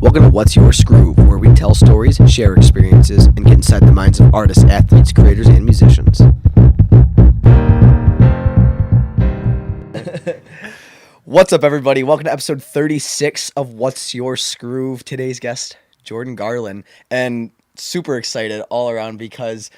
Welcome to What's Your Skroove, where we tell stories, share experiences, and get inside the minds of artists, athletes, creators, and musicians. What's up, everybody? Welcome to episode 36 of What's Your Skroove. Today's guest, Jordan Garland, and super excited all around because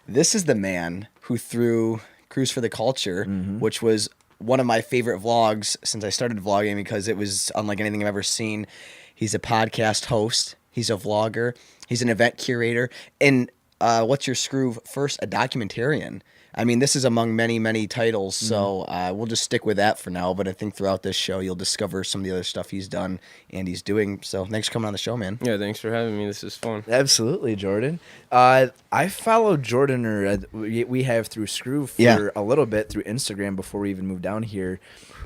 this is the man who threw Cruise for the Culture, which was one of my favorite vlogs since I started vlogging because it was unlike anything I've ever seen. He's a podcast host. He's a vlogger. He's an event curator. And What's Your Skroove? First, a documentarian. I mean, this is among many, many titles, so we'll just stick with that for now. But I think throughout this show, you'll discover some of the other stuff he's done and he's doing. So thanks for coming on the show, man. Yeah, thanks for having me. This is fun. Absolutely, Jordan. I followed Jordan, or we have through Skroove for a little bit through Instagram before we even moved down here.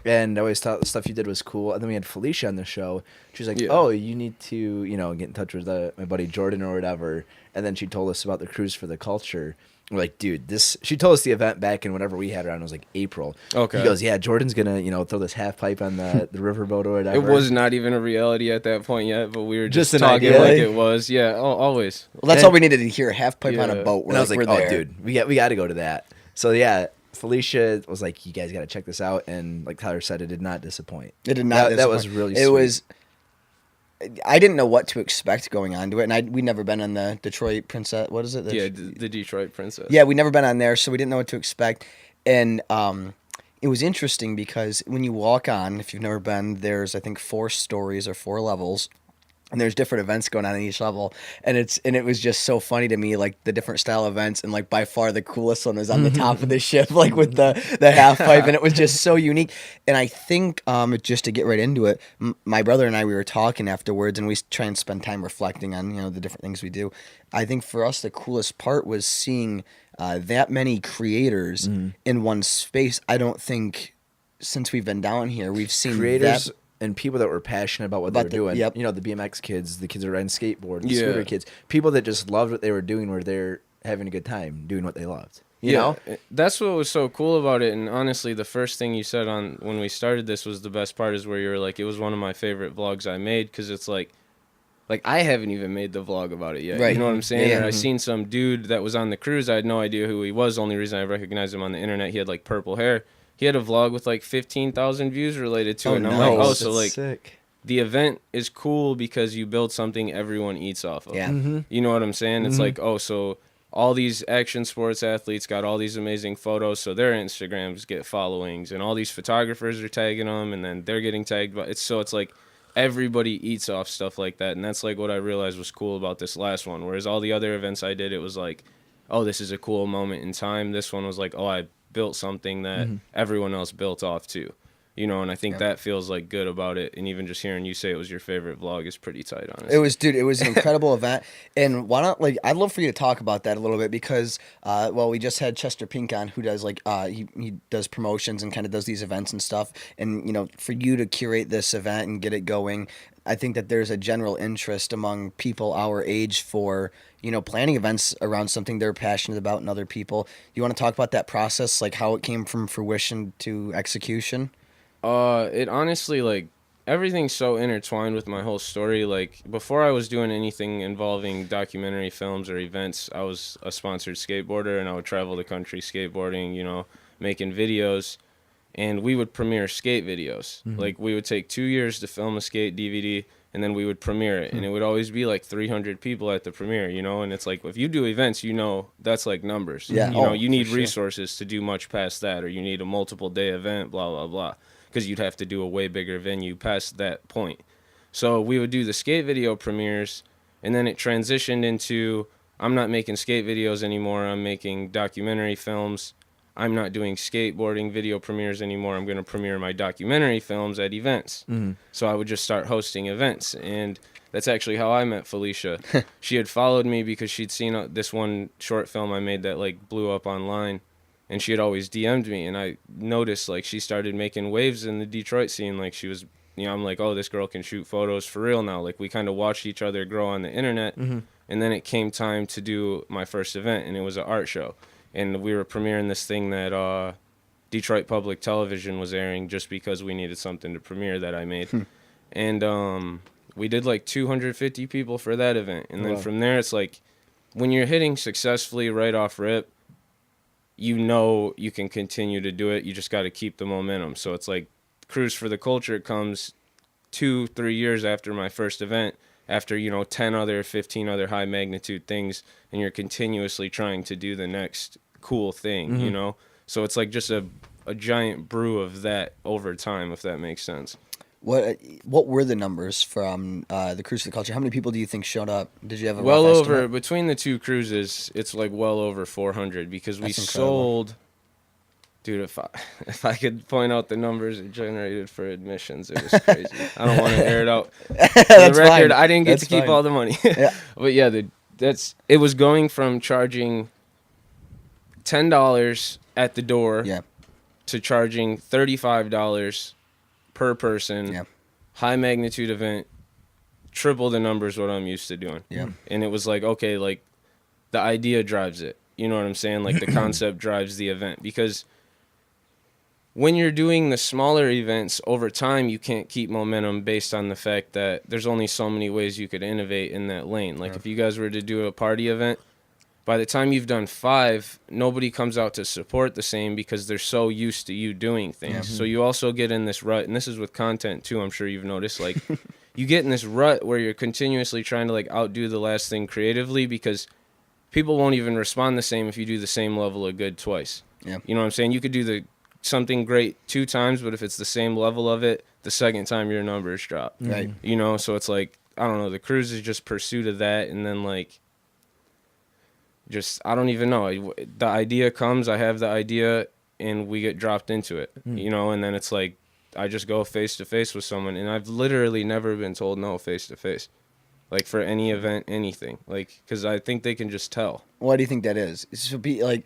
And I always thought the stuff you did was cool. And then we had Felicia on the show. She was like, oh, you need to, get in touch with my buddy Jordan or whatever. And then she told us about the Cruise for the Culture. We're like, dude, she told us the event back in whenever we had her on. It was like April. Okay. He goes, yeah, Jordan's going to, throw this half pipe on the riverboat or whatever. It was not even a reality at that point yet, but we were just an talking idea. like it was. Yeah, always. Well, that's all we needed to hear, a half pipe on a boat. And I was like, oh, dude, we got to go to that. So, yeah, Felicia was like, you guys got to check this out. And like Tyler said, it did not disappoint. It did not disappoint. That was really sweet. I didn't know what to expect going on to it, and we'd never been on the Detroit Princess. What is it? The Detroit Princess. Yeah, we'd never been on there, so we didn't know what to expect. And it was interesting because when you walk on, if you've never been, there's I think 4 stories or 4 levels. And there's different events going on in each level, and it was just so funny to me, like the different style events, and like by far the coolest one was on the top of the ship, like with the half pipe, and it was just so unique. And I think just to get right into it, my brother and I, we were talking afterwards, and we try and spend time reflecting on the different things we do. I think for us the coolest part was seeing that many creators in one space. I don't think since we've been down here we've seen creators. That. And people that were passionate about what they were doing. Yep. The BMX kids, the kids that are riding skateboard, the scooter kids. People that just loved what they were doing, where they're having a good time doing what they loved. You know? That's what was so cool about it. And honestly, the first thing you said when we started this was the best part, is where you were like, it was one of my favorite vlogs I made, because it's like I haven't even made the vlog about it yet. Right. You know what I'm saying? Yeah. I seen some dude that was on the cruise. I had no idea who he was. The only reason I recognized him on the internet, he had like purple hair. He had a vlog with like 15,000 views related to it. And I'm like, so like sick. The event is cool because you build something everyone eats off of. Yeah. You know what I'm saying? It's like, so all these action sports athletes got all these amazing photos, so their Instagrams get followings, and all these photographers are tagging them, and then they're getting tagged. But it's like everybody eats off stuff like that, and that's like what I realized was cool about this last one. Whereas all the other events I did, it was like, oh, this is a cool moment in time. This one was like, oh, I built something that everyone else built off too, and I think that feels like good about it. And even just hearing you say it was your favorite vlog is pretty tight, honestly. It was an incredible event. And why not, I'd love for you to talk about that a little bit, because we just had Chester Pink on, who does he does promotions and kind of does these events and stuff, and for you to curate this event and get it going, I think that there's a general interest among people our age for planning events around something they're passionate about and other people. You want to talk about that process, like how it came from fruition to execution? It honestly, everything's so intertwined with my whole story. Like, before I was doing anything involving documentary films or events, I was a sponsored skateboarder, and I would travel the country skateboarding, making videos. And we would premiere skate videos. Like, we would take 2 years to film a skate DVD, and then we would premiere it. And it would always be like 300 people at the premiere, and it's like, if you do events, that's like numbers. Yeah. You need resources to do much past that, or you need a multiple day event, blah, blah, blah, because you'd have to do a way bigger venue past that point. So we would do the skate video premieres, and then it transitioned into, I'm not making skate videos anymore, I'm making documentary films. I'm not doing skateboarding video premieres anymore. I'm going to premiere my documentary films at events. So I would just start hosting events. And that's actually how I met Felicia. She had followed me because she'd seen this one short film I made that blew up online. And she had always DM'd me. And I noticed she started making waves in the Detroit scene. She was, I'm like, oh, this girl can shoot photos for real now. We kind of watched each other grow on the internet. And then it came time to do my first event, and it was an art show. And we were premiering this thing that Detroit Public Television was airing, just because we needed something to premiere that I made. And we did like 250 people for that event. And then Wow. from there, it's like when you're hitting successfully right off rip, you know you can continue to do it. You just got to keep the momentum. So it's like Cruise for the Culture comes 2-3 years after my first event, after 15 other high magnitude things, and you're continuously trying to do the next cool thing. So it's like just a giant brew of that over time, if that makes sense. What were the numbers from the Cruise for the Culture? How many people do you think showed up? Did you have a Well rough over estimate? between the two cruises, it's like well over 400 because we That's incredible. sold. Dude, if I could point out the numbers it generated for admissions, it was crazy. I don't want to air it out. For That's the record, fine. I didn't get That's to keep fine. all the money. Yeah. But yeah, it was going from charging $10 at the door Yeah. to charging $35 per person. Yeah. High magnitude event, triple the numbers what I'm used to doing. Yeah. And it was like, okay, like the idea drives it. You know what I'm saying? Like the concept drives the event, because when you're doing the smaller events over time, you can't keep momentum based on the fact that there's only so many ways you could innovate in that lane. Like if you guys were to do a party event, by the time you've done 5, nobody comes out to support the same because they're so used to you doing things. Yeah. So you also get in this rut, and this is with content too, I'm sure you've noticed, like you get in this rut where you're continuously trying to like outdo the last thing creatively, because people won't even respond the same if you do the same level of good twice. Yeah. You know what I'm saying? You could do something great 2 times, but if it's the same level of it, the second time your numbers drop. Right. So it's like, I don't know, the Cruise is just pursuit of that, and then like just I don't even know. The idea comes, I have the idea, and we get dropped into it. And then it's like I just go face to face with someone, and I've literally never been told no face to face, like for any event, anything, like because I think they can just tell. Why do you think that is? So be like,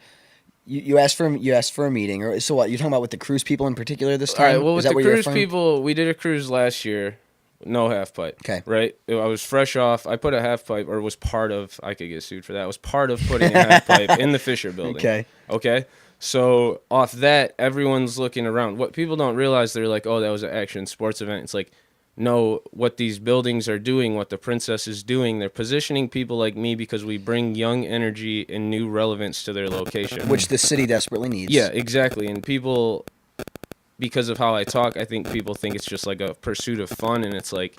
you asked for a meeting, or so what? You're talking about with the Cruise people in particular this time? All right, well, Is with that the where you're Cruise from? people, we did a cruise last year, no half pipe. Okay. Right? I was fresh off. I put a half pipe, or was part of, I could get sued for that. I was part of putting a half pipe in the Fisher building. Okay. Okay? So off that, everyone's looking around. What people don't realize, they're like, oh, that was an action sports event. It's like, no, what these buildings are doing, what the Princess is doing, they're positioning people like me because we bring young energy and new relevance to their location. Which the city desperately needs. Yeah, exactly. And people, because of how I talk, I think people think it's just like a pursuit of fun, and it's like,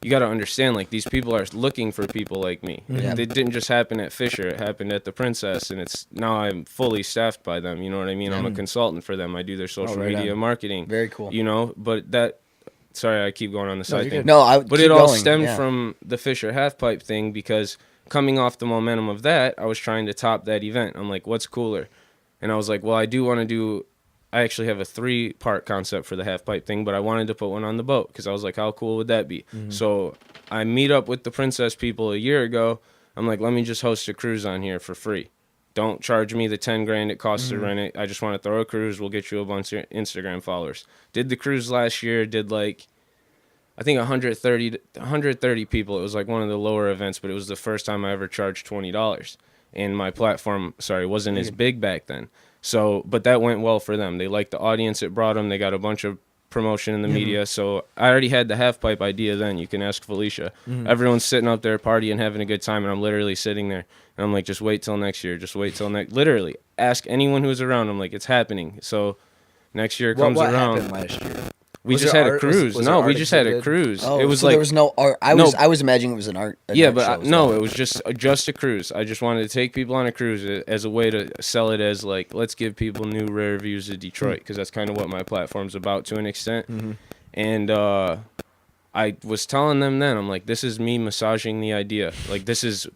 you got to understand, like, these people are looking for people like me. Yeah. It didn't just happen at Fisher, it happened at the Princess, and it's now I'm fully staffed by them, you know what I mean? I'm a consultant for them. I do their social right media on. marketing. Very cool. But that, sorry, I keep going on the side you're thing. good. No, But keep it all going, stemmed yeah. from the Fisher half pipe thing, because coming off the momentum of that, I was trying to top that event. I'm like, what's cooler? And I was like, well, I actually have a 3-part concept for the half pipe thing, but I wanted to put one on the boat because I was like, how cool would that be? So I meet up with the Princess people a year ago. I'm like, let me just host a cruise on here for free. Don't charge me the $10,000 it costs to rent it. I just want to throw a cruise. We'll get you a bunch of Instagram followers. Did the cruise last year, did like, I think 130 people. It was like one of the lower events, but it was the first time I ever charged $20. And my platform, wasn't as big back then. So, but that went well for them. They liked the audience it brought them. They got a bunch of promotion in the media. So I already had the half pipe idea then. You can ask Felicia. Everyone's sitting up there partying, having a good time, and I'm literally sitting there. And I'm like, just wait till next year. Just wait till next. Literally, ask anyone who's around. I'm like, it's happening. So next year comes what around. happened last year? We Was just there had a art? cruise. Was No, there we art just had a exhibited? cruise. Oh, it was so like there was no art. I No. was imagining it was an art. yeah, art but show, no, so- it was just a cruise. I just wanted to take people on a cruise as a way to sell it as like, let's give people new rare views of Detroit, because that's kind of what my platform's about to an extent. And I was telling them then, I'm like, this is me massaging the idea. Like, this is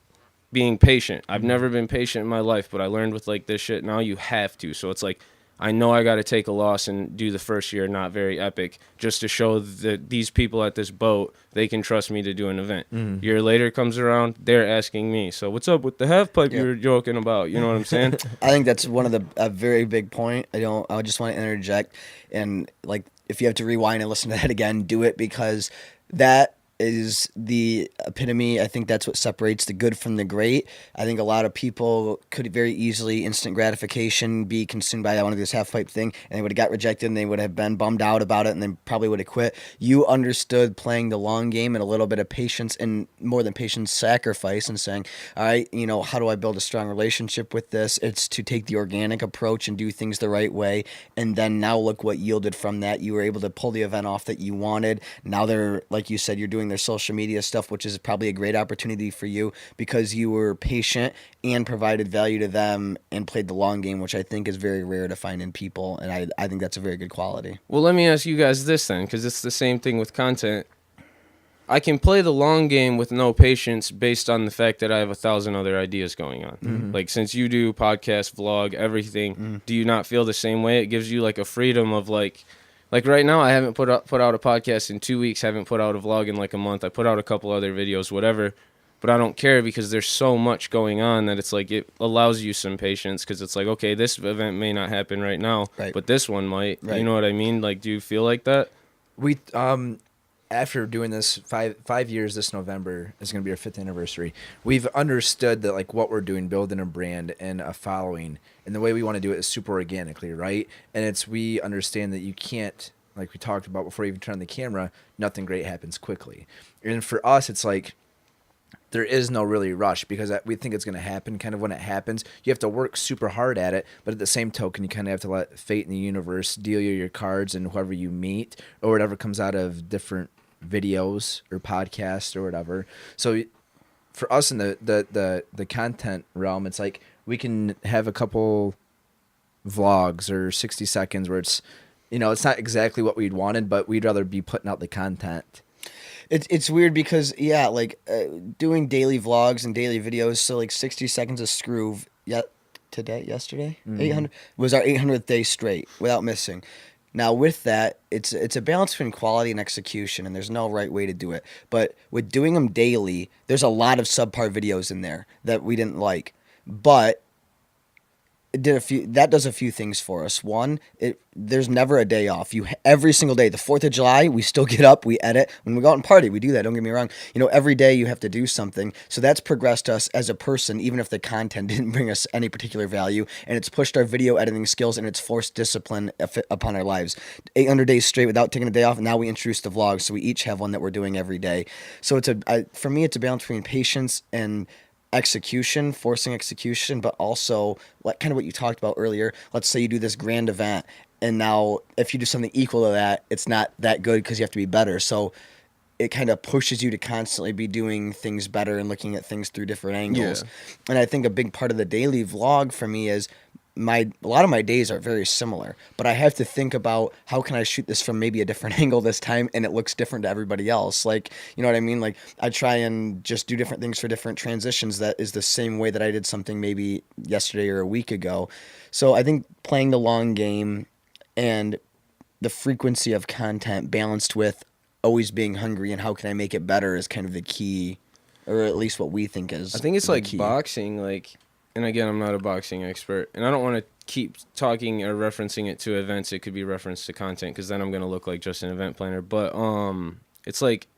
being patient. I've never been patient in my life, but I learned with like this shit, now you have to. So it's like, I know I got to take a loss and do the first year not very epic, just to show that these people at this boat, they can trust me to do an event. Year later comes around, they're asking me, so what's up with the half pipe you were joking about? You know what I'm saying? I think that's one of a very big point. I just want to interject, and like, if you have to rewind and listen to that again, do it, because that is the epitome. I think that's what separates the good from the great. I think a lot of people could very easily instant gratification be consumed by, I want to do this half pipe thing, and they would have got rejected and they would have been bummed out about it and then probably would have quit. You understood playing the long game and a little bit of patience, and more than patience, sacrifice, and saying, all right, how do I build a strong relationship with this? It's to take the organic approach and do things the right way. And then now look what yielded from that. You were able to pull the event off that you wanted. Now they're, like you said, you're doing their social media stuff, which is probably a great opportunity for you because you were patient and provided value to them and played the long game, which I think is very rare to find in people. And I think that's a very good quality. Well, let me ask you guys this then, because it's the same thing with content. I can play the long game with no patience based on the fact that I have 1,000 other ideas going on. Mm-hmm. Like, since you do podcast, vlog, everything, do you not feel the same way? It gives you like a freedom of like right now, I haven't put out a podcast in 2 weeks, haven't put out a vlog in like a month. I put out a couple other videos, whatever, but I don't care because there's so much going on that it's like it allows you some patience because it's like, okay, this event may not happen right now, right, but this one might. Right. You know what I mean? Like, do you feel like that? We after doing this five years, this November is going to be our 5th anniversary. We've understood that like what we're doing, building a brand and a following, and the way we want to do it is super organically, right? And we understand that you can't, like we talked about before you even turn on the camera, nothing great happens quickly. And for us, it's like there is no really rush because we think it's going to happen kind of when it happens. You have to work super hard at it, but at the same token, you kind of have to let fate in the universe deal you your cards and whoever you meet or whatever comes out of different videos or podcasts or whatever. So for us in the content realm, it's like we can have a couple vlogs or 60 seconds where it's, it's not exactly what we'd wanted, but we'd rather be putting out the content. It's weird because, doing daily vlogs and daily videos, so like 60 seconds of Skroove yesterday, 800 was our 800th day straight without missing. Now with that, it's a balance between quality and execution, and there's no right way to do it. But with doing them daily, there's a lot of subpar videos in there that we didn't like. But that does a few things for us. One, there's never a day off. Every single day, the 4th of July, we still get up, we edit. When we go out and party, we do that. Don't get me wrong. Every day you have to do something. So that's progressed us as a person, even if the content didn't bring us any particular value. And it's pushed our video editing skills and it's forced discipline upon our lives. 800 days straight without taking a day off. And now we introduce the vlogs. So we each have one that we're doing every day. So for me, it's a balance between patience and forcing execution, but also like kind of what you talked about earlier. Let's say you do this grand event, and now if you do something equal to that, it's not that good because you have to be better. So it kind of pushes you to constantly be doing things better and looking at things through different angles. Yeah. And I think a big part of the daily vlog for me is a lot of my days are very similar, but I have to think about how can I shoot this from maybe a different angle this time and it looks different to everybody else. Like, you know what I mean? Like I try and just do different things for different transitions that is the same way that I did something maybe yesterday or a week ago. So I think playing the long game and the frequency of content balanced with always being hungry and how can I make it better is kind of the key, or at least what we think is. I think it's like key. Boxing, like. And again, I'm not a boxing expert, and I don't want to keep talking or referencing it to events. It could be referenced to content because then I'm going to look like just an event planner. But it's like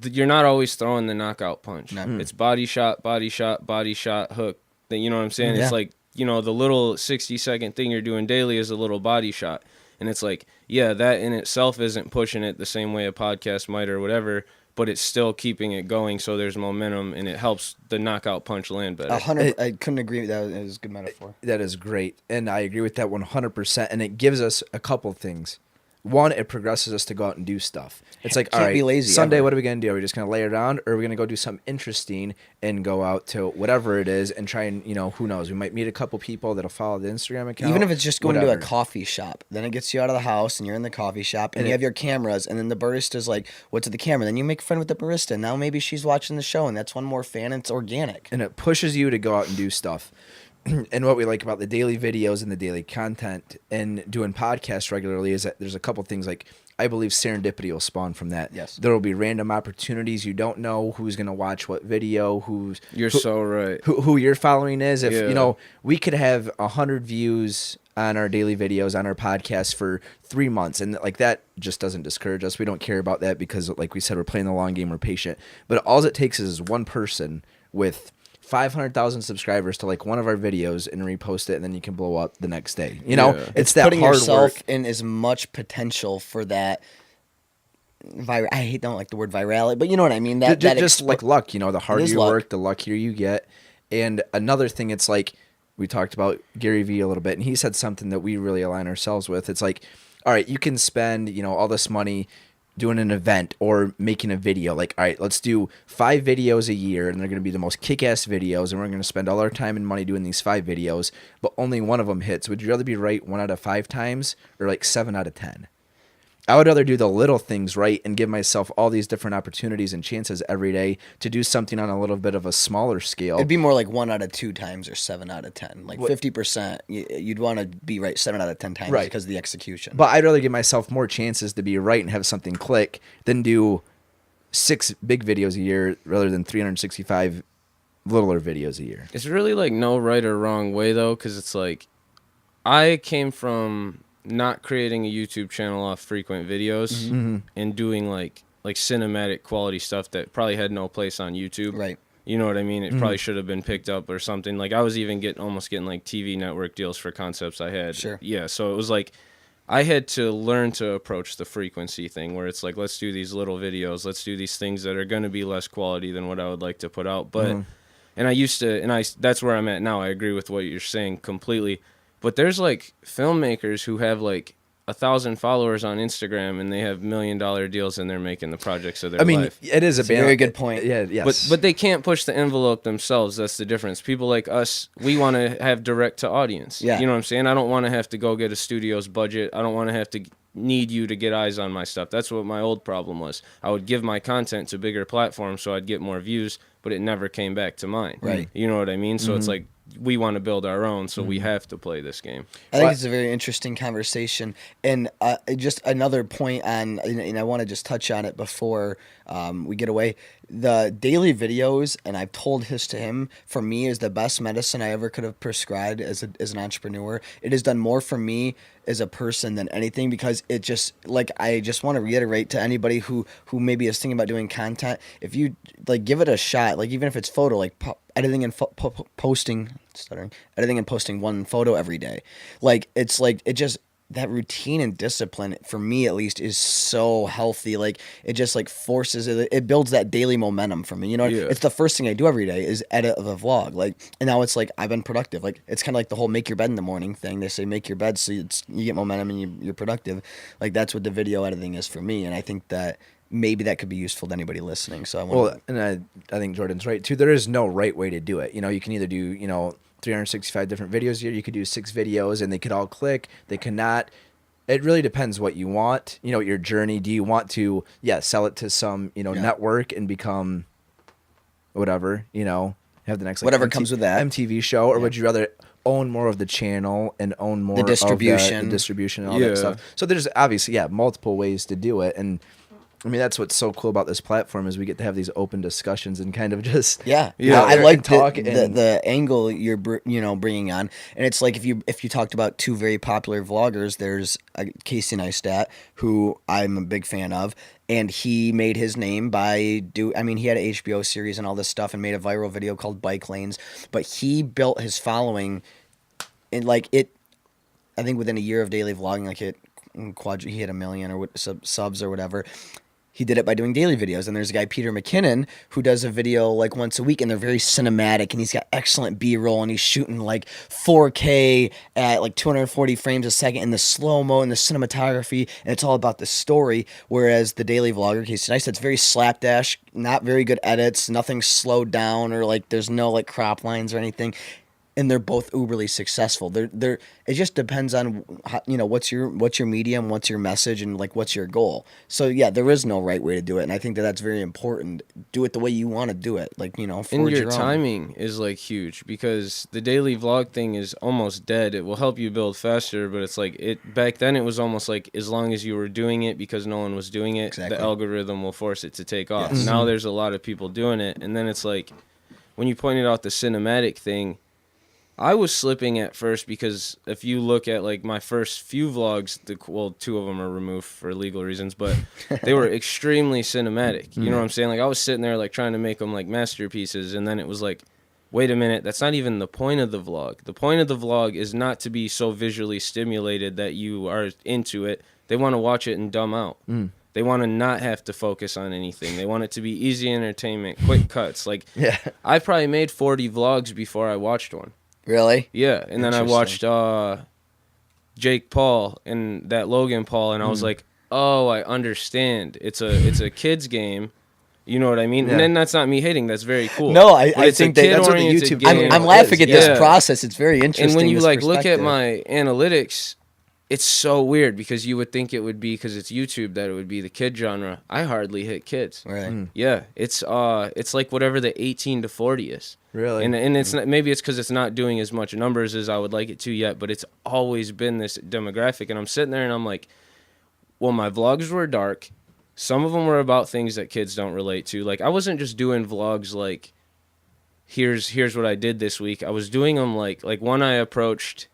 you're not always throwing the knockout punch. No. It's body shot, hook. You know what I'm saying? Yeah. It's like, the little 60-second thing you're doing daily is a little body shot. And it's like, yeah, that in itself isn't pushing it the same way a podcast might or whatever, but it's still keeping it going so there's momentum and it helps the knockout punch land better. 100. I couldn't agree with that. It was a good metaphor. That is great. And I agree with that 100%. And it gives us a couple things. One, it progresses us to go out and do stuff. It's like, all right, be lazy Sunday, ever. What are we going to do? Are we just going to lay around, or are we going to go do something interesting and go out to whatever it is and try and, who knows? We might meet a couple people that'll follow the Instagram account. Even if it's just going to a coffee shop. Then it gets you out of the house and you're in the coffee shop and you have your cameras, and then the barista's like, what's at the camera? Then you make friend with the barista. Now maybe she's watching the show, and that's one more fan, and it's organic. And it pushes you to go out and do stuff. And what we like about the daily videos and the daily content and doing podcasts regularly is that there's a couple things like I believe serendipity will spawn from that. Yes. There will be random opportunities. You don't know who's going to watch what video, You're so right. Who your following is. If, we could have 100 views on our daily videos, on our podcast for 3 months. And like that just doesn't discourage us. We don't care about that because like we said, we're playing the long game, we're patient. But all it takes is one person with 500,000 subscribers to like one of our videos and repost it, and then you can blow up the next day. You know, it's that putting hard yourself work. in as much potential for that. Don't like the word virality, but you know what I mean. That Just like luck, you know, the harder you luck. work, the luckier you get. And another thing, it's like we talked about Gary Vee a little bit, and he said something that we really align ourselves with. It's like, all right, you can spend, you know, all this money doing an event or making a video. Like, all right, let's do 5 videos a year, and they're going to be the most kick-ass videos, and we're going to spend all our time and money doing these 5 videos, but only one of them hits. Would you rather be right 1 out of 5 times or like 7 out of 10? I would rather do the little things right and give myself all these different opportunities and chances every day to do something on a little bit of a smaller scale. It'd be more like 1 out of 2 times or 7 out of 10. Like 50%, you'd want to be right 7 out of 10 times because of the execution. But I'd rather give myself more chances to be right and have something click than do 6 big videos a year rather than 365 littler videos a year. It's really like no right or wrong way though, because it's like I came from not creating a YouTube channel off frequent videos and doing like cinematic quality stuff that probably had no place on YouTube. Right. You know what I mean? It probably should have been picked up or something. Like I was even almost getting like TV network deals for concepts I had. Sure. Yeah. So it was like I had to learn to approach the frequency thing where it's like, let's do these little videos. Let's do these things that are going to be less quality than what I would like to put out. But, that's where I'm at now. I agree with what you're saying completely. But there's like filmmakers who have like 1,000 followers on Instagram and they have $1 million deals and they're making the projects of their life. It is a very good point. Yeah, yes. But they can't push the envelope themselves. That's the difference. People like us, we want to have direct to audience. Yeah. You know what I'm saying? I don't want to have to go get a studio's budget. I don't want to have to need you to get eyes on my stuff. That's what my old problem was. I would give my content to bigger platforms so I'd get more views, but it never came back to mine. Right. You know what I mean? So it's like we want to build our own, so we have to play this game. I think it's a very interesting conversation. And just another point on, and I want to just touch on it before we get away. The daily videos, and I've told this to him, for me is the best medicine I ever could have prescribed as an entrepreneur. It has done more for me as a person than anything, because it just, like, I just want to reiterate to anybody who maybe is thinking about doing content, if you like give it a shot, like even if it's photo, like editing and posting one photo every day, like it's like it just, that routine and discipline for me at least is so healthy. Like it just like forces it builds that daily momentum for me, you know. It's the first thing I do every day is edit the vlog, like, and now it's like I've been productive. Like it's kind of like the whole make your bed in the morning thing. They say make your bed so you get momentum and you're productive. Like that's what the video editing is for me, and I think that maybe that could be useful to anybody listening. So I think Jordan's right too. There is no right way to do it. You know, you can either do 365 different videos a year. You could do 6 videos and they could all click. They cannot. It really depends what you want. You know, your journey. Do you want to, sell it to some, network and become whatever, have the next, like, whatever comes with that MTV show, or would you rather own more of the channel and own more the distribution, of the distribution and all that stuff? So there's obviously, multiple ways to do it. And I mean, that's what's so cool about this platform is we get to have these open discussions and kind of just I like the angle you're bringing on, and it's like if you talked about 2 very popular vloggers, there's Casey Neistat, who I'm a big fan of, and he made his name he had an HBO series and all this stuff and made a viral video called Bike Lanes, but he built his following in I think within a year of daily vlogging, he had 1 million or subs or whatever. He did it by doing daily videos. And there's a guy, Peter McKinnon, who does a video like once a week, and they're very cinematic, and he's got excellent B-roll, and he's shooting like 4K at like 240 frames a second in the slow-mo and the cinematography, and it's all about the story. Whereas the daily vlogger, Casey Neistat's very slapdash, not very good edits, nothing slowed down, or like there's no like crop lines or anything. And they're both uberly successful. It just depends on how, what's your medium, what's your message, and like what's your goal. So there is no right way to do it, and I think that's very important. Do it the way you want to do it, like and your timing is like huge, because the daily vlog thing is almost dead. It will help you build faster, but it's like back then it was almost like as long as you were doing it because no one was doing it, the algorithm will force it to take off. Yes. Now there's a lot of people doing it, and then it's like when you pointed out the cinematic thing. I was slipping at first because if you look at like my first few vlogs, well, 2 of them are removed for legal reasons, but they were extremely cinematic. You know what I'm saying? Like I was sitting there like trying to make them like masterpieces, and then it was like, wait a minute, that's not even the point of the vlog. The point of the vlog is not to be so visually stimulated that you are into it. They want to watch it and dumb out. They want to not have to focus on anything. They want it to be easy entertainment, quick cuts. Like I probably made 40 vlogs before I watched one. Really? Yeah, and then I watched Jake Paul and that Logan Paul, and I was like, oh, I understand. It's a kid's game. You know what I mean? Yeah. And then that's not me hating. That's very cool. No, I it's think a that's what the kid-oriented YouTube. game. I'm laughing at this Yeah. process. It's very interesting. And when you this like look at perspective. my analytics, it's so weird because you would think it would be because it's YouTube that it would be the kid genre. I hardly hit kids. Right. Yeah, it's like whatever the 18 to 40 is. Really? And it's not, maybe it's because it's not doing as much numbers as I would like it to yet, but it's always been this demographic. And I'm sitting there and I'm like, well, my vlogs were dark. Some of them were about things that kids don't relate to. Like I wasn't just doing vlogs like, here's what I did this week. I was doing them like one I approached.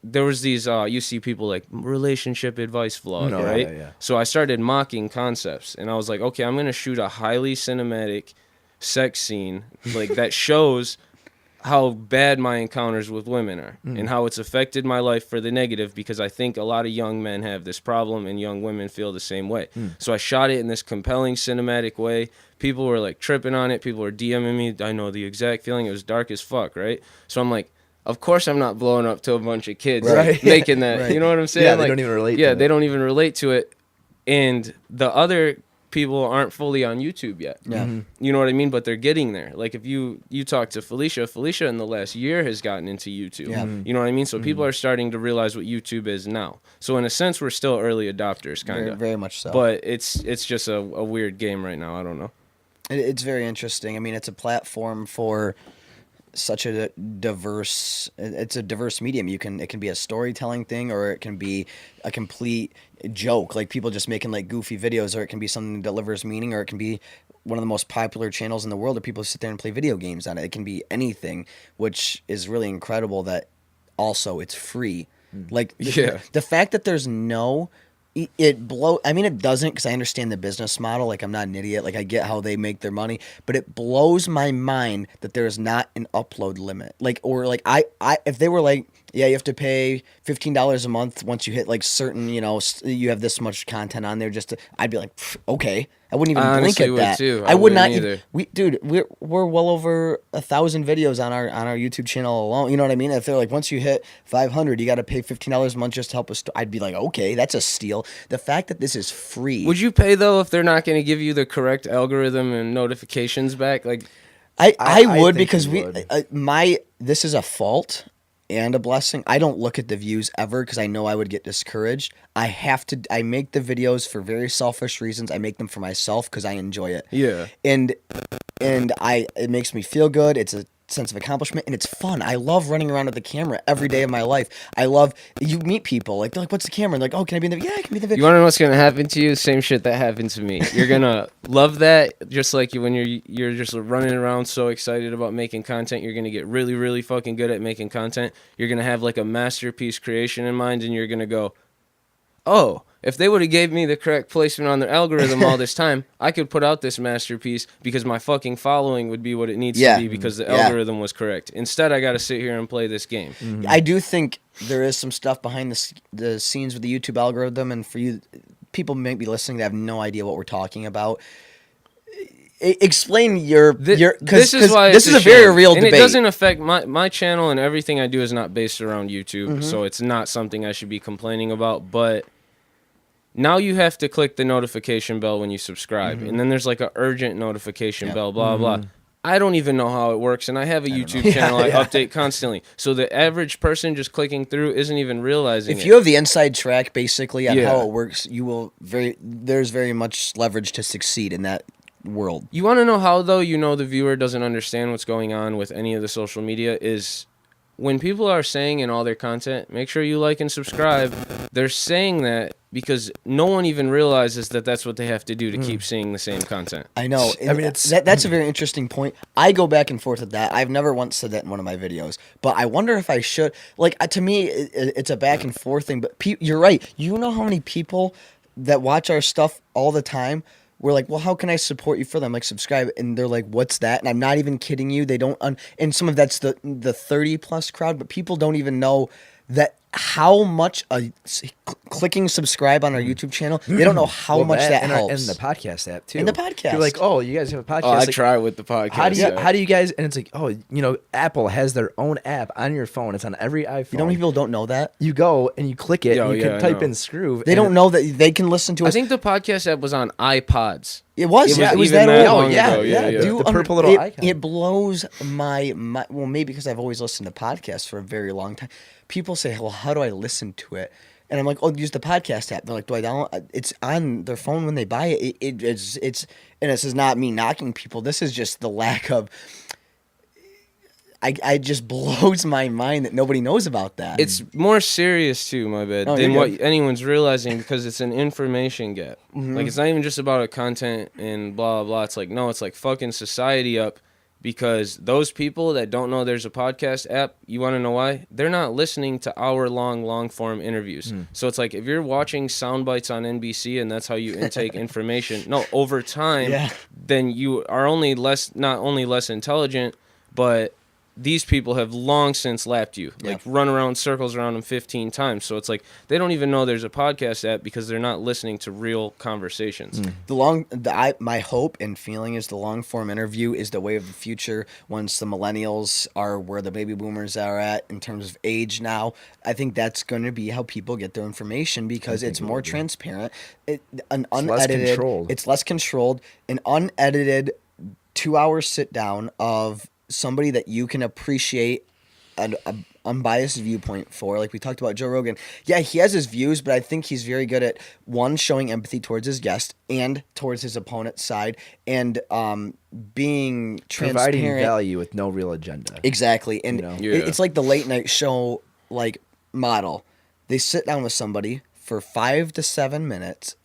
There was these you see people like relationship advice vlog, right? Yeah. So I started mocking concepts, and I was like, okay, I'm gonna shoot a highly cinematic sex scene like that shows how bad my encounters with women are and how it's affected my life for the negative, because I think a lot of young men have this problem and young women feel the same way. So I shot it in this compelling cinematic way. People were like tripping on it. People were DMing me. I know the exact feeling. It was dark as fuck, right? So I'm like, of course I'm not blowing up to a bunch of kids Right. making that. Right. You know what I'm saying? Yeah, they Like, don't even relate Yeah, to they it. don't even relate to it. And the other people aren't fully on YouTube yet. Yeah. You know what I mean? But they're getting there. Like if you talk to Felicia in the last year has gotten into YouTube. Yeah. You know what I mean? So people are starting to realize what YouTube is now. So in a sense, we're still early adopters, kind Very, of. very much so. But it's just a weird game right now. I don't know. It's very interesting. I mean, it's a platform for such a diverse. It's a diverse medium. It can be a storytelling thing, or it can be a complete joke, like people just making like goofy videos, or it can be something that delivers meaning, or it can be one of the most popular channels in the world, or people sit there and play video games on it. It can be anything, which is really incredible. That also it's free. Like the fact that there's no. It blow. I mean, it doesn't, because I understand the business model. Like, I'm not an idiot. Like, I get how they make their money, but it blows my mind that there is not an upload limit. Like, or like if they were like, yeah, you have to pay $15 a month once you hit like certain, you have this much content on there. I'd be like, okay. I wouldn't even blink honestly at would that. too. I would not wouldn't either. We're well over 1,000 videos on our YouTube channel alone. You know what I mean? If they're like, once you hit 500, you got to pay $15 a month just to help us. I'd be like, okay, that's a steal. The fact that this is free. Would you pay though if they're not going to give you the correct algorithm and notifications back? Like, I would, think because you would. this is a fault and a blessing. I don't look at the views ever, because I know I would get discouraged. I make the videos for very selfish reasons. I make them for myself because I enjoy it. yeah. And it makes me feel good. It's a sense of accomplishment, and it's fun. I love running around with the camera every day of my life. You meet people like, they're like, what's the camera? And like, oh, can I be in the video? Yeah, I can be in the video. You want to know what's gonna happen to you? Same shit that happened to me. You're gonna love that, just like when you're just running around so excited about making content. You're gonna get really, really fucking good at making content. You're gonna have like a masterpiece creation in mind, and you're gonna go, oh, if they would have gave me the correct placement on their algorithm all this time, I could put out this masterpiece, because my fucking following would be what it needs to be, because the algorithm was correct. Instead, I got to sit here and play this game. I do think there is some stuff behind the scenes with the YouTube algorithm, and for you, people may be listening that have no idea what we're talking about. Explain your this is why this it's is a very shame. real and debate. It doesn't affect my channel, and everything I do is not based around YouTube, so it's not something I should be complaining about. But now you have to click the notification bell when you subscribe, and then there's like a urgent notification bell, blah blah. I don't even know how it works, and I have a YouTube channel I update constantly. So the average person just clicking through isn't even realizing If you have the inside track, basically, on Yeah. how it works, there's very much leverage to succeed in that world. You want to know how, though, the viewer doesn't understand what's going on with any of the social media is when people are saying in all their content, make sure you like and subscribe, they're saying that because no one even realizes that that's what they have to do to keep seeing the same content. I know. I mean, it's that's a very interesting point. I go back and forth with that. I've never once said that in one of my videos, but I wonder if I should. Like, to me, it's a back and forth thing. But you're right. You know how many people that watch our stuff all the time? We're like, well, how can I support you further? I'm like, subscribe, and they're like, what's that? And I'm not even kidding you. They don't. And some of that's the 30+ crowd, but people don't even know that how much clicking subscribe on our YouTube channel. They don't know how much that helps. And the podcast app too. In the podcast, you're like, oh, you guys have a podcast. Oh, I Like, try with the podcast. How do you guys? And it's like, oh, Apple has their own app on your phone. It's on every iPhone. You know how many people don't know that? You go and you click it. Yo, and you yeah, can I type know. in Skroove. They don't know that they can listen to I us. think the podcast app was on iPods. It was even that that old. long yeah, ago. yeah. Yeah. The purple little icon. It blows my well, maybe because I've always listened to podcasts for a very long time. People say, well, how do I listen to it? And I'm like, oh, use the podcast app. They're like, do I download? It's on their phone when they buy it. It's and this is not me knocking people. This is just the lack of. I just blows my mind that nobody knows about that. It's more serious too, my bad, Oh, than you're what good. anyone's realizing because it's an information gap. Mm-hmm. Like, it's not even just about a content and blah, blah, blah. It's like, no, it's like fucking society up because those people that don't know there's a podcast app, you want to know why? They're not listening to hour-long, long-form interviews. So it's like if you're watching sound bites on NBC and that's how you intake information, no, over time, Yeah. then you are not only less intelligent, but these people have long since lapped you, like run around circles around them 15 times. So it's like they don't even know there's a podcast app because they're not listening to real conversations. My hope and feeling is the long form interview is the way of the future. Once the millennials are where the baby boomers are at in terms of age now, I think that's going to be how people get their information because it's more transparent, unedited. It's less controlled. An unedited 2-hour sit down of somebody that you can appreciate an unbiased viewpoint for. Like we talked about Joe Rogan. Yeah, he has his views, but I think he's very good at, one, showing empathy towards his guest and towards his opponent's side, and being transparent. Providing value with no real agenda. Exactly. And it's like the late night show like model. They sit down with somebody for 5 to 7 minutes.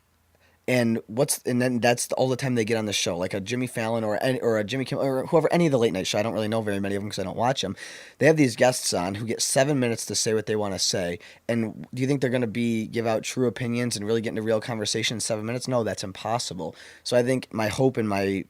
And then that's all the time they get on the show, like a Jimmy Fallon or a Jimmy Kimmel or whoever, any of the late night show. I don't really know very many of them because I don't watch them. They have these guests on who get 7 minutes to say what they want to say. And do you think they're going to give out true opinions and really get into real conversation in 7 minutes? No, that's impossible. So I think my hope and my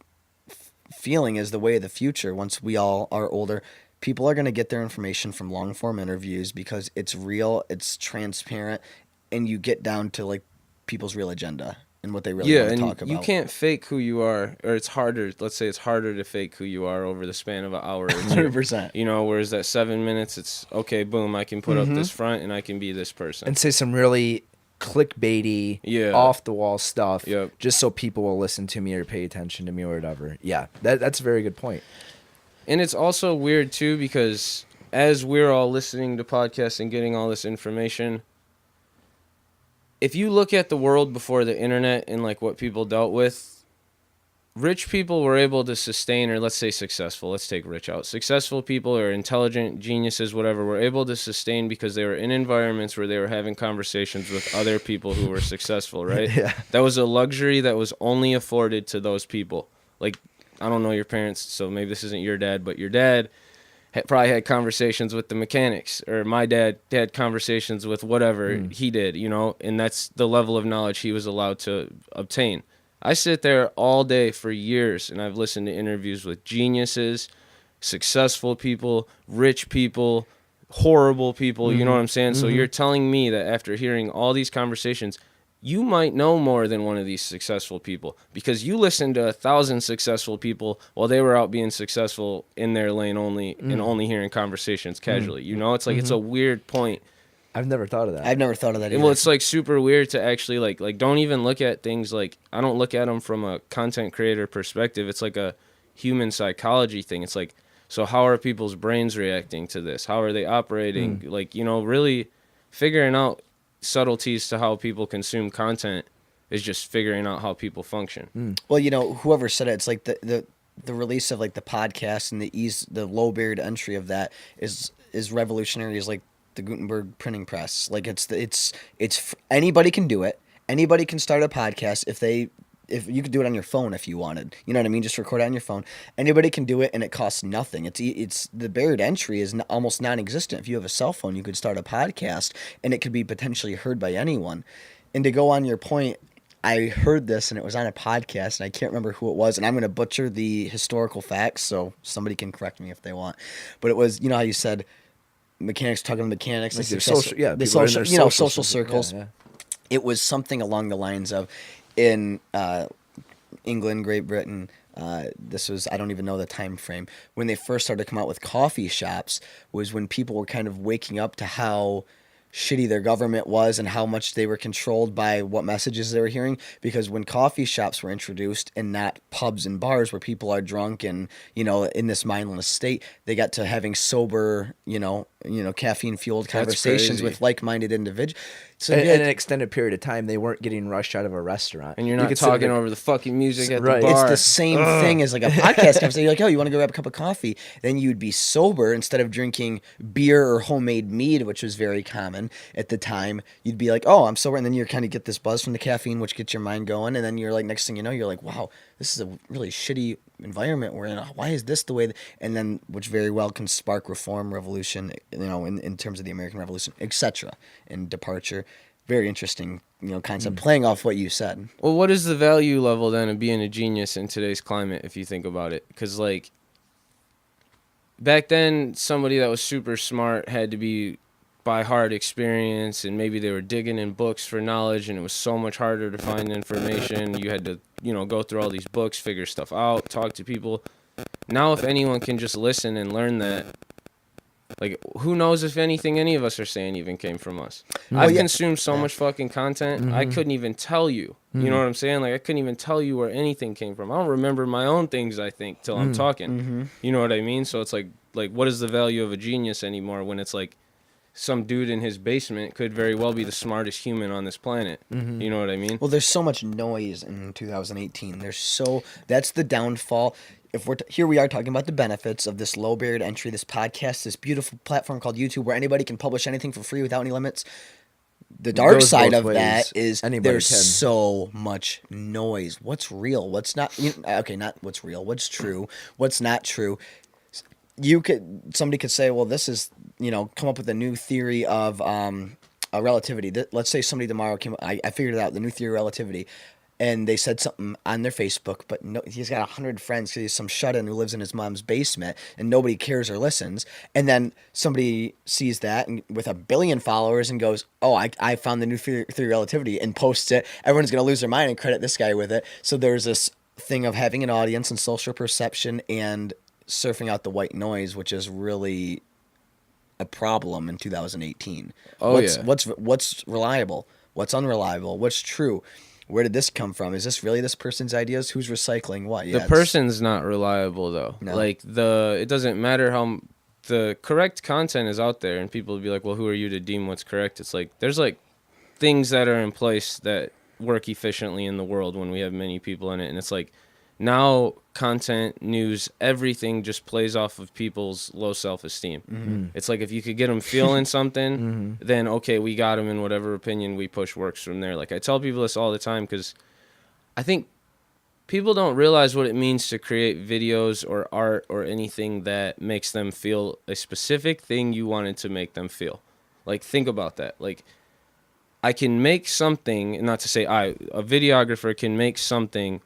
feeling is the way of the future. Once we all are older, people are going to get their information from long form interviews because it's real, it's transparent, and you get down to like people's real agenda and what they really want to talk about. You can't fake who you are, or it's harder. Let's say it's harder to fake who you are over the span of an hour or two. 100%. Whereas that 7 minutes, it's okay, boom, I can put up this front and I can be this person. And say some really clickbaity, off the wall stuff, just so people will listen to me or pay attention to me or whatever. Yeah, that's a very good point. And it's also weird too because as we're all listening to podcasts and getting all this information, if you look at the world before the internet and like what people dealt with, rich people were able to sustain, or let's say successful, let's take rich out. Successful people or intelligent geniuses, whatever, were able to sustain because they were in environments where they were having conversations with other people who were successful, right? Yeah. That was a luxury that was only afforded to those people. Like, I don't know your parents, so maybe this isn't your dad, but your dad probably had conversations with the mechanics, or my dad had conversations with whatever he did, and that's the level of knowledge he was allowed to obtain. I sit there all day for years, and I've listened to interviews with geniuses, successful people, rich people, horrible people, you know what I'm saying? So you're telling me that after hearing all these conversations, you might know more than one of these successful people because you listened to 1,000 successful people while they were out being successful in their lane only and only hearing conversations casually. It's like it's a weird point. I've never thought of that. I've never thought of that either. Well, it's like super weird to actually like don't even look at things like, I don't look at them from a content creator perspective. It's like a human psychology thing. It's like, so how are people's brains reacting to this? How are they operating? Like, really figuring out subtleties to how people consume content is just figuring out how people function. Well, whoever said it, it's like the release of like the podcast and the low barrier to entry of that is revolutionary. Is like the Gutenberg printing press. Like it's anybody can do it. anybody can start a podcast if you could do it on your phone if you wanted. You know what I mean? Just record it on your phone. Anybody can do it, and it costs nothing. It's the barrier to entry is almost non-existent. If you have a cell phone, you could start a podcast, and it could be potentially heard by anyone. And to go on your point, I heard this, and it was on a podcast, and I can't remember who it was, and I'm going to butcher the historical facts, so somebody can correct me if they want. But it was, you know how you said mechanics talking to mechanics, Like the social circles. Yeah. It was something along the lines of, in England, Great Britain, this was, I don't even know the time frame, when they first started to come out with coffee shops, was when people were kind of waking up to how shitty their government was and how much they were controlled by what messages they were hearing. Because when coffee shops were introduced and not pubs and bars where people are drunk and, you know, in this mindless state, they got to having sober, caffeine fueled conversations with like-minded individuals. So in an extended period of time, they weren't getting rushed out of a restaurant. And you're not talking over the fucking music at the bar. It's the same thing as like a podcast conversation. You're like, oh, you want to go grab a cup of coffee? Then you'd be sober instead of drinking beer or homemade mead, which was very common at the time. You'd be like, oh, I'm sober. And then you kind of get this buzz from the caffeine, which gets your mind going. And then you're like, next thing you know, you're like, wow, this is a really shitty environment we're in. Why is this the way? And then, which very well can spark reform, revolution, in terms of the American Revolution, etc. and departure. Very interesting, concept. Playing off what you said. Well, what is the value level then of being a genius in today's climate, if you think about it? Because like back then, somebody that was super smart had to be by hard experience, and maybe they were digging in books for knowledge, and it was so much harder to find information. You had to, go through all these books, figure stuff out, talk to people. Now, if anyone can just listen and learn that, like, who knows if anything any of us are saying even came from us? I've consumed so much fucking content, I couldn't even tell you. You know what I'm saying? Like, I couldn't even tell you where anything came from. I don't remember my own things, I think, till I'm talking. You know what I mean? So it's like, what is the value of a genius anymore when it's like some dude in his basement could very well be the smartest human on this planet? You know what I mean? Well, there's so much noise in 2018. That's the downfall. If here we are talking about the benefits of this low barrier to entry, this podcast, this beautiful platform called YouTube where anybody can publish anything for free without any limits. The dark side of that is there's so much noise. What's real? What's not? Not what's real. What's true? What's not true? Somebody could say, well, this is, come up with a new theory of relativity. Let's say somebody tomorrow I figured it out, the new theory of relativity. And they said something on their Facebook, but no, he's got 100 friends because he's some shut-in who lives in his mom's basement, and nobody cares or listens. And then somebody sees that and with 1 billion followers and goes, oh, I found the new theory of relativity, and posts it. Everyone's going to lose their mind and credit this guy with it. So there's this thing of having an audience and social perception and surfing out the white noise, which is really a problem in 2018. What's reliable? What's unreliable? What's true? Where did this come from? Is this really this person's ideas? Who's recycling what? The person's not reliable, though. No. It doesn't matter how the correct content is out there, and people will be like, well, who are you to deem what's correct? It's like, there's like things that are in place that work efficiently in the world when we have many people in it. And it's like, now content, news, everything just plays off of people's low self-esteem. It's like if you could get them feeling something, then okay, we got them, and whatever opinion we push works from there. Like I tell people this all the time because I think people don't realize what it means to create videos or art or anything that makes them feel a specific thing you wanted to make them feel. Like think about that. Like I can make something, not to say a videographer can make something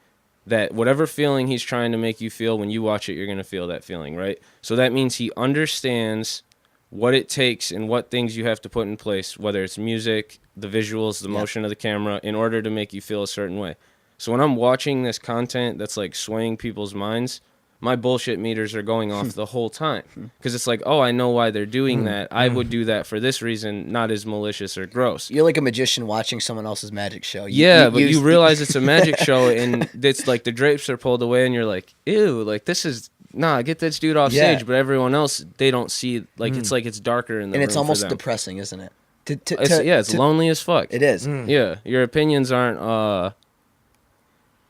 that whatever feeling he's trying to make you feel, when you watch it, you're going to feel that feeling, right? So that means he understands what it takes and what things you have to put in place, whether it's music, the visuals, the motion of the camera, in order to make you feel a certain way. So when I'm watching this content that's like swaying people's minds, my bullshit meters are going off the whole time. Because it's like, oh, I know why they're doing that. I would do that for this reason, not as malicious or gross. You're like a magician watching someone else's magic show. You realize it's a magic show, and it's like the drapes are pulled away, and you're like, ew, like this is, get this dude off stage. But everyone else, they don't see, like it's like it's darker in the room. And it's almost depressing, isn't it? It's lonely as fuck. It is. Yeah, your opinions aren't...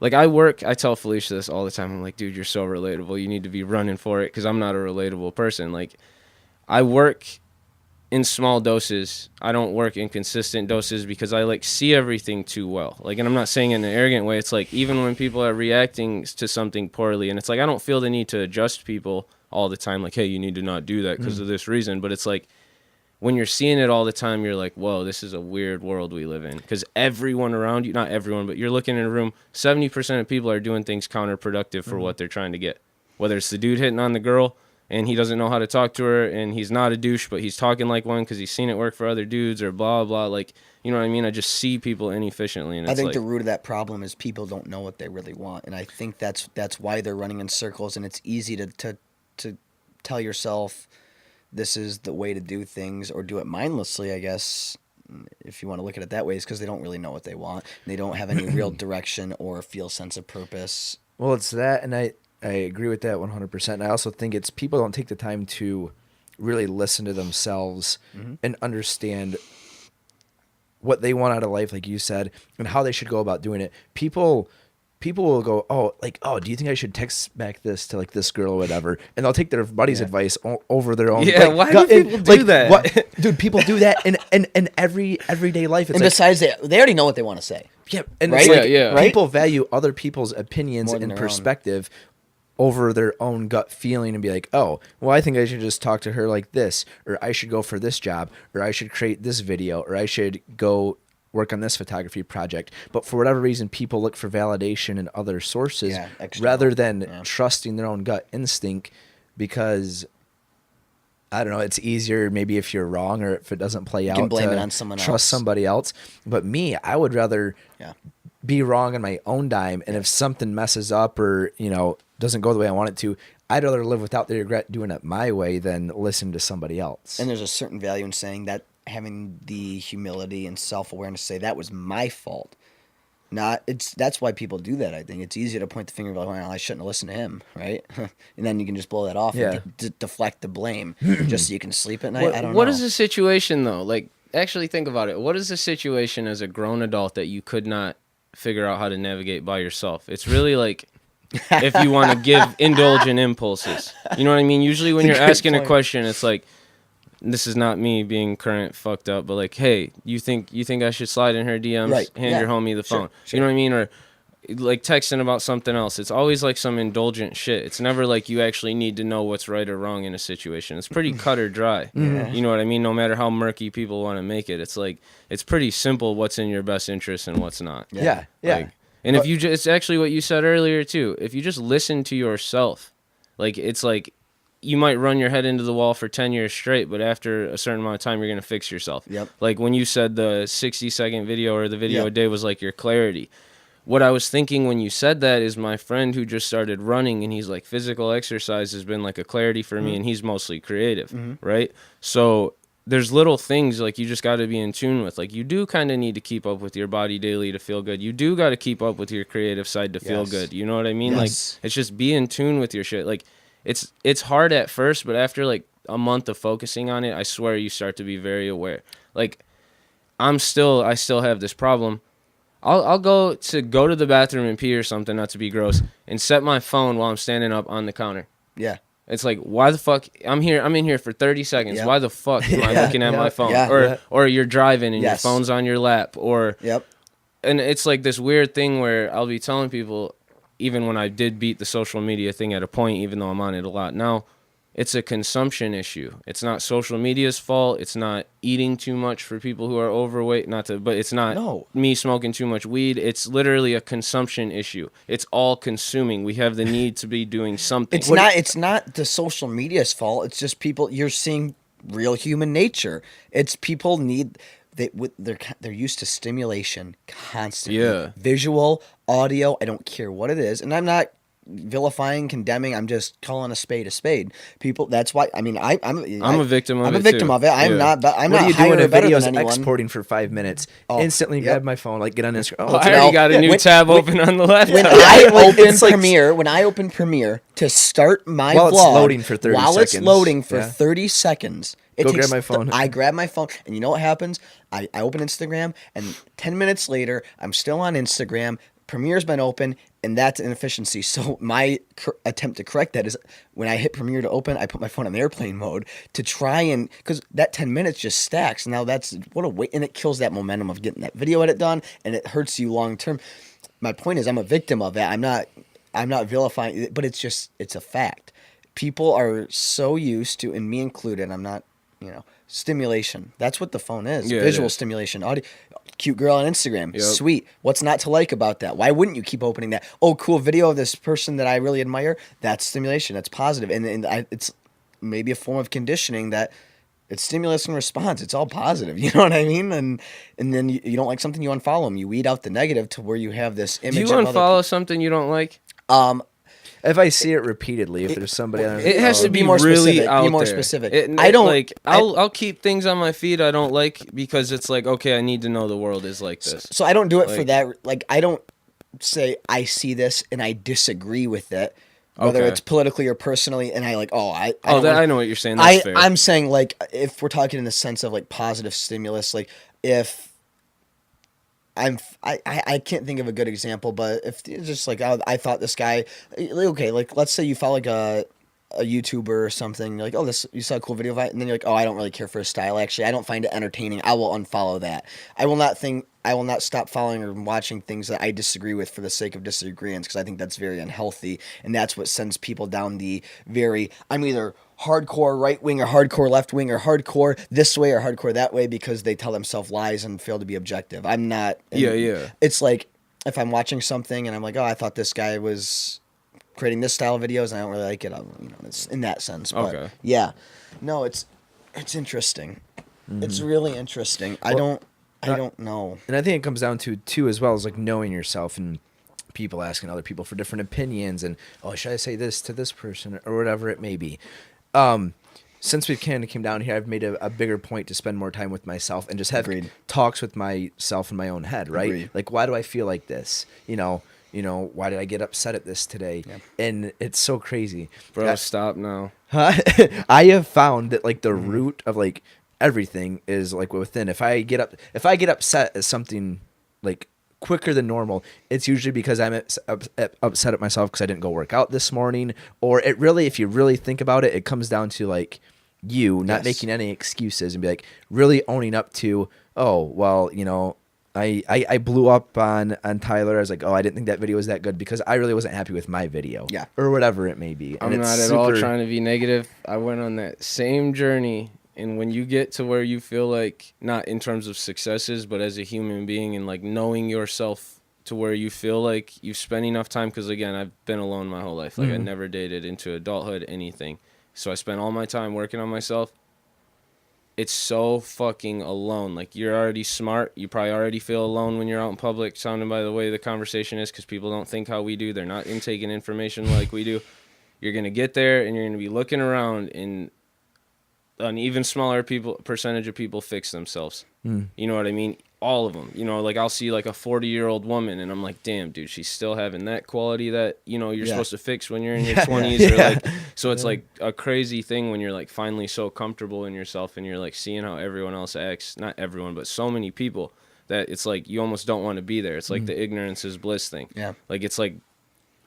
Like I tell Felicia this all the time. I'm like, dude, you're so relatable. You need to be running for it, because I'm not a relatable person. Like I work in small doses. I don't work in consistent doses because I like see everything too well. Like, and I'm not saying it in an arrogant way. It's like even when people are reacting to something poorly, and it's like I don't feel the need to adjust people all the time. Like, hey, you need to not do that because of this reason. But it's like when you're seeing it all the time, you're like, whoa, this is a weird world we live in. Because everyone around you, not everyone, but you're looking in a room, 70% of people are doing things counterproductive for what they're trying to get. Whether it's the dude hitting on the girl and he doesn't know how to talk to her, and he's not a douche, but he's talking like one because he's seen it work for other dudes, or blah, blah. Like, you know what I mean? I just see people inefficiently. And I it's think like, the root of that problem is people don't know what they really want. And I think that's why they're running in circles, and it's easy to tell yourself this is the way to do things, or do it mindlessly, I guess, if you want to look at it that way, is because they don't really know what they want. They don't have any real direction or feel sense of purpose. Well, it's that, and I agree with that 100%. And I also think it's people don't take the time to really listen to themselves and understand what they want out of life, like you said, and how they should go about doing it. People will go, do you think I should text back this to like this girl or whatever? And they'll take their buddy's advice over their own. yeah, why do people do that? What, dude, people do that in everyday life. It's And besides, they already know what they want to say. yeah, and Right? it's like Yeah. people value other people's opinions More than and their own. perspective over their own gut feeling, and be like, oh, well, I think I should just talk to her like this, or I should go for this job, or I should create this video, or I should go work on this photography project. But for whatever reason, people look for validation in other sources rather than trusting their own gut instinct, because I don't know, it's easier maybe if you're wrong or if it doesn't play out can blame to it on someone trust else. somebody else. But me, I would rather be wrong on my own dime, and if something messes up or doesn't go the way I want it to, I'd rather live without the regret doing it my way than listen to somebody else. And there's a certain value in saying that, having the humility and self-awareness to say that was my fault. That's why people do that. I think it's easier to point the finger like, well, I shouldn't have listened to him, right? And then you can just blow that off and deflect the blame just so you can sleep at night. I don't know. What is the situation though? Like, actually think about it. What is the situation as a grown adult that you could not figure out how to navigate by yourself? It's really like, if you want to give indulgent impulses, you know what I mean? Usually when you're asking a question, it's like, this is not me being current fucked up, but like, hey, you think I should slide in her DMs, hand your homie the phone, you know what I mean? Or like texting about something else. It's always like some indulgent shit. It's never like you actually need to know what's right or wrong in a situation. It's pretty cut or dry. You know what I mean? No matter how murky people want to make it, it's like, it's pretty simple what's in your best interest and what's not. Yeah. Like, and if you just, it's actually what you said earlier too. If you just listen to yourself, like, it's like, you might run your head into the wall for 10 years straight, but after a certain amount of time, you're going to fix yourself. Yep. Like when you said the 60-second video or the video a day was like your clarity. What I was thinking when you said that is my friend who just started running, and he's like, physical exercise has been like a clarity for me, and he's mostly creative, right? So there's little things like you just got to be in tune with. Like, you do kind of need to keep up with your body daily to feel good. You do got to keep up with your creative side to feel good. You know what I mean? Like, it's just be in tune with your shit. Like, it's hard at first, but after like a month of focusing on it, I swear you start to be very aware. Like, I still have this problem. I'll go to the bathroom and pee or something, not to be gross, and set my phone while I'm standing up on the counter. Yeah. It's like, why the fuck? I'm in here for 30 seconds. Why the fuck am I looking at my phone? Or you're driving and your phone's on your lap. And it's like this weird thing where I'll be telling people, even when I did beat the social media thing at a point, even though I'm on it a lot now, it's a consumption issue. It's not social media's fault. It's not eating too much for people who are overweight. But it's not me smoking too much weed. It's literally a consumption issue. It's all consuming. We have the need to be doing something. It's not the social media's fault. It's just people. You're seeing real human nature. It's people need. They're used to stimulation constantly. Yeah. Visual, audio. I don't care what it is, and I'm not vilifying, condemning. I'm just calling a spade a spade. People. That's why. I mean, I'm a victim of it. I'm a victim too. of it. I'm not. But I'm what not do you do when higher a or better video than is anyone. exporting for 5 minutes? Instantly grab my phone, like get on Instagram. I already got a new tab open on the laptop. When I open Premiere to start my While vlog, it's loading for 30 while seconds. it's loading for 30 seconds, Grab my phone. I grab my phone, and you know what happens? I open Instagram, and 10 minutes later, I'm still on Instagram, Premiere's been open, and that's inefficiency. So my attempt to correct that is when I hit Premiere to open, I put my phone on airplane mode to try and, because that 10 minutes just stacks. Now that's what a wait, and it kills that momentum of getting that video edit done, and it hurts you long term. My point is, I'm a victim of that. I'm not vilifying it, but it's a fact. People are so used to, and me included, I'm not, stimulation. That's what the phone is. Yeah, Visual stimulation, audio. Cute girl on Instagram. Yep. Sweet. What's not to like about that? Why wouldn't you keep opening that? Oh, cool video of this person that I really admire. That's stimulation. That's positive. It's maybe a form of conditioning that it's stimulus and response. It's all positive. You know what I mean? And then you don't like something, you unfollow them. You weed out the negative to where you have this image. Do you unfollow something you don't like? If I see it repeatedly, if there's somebody on it has to be more really specific. out Be more there. specific. I don't like. I'll keep things on my feed I don't like because it's like, okay, I need to know the world is like this. So I don't do it for that. Like, I don't say I see this and I disagree with it, whether Okay. it's politically or personally. And I like, I know what you're saying. That's fair. I'm saying, like, if we're talking in the sense of like positive stimulus, like if I can't think of a good example, but if it's just like, I thought this guy, okay, like let's say you follow like a YouTuber or something, you're like, oh, you saw a cool video of it, and then you're like, oh, I don't really care for his style. Actually, I don't find it entertaining. I will unfollow that. I will not stop following or watching things that I disagree with for the sake of disagreements, because I think that's very unhealthy, and that's what sends people down the I'm either hardcore right wing or hardcore left wing or hardcore this way or hardcore that way, because they tell themselves lies and fail to be objective. I'm not. Yeah. It's like if I'm watching something and I'm like, oh, I thought this guy was creating this style of videos and I don't really like it. It's in that sense. But Okay. yeah, no, it's interesting. Mm-hmm. It's really interesting. I don't know. And I think it comes down to too, as well as like knowing yourself and people asking other people for different opinions and, oh, should I say this to this person or whatever it may be. Since we've kind of came down here, I've made a bigger point to spend more time with myself and just have talks with myself in my own head, right? Agreed. Like, why do I feel like this? Why did I get upset at this today? Yeah. And it's so crazy. Bro, stop now. I have found that like the root of like everything is like within. If I get upset at something like quicker than normal, it's usually because I'm upset at myself because I didn't go work out this morning, or it really, if you really think about it, it comes down to like you not making any excuses and be like really owning up to, oh, well, I blew up on Tyler. I was like, oh, I didn't think that video was that good because I really wasn't happy with my video. Yeah. Or whatever it may be. I'm not at all trying to be negative. I went on that same journey. And when you get to where you feel like, not in terms of successes, but as a human being and like knowing yourself to where you feel like you've spent enough time, because again, I've been alone my whole life. Like I never dated into adulthood, anything. So I spent all my time working on myself. It's so fucking alone. Like, you're already smart. You probably already feel alone when you're out in public, sounding by the way the conversation is, because people don't think how we do. They're not intaking information like we do. You're going to get there, and you're going to be looking around, and an even smaller percentage of people fix themselves. You know what I mean? All of them. Like, I'll see, like, a 40-year-old woman, and I'm like, damn, dude, she's still having that quality that, you're supposed to fix when you're in your 20s. Or like, so it's like a crazy thing when you're like finally so comfortable in yourself and you're like seeing how everyone else acts. Not everyone, but so many people, that it's like you almost don't want to be there. It's like the ignorance is bliss thing. Yeah. Like, it's like,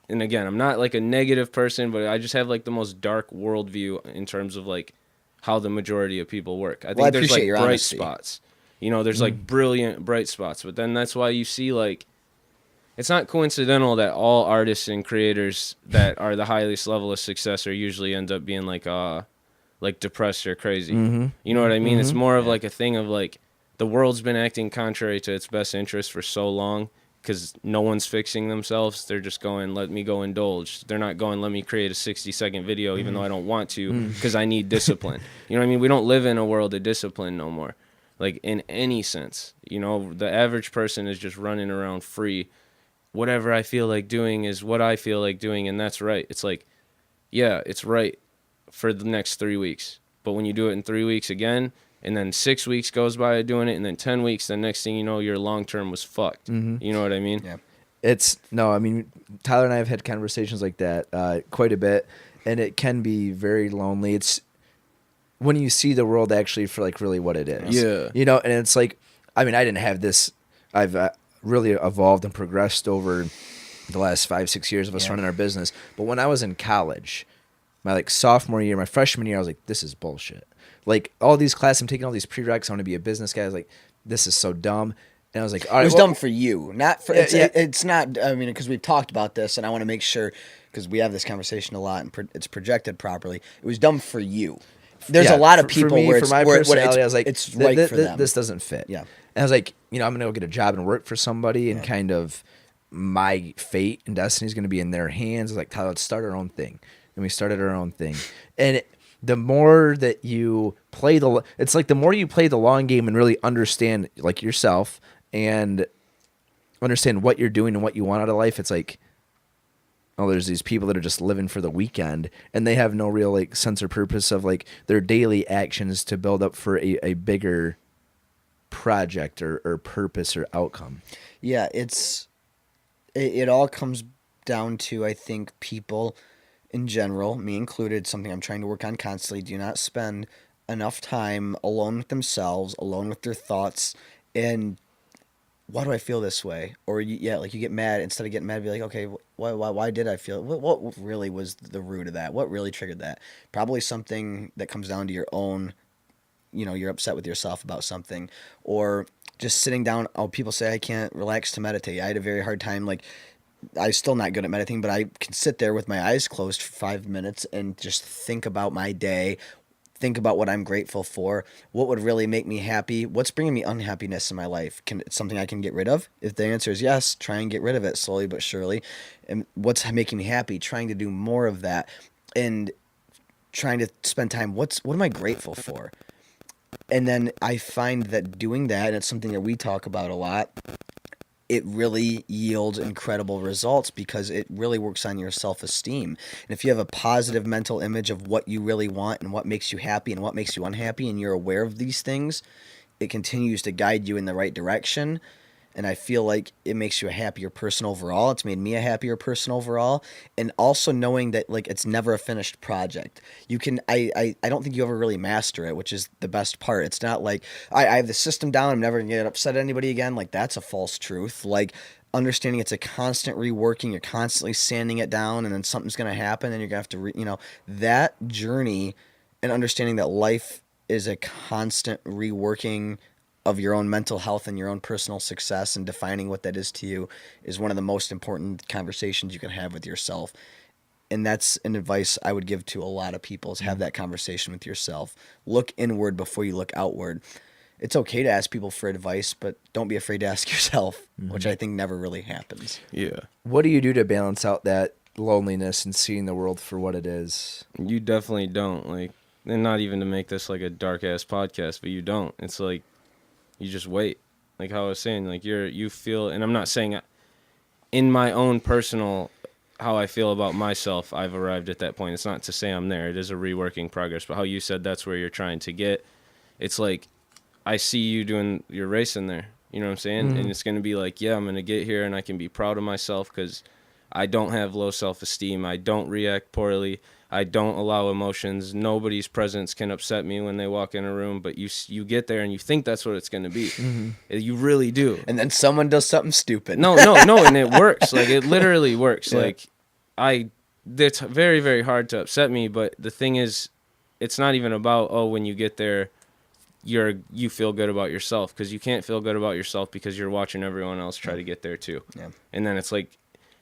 and again, I'm not like a negative person, but I just have like the most dark worldview in terms of like how the majority of people work. I think there's like bright spots. There's like brilliant bright spots, but then that's why you see like, it's not coincidental that all artists and creators that are the highest level of success are usually end up being like depressed or crazy. You know what I mean? It's more of like a thing of like, the world's been acting contrary to its best interest for so long because no one's fixing themselves. They're just going, let me go indulge. They're not going, let me create a 60-second video even though I don't want to because I need discipline. You know what I mean? We don't live in a world of discipline no more. Like, in any sense. The average person is just running around free. Whatever I feel like doing is what I feel like doing, and that's right. It's like, yeah, it's right for the next 3 weeks. But when you do it in 3 weeks again, and then 6 weeks goes by doing it, and then 10 weeks, the next thing you know, your long-term was fucked. You know what I mean? Yeah. Tyler and I have had conversations like that quite a bit, and it can be very lonely. It's when you see the world actually for like really what it is. Yeah. And it's like, I didn't have this. I've really evolved and progressed over the last 5-6 years of us running our business. But when I was in college, my like sophomore year, my freshman year, I was like, this is bullshit. Like all these classes, I'm taking all these prereqs. I want to be a business guy. I was like, this is so dumb. And I was like, all right, it was dumb for you, not for. Yeah, It's not. I mean, because we've talked about this, and I want to make sure because we have this conversation a lot, and it's projected properly. It was dumb for you. There's a lot of people for me, where for it's, my where personality, I was like, it's right for them. This doesn't fit. Yeah. And I was like, I'm gonna go get a job and work for somebody, and kind of my fate and destiny is gonna be in their hands. I was like, Tyler, let's start our own thing, and we started our own thing, and the more that you play it's like the more you play the long game and really understand like yourself and understand what you're doing and what you want out of life. It's like, oh, there's these people that are just living for the weekend and they have no real like sense or purpose of like their daily actions to build up for a bigger project or purpose or outcome. Yeah, it all comes down to, I think, people in general, me included, something I'm trying to work on constantly, do not spend enough time alone with themselves, alone with their thoughts, and why do I feel this way? Or you get mad. Instead of getting mad, be like, okay, why did I feel? What really was the root of that? What really triggered that? Probably something that comes down to your own. You're upset with yourself about something, or just sitting down. Oh, people say I can't relax to meditate. I had a very hard time. Like, I'm still not good at meditating, but I can sit there with my eyes closed for 5 minutes and just think about my day. Think about what I'm grateful for. What would really make me happy? What's bringing me unhappiness in my life? It's something I can get rid of? If the answer is yes, try and get rid of it slowly but surely. And what's making me happy? Trying to do more of that and trying to spend time. What am I grateful for? And then I find that doing that, and it's something that we talk about a lot, it really yields incredible results because it really works on your self-esteem. And if you have a positive mental image of what you really want and what makes you happy and what makes you unhappy, and you're aware of these things, it continues to guide you in the right direction. And I feel like it makes you a happier person overall. It's made me a happier person overall. And also knowing that like it's never a finished project. You can I don't think you ever really master it, which is the best part. It's not like I have the system down, I'm never gonna get upset at anybody again. Like that's a false truth. Like understanding it's a constant reworking, you're constantly sanding it down, and then something's gonna happen and you're gonna have to that journey, and understanding that life is a constant reworking of your own mental health and your own personal success, and defining what that is to you is one of the most important conversations you can have with yourself. And that's an advice I would give to a lot of people, is have that conversation with yourself. Look inward before you look outward. It's okay to ask people for advice, but don't be afraid to ask yourself, which I think never really happens. Yeah. What do you do to balance out that loneliness and seeing the world for what it is? You definitely don't. Like, and not even to make this like a dark ass podcast, but you don't. It's like, you just wait. Like how I was saying, like you feel, and I'm not saying in my own personal, how I feel about myself, I've arrived at that point. It's not to say I'm there. It is a reworking progress. But how you said that's where you're trying to get, it's like, I see you doing your race in there. You know what I'm saying? Mm-hmm. And it's going to be like, yeah, I'm going to get here and I can be proud of myself because I don't have low self-esteem. I don't react poorly. I don't allow emotions. Nobody's presence can upset me when they walk in a room, but you get there and you think that's what it's going to be. Mm-hmm. You really do. And then someone does something stupid. No, and it works. Like, it literally works. Yeah. Like, it's very, very hard to upset me, but the thing is, it's not even about, when you get there, you feel good about yourself, because you can't feel good about yourself because you're watching everyone else try to get there too. Yeah. And then it's like,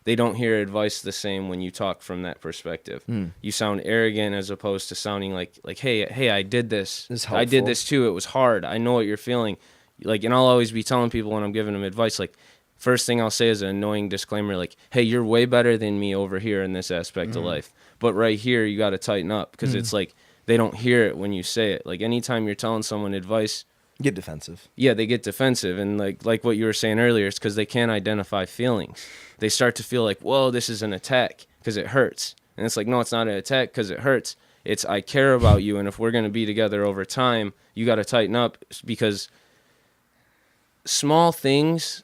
they don't hear advice the same when you talk from that perspective. You sound arrogant as opposed to sounding like, hey, I did this. I did this too. It was hard. I know what you're feeling. Like, and I'll always be telling people when I'm giving them advice, like, first thing I'll say is an annoying disclaimer, like, hey, you're way better than me over here in this aspect of life. But right here, you got to tighten up, because it's like, they don't hear it when you say it. Like, anytime you're telling someone advice, get defensive. Yeah, they get defensive. And like what you were saying earlier, it's because they can't identify feelings. They start to feel like, whoa, this is an attack because it hurts. And it's like, no, it's not an attack because it hurts. It's, I care about you, and if we're going to be together over time, you got to tighten up, because small things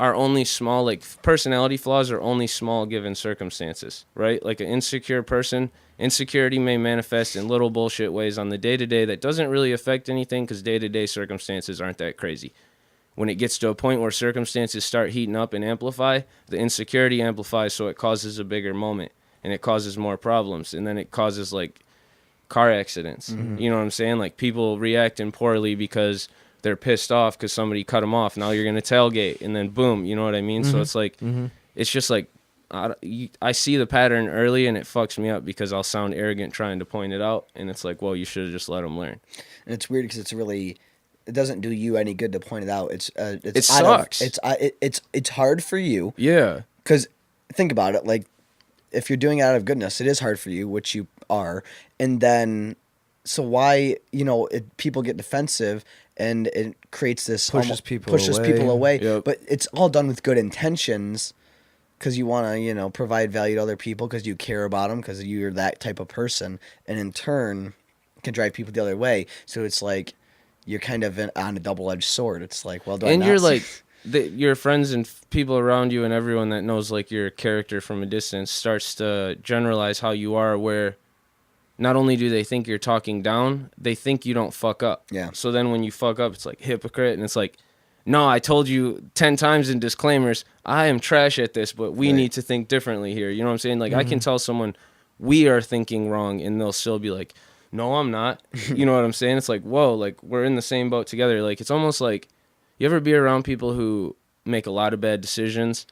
are only small. Like, personality flaws are only small given circumstances, right? Like, an insecure person, insecurity may manifest in little bullshit ways on the day-to-day that doesn't really affect anything, because day-to-day circumstances aren't that crazy. when it gets to a point where circumstances start heating up and amplify, the insecurity amplifies, so it causes a bigger moment and it causes more problems, and then it causes like car accidents. You know what I'm saying? Like people reacting poorly because they're pissed off because somebody cut them off. Now you're gonna tailgate, and then boom, you know what I mean? So it's like it's just like I see the pattern early, and it fucks me up because I'll sound arrogant trying to point it out, and it's like, well, you should have just let them learn. And it's weird because it doesn't do you any good to point it out. It sucks. It's hard for you. Yeah. Because think about it, like if you're doing it out of goodness, it is hard for you, which you are. And then, so why, people get defensive and it creates this pushes people away. Yep. But it's all done with good intentions because you want to, provide value to other people because you care about them because you're that type of person. And in turn, can drive people the other way. So it's like you're kind of on a double-edged sword. It's like, well, you're like your friends and people around you and everyone that knows like your character from a distance starts to generalize how you are, where not only do they think you're talking down, they think you don't fuck up. Yeah. So then when you fuck up, it's like hypocrite, and it's like, no, I told you 10 times in disclaimers, I am trash at this, but we need to think differently here. You know what I'm saying? Like I can tell someone we are thinking wrong, and they'll still be like, no, I'm not. You know what I'm saying? It's like, whoa, like we're in the same boat together. Like it's almost like, you ever be around people who make a lot of bad decisions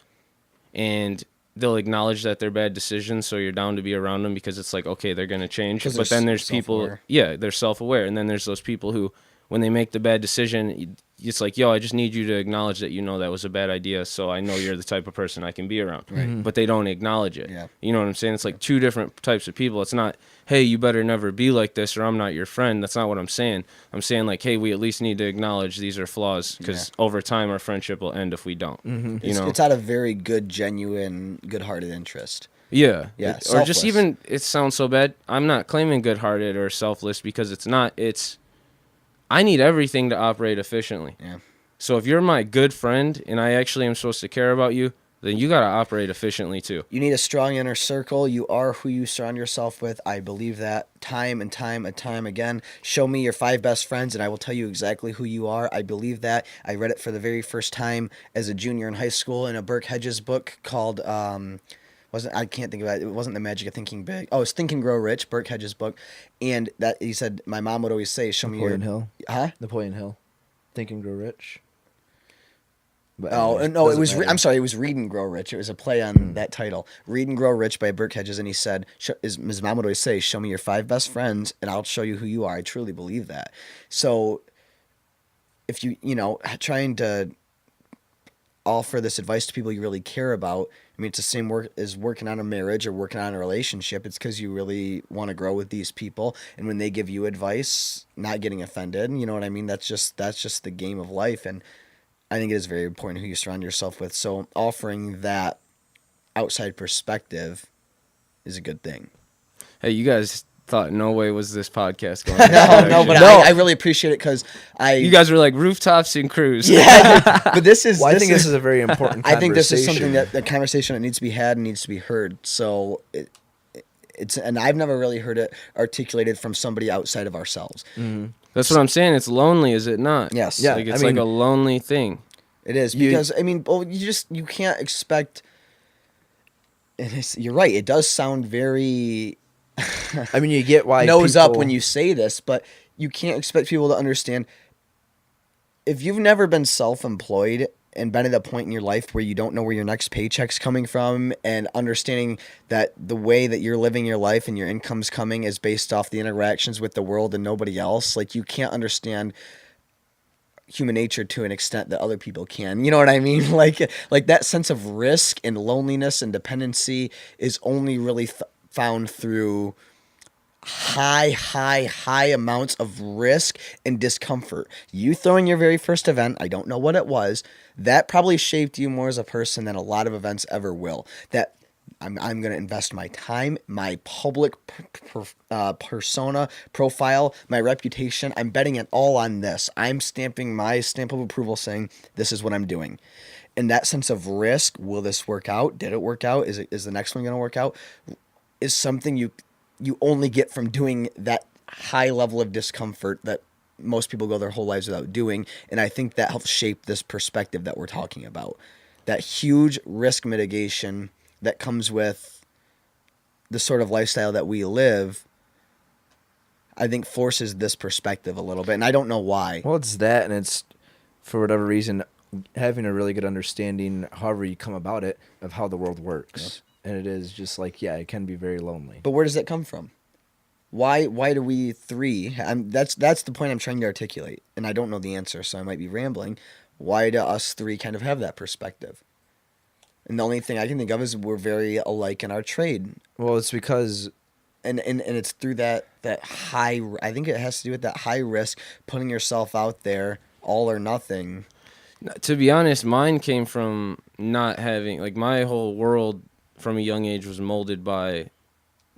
and they'll acknowledge that they're bad decisions, so you're down to be around them because it's like, okay, they're going to change. But then there's people, they're self-aware. And then there's those people who, when they make the bad decision, it's like, yo, I just need you to acknowledge that that was a bad idea, so I know you're the type of person I can be around. Right. But they don't acknowledge it. Yeah. You know what I'm saying? It's like two different types of people. It's not, hey, you better never be like this or I'm not your friend. That's not what I'm saying. I'm saying like, hey, we at least need to acknowledge these are flaws because over time our friendship will end if we don't. It's out of very good, genuine, good-hearted interest. Yeah. Yeah. Or just even, it sounds so bad. I'm not claiming good-hearted or selfless because it's not. It's, I need everything to operate efficiently. Yeah. So if you're my good friend and I actually am supposed to care about you, then you got to operate efficiently too. You need a strong inner circle. You are who you surround yourself with. I believe that time and time again. Show me your 5 best friends and I will tell you exactly who you are. I believe that. I read it for the very first time as a junior in high school in a Burke Hedges book called... I can't think about it. It wasn't The Magic of Thinking Big. Oh, it's Think and Grow Rich, Burke Hedges' book. And that he said, my mom would always say, show me your... Hill. Huh? Napoleon Hill. Think and Grow Rich. But no, it was... I'm sorry, it was Read and Grow Rich. It was a play on that title. Read and Grow Rich by Burke Hedges. And he said, his mom would always say, show me your 5 best friends and I'll show you who you are. I truly believe that. So if you, trying to offer this advice to people you really care about, I mean, it's the same work as working on a marriage or working on a relationship. It's because you really want to grow with these people. And when they give you advice, not getting offended, you know what I mean? That's just the game of life. And I think it is very important who you surround yourself with. So offering that outside perspective is a good thing. Hey, you guys thought no way was this podcast going. I really appreciate it because you guys were like rooftops and cruise. Yeah, but this is. Well, I think this is a very important conversation. I think this is something that conversation that needs to be had and needs to be heard. So it's and I've never really heard it articulated from somebody outside of ourselves. Mm-hmm. That's what I'm saying. It's lonely, is it not? Yes. Yeah. Like it's like a lonely thing. It is because you can't expect. You're right. It does sound very. I mean, you get why nose up when you say this, but you can't expect people to understand. If you've never been self-employed and been at a point in your life where you don't know where your next paycheck's coming from and understanding that the way that you're living your life and your income's coming is based off the interactions with the world and nobody else, like you can't understand human nature to an extent that other people can. You know what I mean? Like that sense of risk and loneliness and dependency is only really found through high amounts of risk and discomfort. You throwing your very first event, I don't know what it was, that probably shaped you more as a person than a lot of events ever will. That I'm going to invest my time, my public persona, profile, my reputation. I'm betting it all on this. I'm stamping my stamp of approval saying this is what I'm doing. And that sense of risk, will this work out? Did it work out? Is the next one going to work out? Is something you only get from doing that high level of discomfort that most people go their whole lives without doing. And I think that helps shape this perspective that we're talking about. That huge risk mitigation that comes with the sort of lifestyle that we live, I think forces this perspective a little bit. And I don't know why. Well, it's that, and it's, for whatever reason, having a really good understanding, however you come about it, of how the world works. Yep. And it is just like, yeah, it can be very lonely. But where does that come from? Why do we three? That's the point I'm trying to articulate, and I don't know the answer, so I might be rambling. Why do us three kind of have that perspective? And the only thing I can think of is we're very alike in our trade. Well, it's because... And it's through that high... I think it has to do with that high risk, putting yourself out there, all or nothing. To be honest, mine came from not having... Like, my whole world from a young age was molded by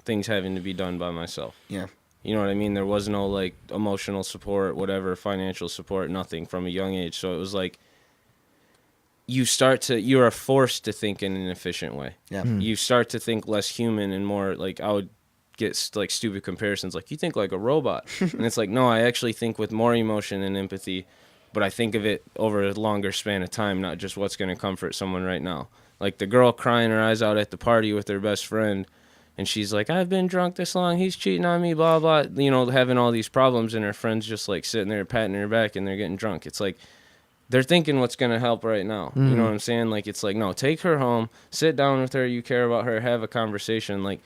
things having to be done by myself. Yeah. You know what I mean? There was no, like, emotional support, whatever, financial support, nothing from a young age. So it was like... you are forced to think in an efficient way. Yeah. You start to think less human and more like, I would get like stupid comparisons like, you think like a robot. And it's like, no, I actually think with more emotion and empathy, but I think of it over a longer span of time, not just what's going to comfort someone right now. Like the girl crying her eyes out at the party with her best friend, and she's like, I've been drunk this long, he's cheating on me, blah, blah, you know, having all these problems, and her friend's just like sitting there patting her back and they're getting drunk. It's like, they're thinking what's going to help right now. You know what I'm saying? Like, it's like, no, take her home, sit down with her, you care about her, have a conversation. Like,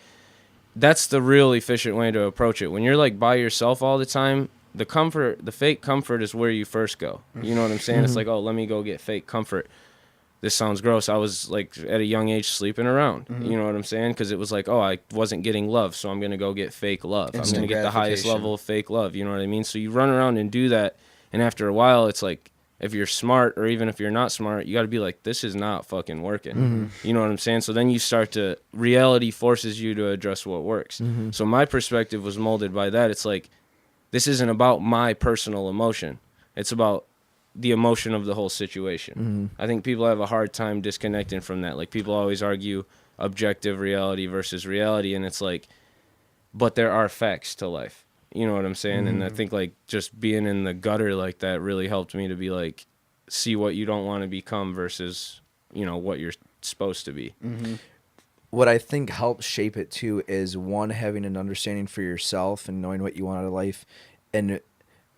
that's the real efficient way to approach it. When you're, like, by yourself all the time, the fake comfort is where you first go. You know what I'm saying? It's like, oh, let me go get fake comfort. This sounds gross. I was, like, at a young age sleeping around. You know what I'm saying? Because it was like, oh, I wasn't getting love, so I'm going to go get fake love. I'm going to get the highest level of fake love. You know what I mean? So you run around and do that, and after a while, it's like, if you're smart, or even if you're not smart, you got to be like, this is not fucking working. You know what I'm saying? So then you start to, reality forces you to address what works. So my perspective was molded by that. It's like, this isn't about my personal emotion. It's about the emotion of the whole situation. I think people have a hard time disconnecting from that. Like, people always argue objective reality versus reality, and it's like, but there are facts to life. You know what I'm saying? And I think, like, just being in the gutter like that really helped me to be like, see what you don't want to become versus, you know, what you're supposed to be. What I think helps shape it too is, one, having an understanding for yourself and knowing what you want out of life, and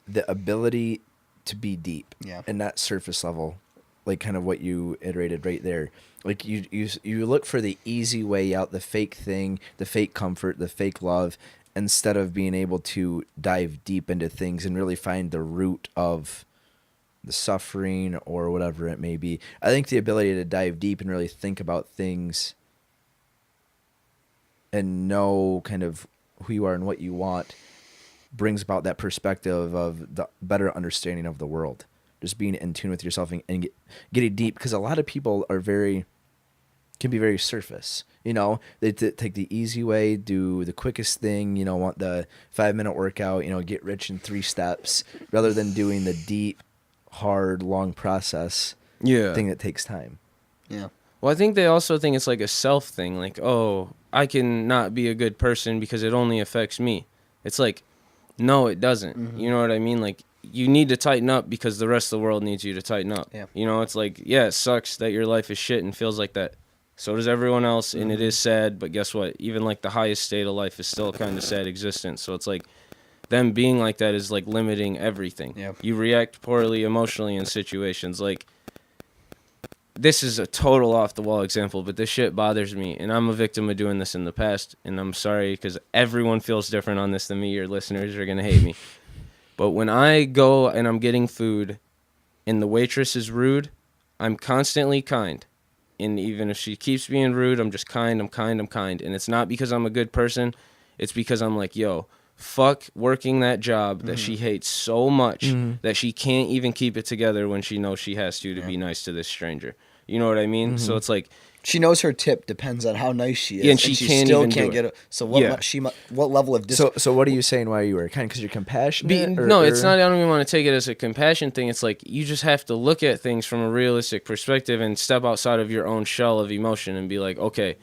the ability to be deep and not surface level, like kind of what you iterated right there. Like, you look for the easy way out, the fake thing, the fake comfort, the fake love, instead of being able to dive deep into things and really find the root of the suffering or whatever it may be. I think the ability to dive deep and really think about things and know kind of who you are and what you want brings about that perspective of the better understanding of the world. Just being in tune with yourself and getting deep, because a lot of people can be very surface. You know, they take the easy way, do the quickest thing, you know, want the 5-minute workout, you know, get rich in 3 steps, rather than doing the deep, hard, long process thing that takes time. Yeah. Well, I think they also think it's like a self thing. Like, oh, I can not be a good person because it only affects me. It's like, no, it doesn't. You know what I mean? Like, you need to tighten up because the rest of the world needs you to tighten up. Yeah. You know, it's like, yeah, it sucks that your life is shit and feels like that. So does everyone else, and it is sad, but guess what? Even, like, the highest state of life is still a kind of sad existence. So it's like, them being like that is, like, limiting everything. Yeah. You react poorly emotionally in situations. Like, this is a total off-the-wall example, but this shit bothers me, and I'm a victim of doing this in the past, and I'm sorry, because everyone feels different on this than me. Your listeners are going to hate me. But when I go and I'm getting food, and the waitress is rude, I'm constantly kind. And even if she keeps being rude, I'm just kind, I'm kind. And it's not because I'm a good person. It's because I'm like, yo, fuck working that job that she hates so much that she can't even keep it together when she knows she has to be nice to this stranger. You know what I mean? So it's like, she knows her tip depends on how nice she is, and she still can't get it. So what level of so what are you saying? Why you were kind? Because you're compassionate? No, it's not. I don't even want to take it as a compassion thing. It's like, you just have to look at things from a realistic perspective and step outside of your own shell of emotion and be like, okay,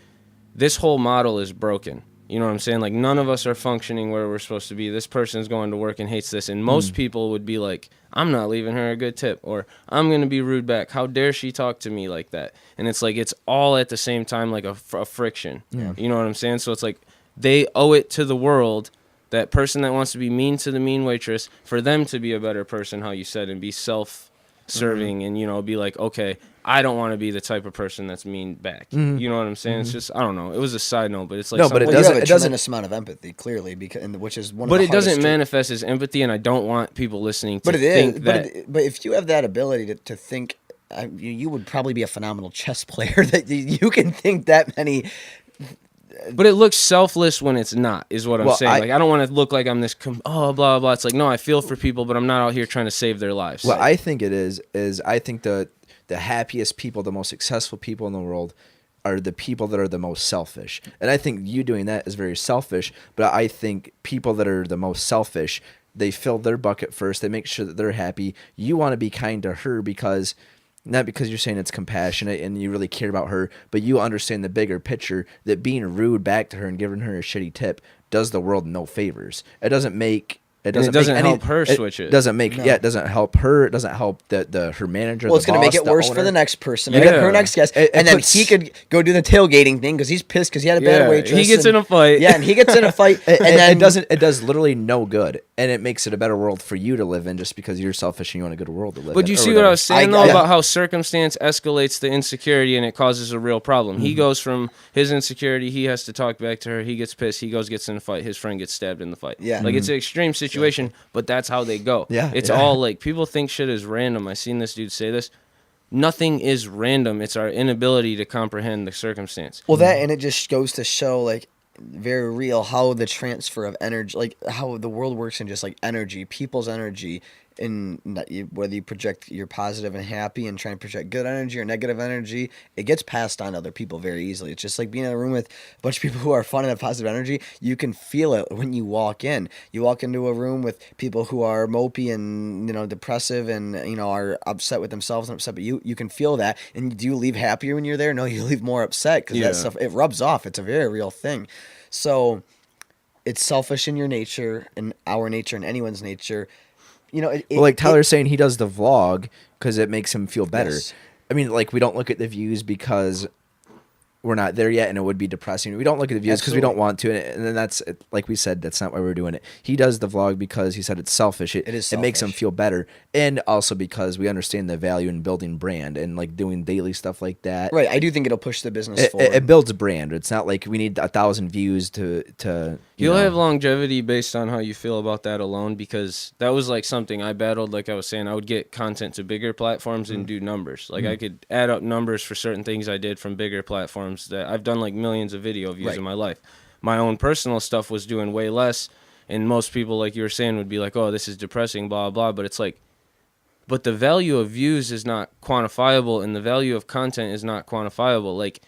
this whole model is broken. You know what I'm saying? Like, none of us are functioning where we're supposed to be. This person's going to work and hates this. And most people would be like, I'm not leaving her a good tip, or I'm going to be rude back. How dare she talk to me like that? And it's like, it's all at the same time, like a friction. Yeah. You know what I'm saying? So it's like, they owe it to the world, that person that wants to be mean to the mean waitress, for them to be a better person, how you said, and be self-serving and, you know, be like, okay, I don't want to be the type of person that's mean back. You know what I'm saying? It's just, I don't know. It was a side note, but it's like, No, but Well, it you doesn't. have a It doesn't. tremendous amount of empathy, clearly, because which is one. but of the it doesn't hardest manifest as empathy, and I don't want people listening to But it think is. that. But if you have that ability to think, you would probably be a phenomenal chess player. That you can think that many. But it looks selfless when it's not, is what I'm Well, saying. Like, I don't want to look like I'm this, blah, blah, blah. It's like, no, I feel for people, but I'm not out here trying to save their lives. What I think it is I think the happiest people, the most successful people in the world are the people that are the most selfish. And I think you doing that is very selfish, but I think people that are the most selfish, they fill their bucket first, they make sure that they're happy. You want to be kind to her because not because you're saying it's compassionate and you really care about her, but you understand the bigger picture that being rude back to her and giving her a shitty tip does the world no favors. It doesn't make It doesn't, help her switch it. Doesn't make it doesn't help her. It doesn't help her manager. Well, it's going to make it worse for the next person. Yeah. Her next guest, and then he could go do the tailgating thing because he's pissed because he had a bad waitress. He gets in a fight. Yeah, and he gets in a fight, and then it does literally no good, and it makes it a better world for you to live in just because you're selfish and you want a good world to live in. But you see what I was saying though about how circumstance escalates the insecurity and it causes a real problem. He goes from his insecurity, he has to talk back to her, he gets pissed, he gets in a fight, his friend gets stabbed in the fight. Yeah. Like it's an extreme situation, but that's how they go. Yeah, It's all like, people think shit is random. I seen this dude say this. Nothing is random. It's our inability to comprehend the circumstance. Well, that, and it just goes to show, like, very real how the transfer of energy, like how the world works in just like energy, people's energy, and whether you project you're positive and happy and try and project good energy or negative energy, it gets passed on to other people very easily. It's just like being in a room with a bunch of people who are fun and have positive energy. You can feel it when you walk in. You walk into a room with people who are mopey and, you know, depressive and, you know, are upset with themselves and upset, but you can feel that. And do you leave happier when you're there? No, you leave more upset because that stuff, it rubs off. It's a very real thing. So it's selfish in your nature and our nature and anyone's nature. You know, like Tyler's saying, he does the vlog because it makes him feel better. Yes. I mean, like, we don't look at the views because we're not there yet, and it would be depressing. We don't look at the views because we don't want to, and then that's, like we said, that's not why we're doing it. He does the vlog because he said it's selfish. It is selfish. It makes him feel better, and also because we understand the value in building brand and like doing daily stuff like that. Right, I do think it'll push the business forward. It builds a brand. It's not like we need 1,000 views to You'll have longevity based on how you feel about that alone, because that was like something I battled. Like I was saying, I would get content to bigger platforms and do numbers. Like I could add up numbers for certain things I did from bigger platforms that I've done like millions of video views in my life. My own personal stuff was doing way less, and most people, like you were saying, would be like, oh, this is depressing, blah, blah. But it's like, but the value of views is not quantifiable, and the value of content is not quantifiable. Like,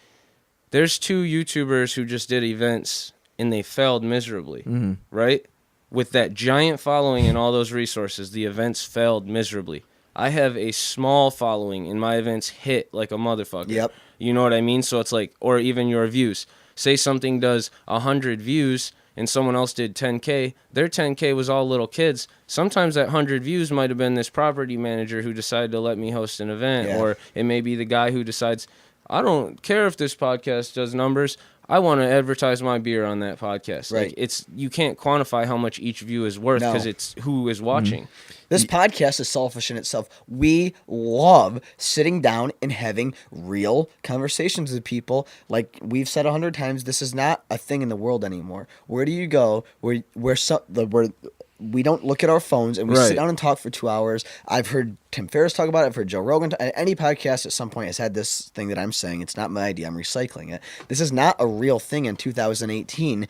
there's 2 YouTubers who just did events and they failed miserably, right? With that giant following and all those resources, the events failed miserably. I have a small following and my events hit like a motherfucker. Yep. You know what I mean? So it's like, or even your views. Say something does 100 views and someone else did 10K. Their 10K was all little kids. Sometimes that 100 views might have been this property manager who decided to let me host an event, or it may be the guy who decides, I don't care if this podcast does numbers, I want to advertise my beer on that podcast. Right. Like, you can't quantify how much each view is worth because it's who is watching. This podcast is selfish in itself. We love sitting down and having real conversations with people. Like we've said 100 times, this is not a thing in the world anymore. Where do you go? Where we don't look at our phones and we sit down and talk for 2 hours. I've heard Tim Ferriss talk about it. I've heard Joe Rogan. Any podcast at some point has had this thing that I'm saying. It's not my idea. I'm recycling it. This is not a real thing in 2018.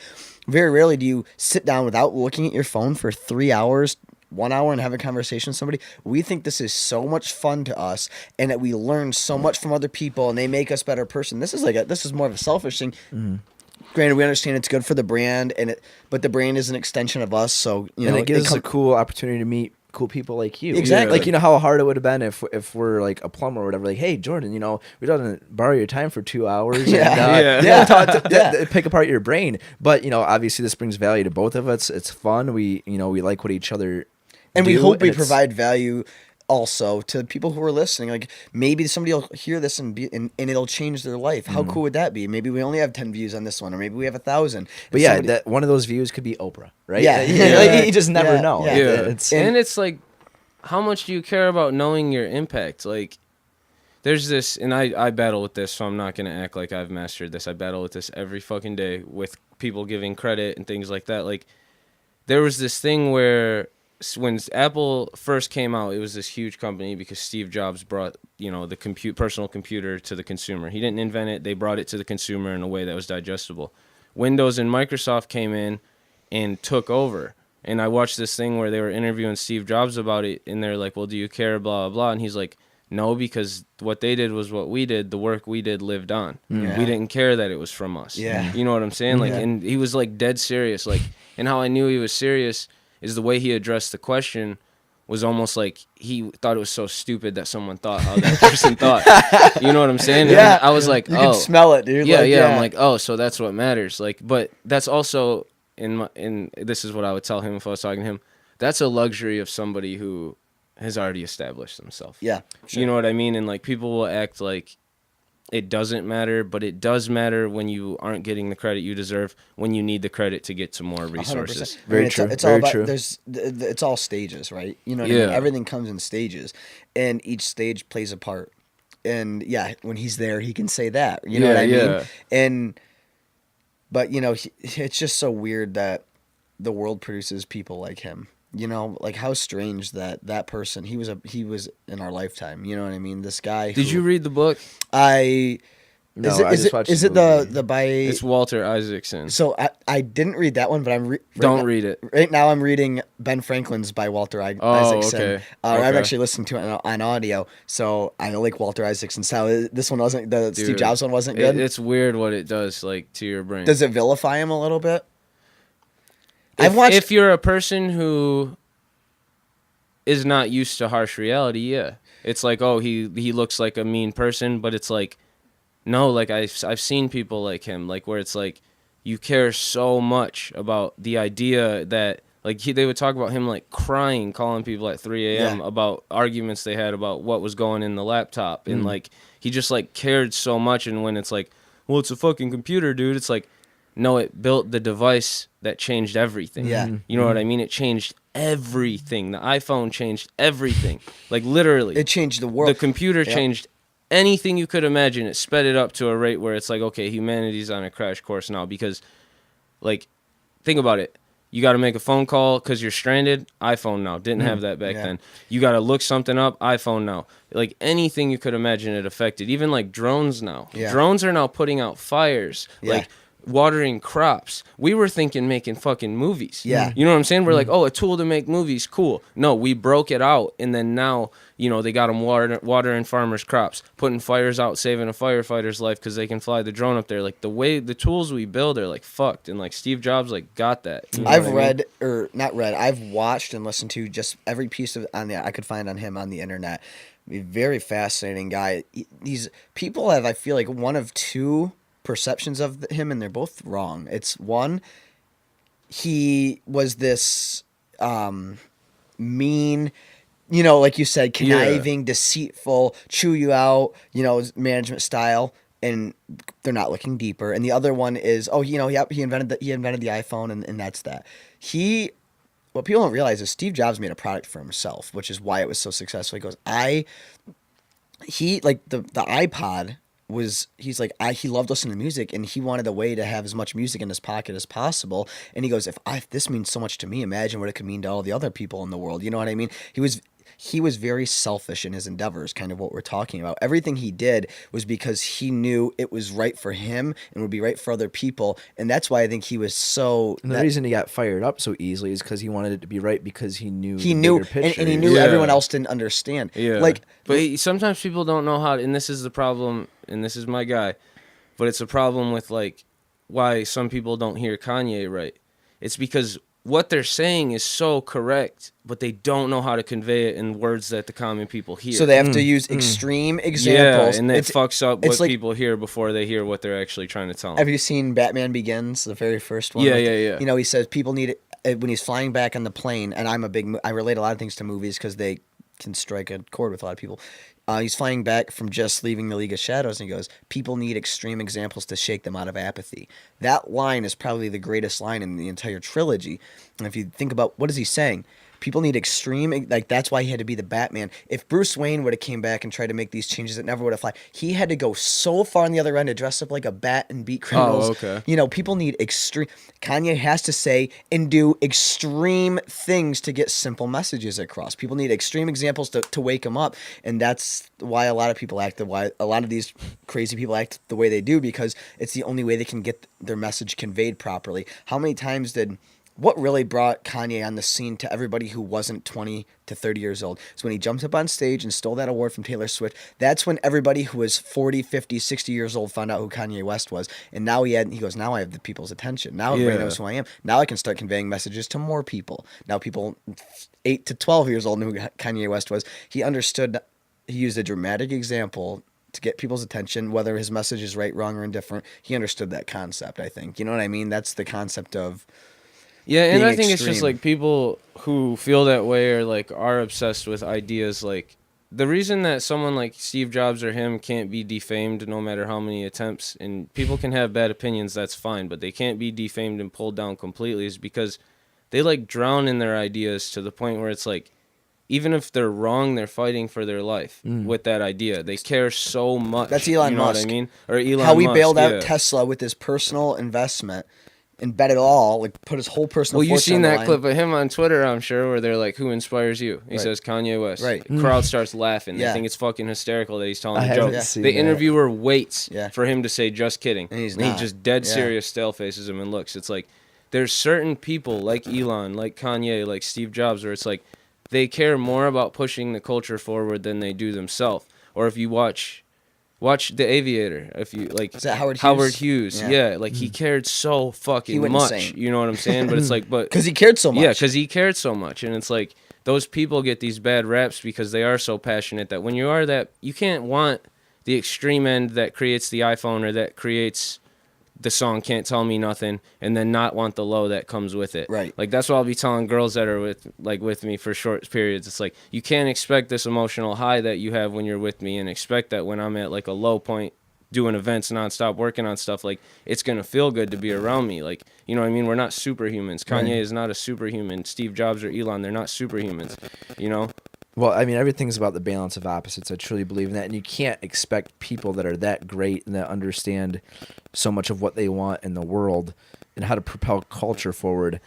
Very rarely do you sit down without looking at your phone for 3 hours, 1 hour, and have a conversation with somebody. We think this is so much fun to us, and that we learn so much from other people, and they make us better person. This is more of a selfish thing. Granted, we understand it's good for the brand, but the brand is an extension of us. So it gives us a cool opportunity to meet cool people like you. Exactly. Like, you know how hard it would have been if we're like a plumber or whatever. Like, hey, Jordan, you know, we don't borrow your time for 2 hours. Yeah. And, pick apart your brain. But, you know, obviously this brings value to both of us. It's fun. We like what each other and do, we hope we it's- provide value also to people who are listening. Like maybe somebody will hear this and it'll change their life. How cool would that be? Maybe we only have 10 views on this one, or maybe we have 1,000. But yeah, that one of those views could be Oprah, right? Yeah. Like, you just never know. Yeah. And it's like, how much do you care about knowing your impact? Like, there's this, and I battle with this, so I'm not going to act like I've mastered this. I battle with this every fucking day with people giving credit and things like that. Like, there was this thing where when Apple first came out, it was this huge company because Steve Jobs brought, you know, the personal computer to the consumer. He didn't invent it. They brought it to the consumer in a way that was digestible. Windows and Microsoft came in and took over. And I watched this thing where they were interviewing Steve Jobs about it, and they're like, well, do you care, blah, blah, blah. And he's like, no, because what they did was what we did. The work we did lived on. Yeah. We didn't care that it was from us. Yeah. You know what I'm saying? Like, Yeah. and he was like dead serious. Like, and how I knew he was serious is the way he addressed the question was almost like he thought it was so stupid that someone thought how that person thought. You know what I'm saying? Yeah. And I was like, You oh. can smell it, dude. Yeah, Like, yeah. I'm like, oh, so that's what matters. Like, but that's also in this is what I would tell him if I was talking to him. That's a luxury of somebody who has already established themselves. Yeah. Sure. You know what I mean? And like people will act like it doesn't matter, but it does matter when you aren't getting the credit you deserve, when you need the credit to get to more 100%. resources. Very it's, true. It's Very all about, true. It's all stages, right? You know what I Yeah. mean? Everything comes in stages, and each stage plays a part. And yeah, when he's there, he can say that. You know Yeah, what I yeah. mean? But you know, it's just so weird that the world produces people like him. You know, like how strange that person. He was in our lifetime. You know what I mean? This guy. Did you read the book? No, Is it, I is just it, watched is the it the movie. the by? It's Walter Isaacson. So I didn't read that one, but Don't read it. Right now, I'm reading Ben Franklin's by Walter Oh, Isaacson. okay. I'm Okay. actually listening to it on audio, so I like Walter Isaacson. So this one wasn't the Steve Dude, Jobs one wasn't good. It's weird what it does like to your brain. Does it vilify him a little bit? I've watched. If you're a person who is not used to harsh reality, yeah. It's like, oh, he looks like a mean person, but it's like, no, like I've seen people like him, like where it's like you care so much about the idea that like they would talk about him like crying, calling people at 3 a.m. Yeah. about arguments they had about what was going in the laptop, and like he just like cared so much. And when it's like, well, it's a fucking computer, dude, it's like, no, it built the device that changed everything. Yeah. You know what I mean? It changed everything. The iPhone changed everything. Like literally. It changed the world. The computer Yep. changed anything you could imagine. It sped it up to a rate where it's like, okay, humanity's on a crash course now because, like, think about it. You got to make a phone call because you're stranded. iPhone now. Didn't have that back then. You got to look something up. iPhone now. Like anything you could imagine it affected. Even like drones now. Yeah. Drones are now putting out fires. Yeah. Like watering crops. We were thinking making fucking movies. Yeah. You know what I'm saying? We're like, oh, a tool to make movies. Cool. No, we broke it out. And then now, you know, they got them watering farmers' crops, putting fires out, saving a firefighter's life because they can fly the drone up there. Like the tools we build are like fucked. And like Steve Jobs like got that. You know I've what I mean? read or not read. I've watched and listened to just every piece of I could find on him on the internet. A very fascinating guy. These people have, I feel like, one of two perceptions of him, and they're both wrong. It's one, he was this mean, you know, like you said, conniving, deceitful, chew you out, you know, management style. And they're not looking deeper. And the other one is, oh, you know, he invented the iPhone, and that's that. What people don't realize is Steve Jobs made a product for himself, which is why it was so successful. He goes, like the iPod was, he's like, he loved listening to music, and he wanted a way to have as much music in his pocket as possible. And he goes, if this means so much to me, imagine what it could mean to all the other people in the world. You know what I mean? He was very selfish in his endeavors, kind of what we're talking about. Everything he did was because he knew it was right for him and would be right for other people. And that's why I think he was so... And the reason he got fired up so easily is because he wanted it to be right because he knew and he knew everyone else didn't understand. Yeah. Like, but sometimes people don't know how, and this is the problem, and this is my guy, but it's a problem with like why some people don't hear Kanye right. It's because what they're saying is so correct, but they don't know how to convey it in words that the common people hear. So they have to use extreme yeah, examples. and that fucks up what like, people hear before they hear what they're actually trying to tell them. Have you seen Batman Begins, the very first one? Yeah, yeah. You know, he says people need when he's flying back on the plane, and I relate a lot of things to movies because they can strike a chord with a lot of people. He's flying back from just leaving the League of Shadows, and he goes, people need extreme examples to shake them out of apathy. That line is probably the greatest line in the entire trilogy. And if you think about, what is he saying? People need extreme, like, that's why he had to be the Batman. If Bruce Wayne would have came back and tried to make these changes, it never would have fly. He had to go so far on the other end to dress up like a bat and beat criminals. Oh, okay. You know, people need extreme. Kanye has to say and do extreme things to get simple messages across. People need extreme examples to wake them up, and that's why a lot of people act why a lot of these crazy people act the way they do, because it's the only way they can get their message conveyed properly. How many times did... What really brought Kanye on the scene to everybody who wasn't 20 to 30 years old is when he jumped up on stage and stole that award from Taylor Swift. That's when everybody who was 40, 50, 60 years old found out who Kanye West was. And now he goes, now I have the people's attention. Now everybody knows who I am. Now I can start conveying messages to more people. Now people 8 to 12 years old knew who Kanye West was. He understood, he used a dramatic example to get people's attention, whether his message is right, wrong, or indifferent. He understood that concept, I think. You know what I mean? That's the concept of... Yeah, and I think it's extreme. just like people who feel that way or like are obsessed with ideas. Like the reason that someone like Steve Jobs or him can't be defamed no matter how many attempts, and people can have bad opinions, that's fine, but they can't be defamed and pulled down completely, is because they like drown in their ideas to the point where it's like, even if they're wrong, they're fighting for their life with that idea. They care so much. That's Elon you know Musk. What I mean? Or Elon How he Musk, bailed out Tesla with his personal investment and bet it all, like put his whole personal Well, you've fortune seen on the that line. clip of him on Twitter, I'm sure, where they're like, who inspires you? He says Kanye West. Right. The crowd starts laughing. Yeah. They think it's fucking hysterical that he's telling I a joke. haven't seen The that. interviewer waits Yeah. for him to say, just kidding. And he's he not. just dead Yeah. serious stale faces him and looks. It's like, there's certain people like Elon, like Kanye, like Steve Jobs, where it's like, they care more about pushing the culture forward than they do themselves. Or if you watch The Aviator, if you like, Is that Howard Hughes? Howard Hughes, Yeah. yeah, like he cared so fucking went much. insane. You know what I'm saying? But it's like, but Because he cared so much. yeah, because he cared so much, and it's like those people get these bad raps because they are so passionate that when you are that, you can't want the extreme end that creates the iPhone or that creates the song Can't Tell Me Nothing, and then not want the low that comes with it. Right. Like that's what I'll be telling girls that are with me for short periods. It's like you can't expect this emotional high that you have when you're with me, and expect that when I'm at like a low point doing events nonstop, working on stuff, like it's gonna feel good to be around me. Like, you know what I mean? We're not superhumans. Kanye is not a superhuman. Steve Jobs or Elon, they're not superhumans. You know? Well, I mean, everything's about the balance of opposites. I truly believe in that. And you can't expect people that are that great and that understand so much of what they want in the world and how to propel culture forward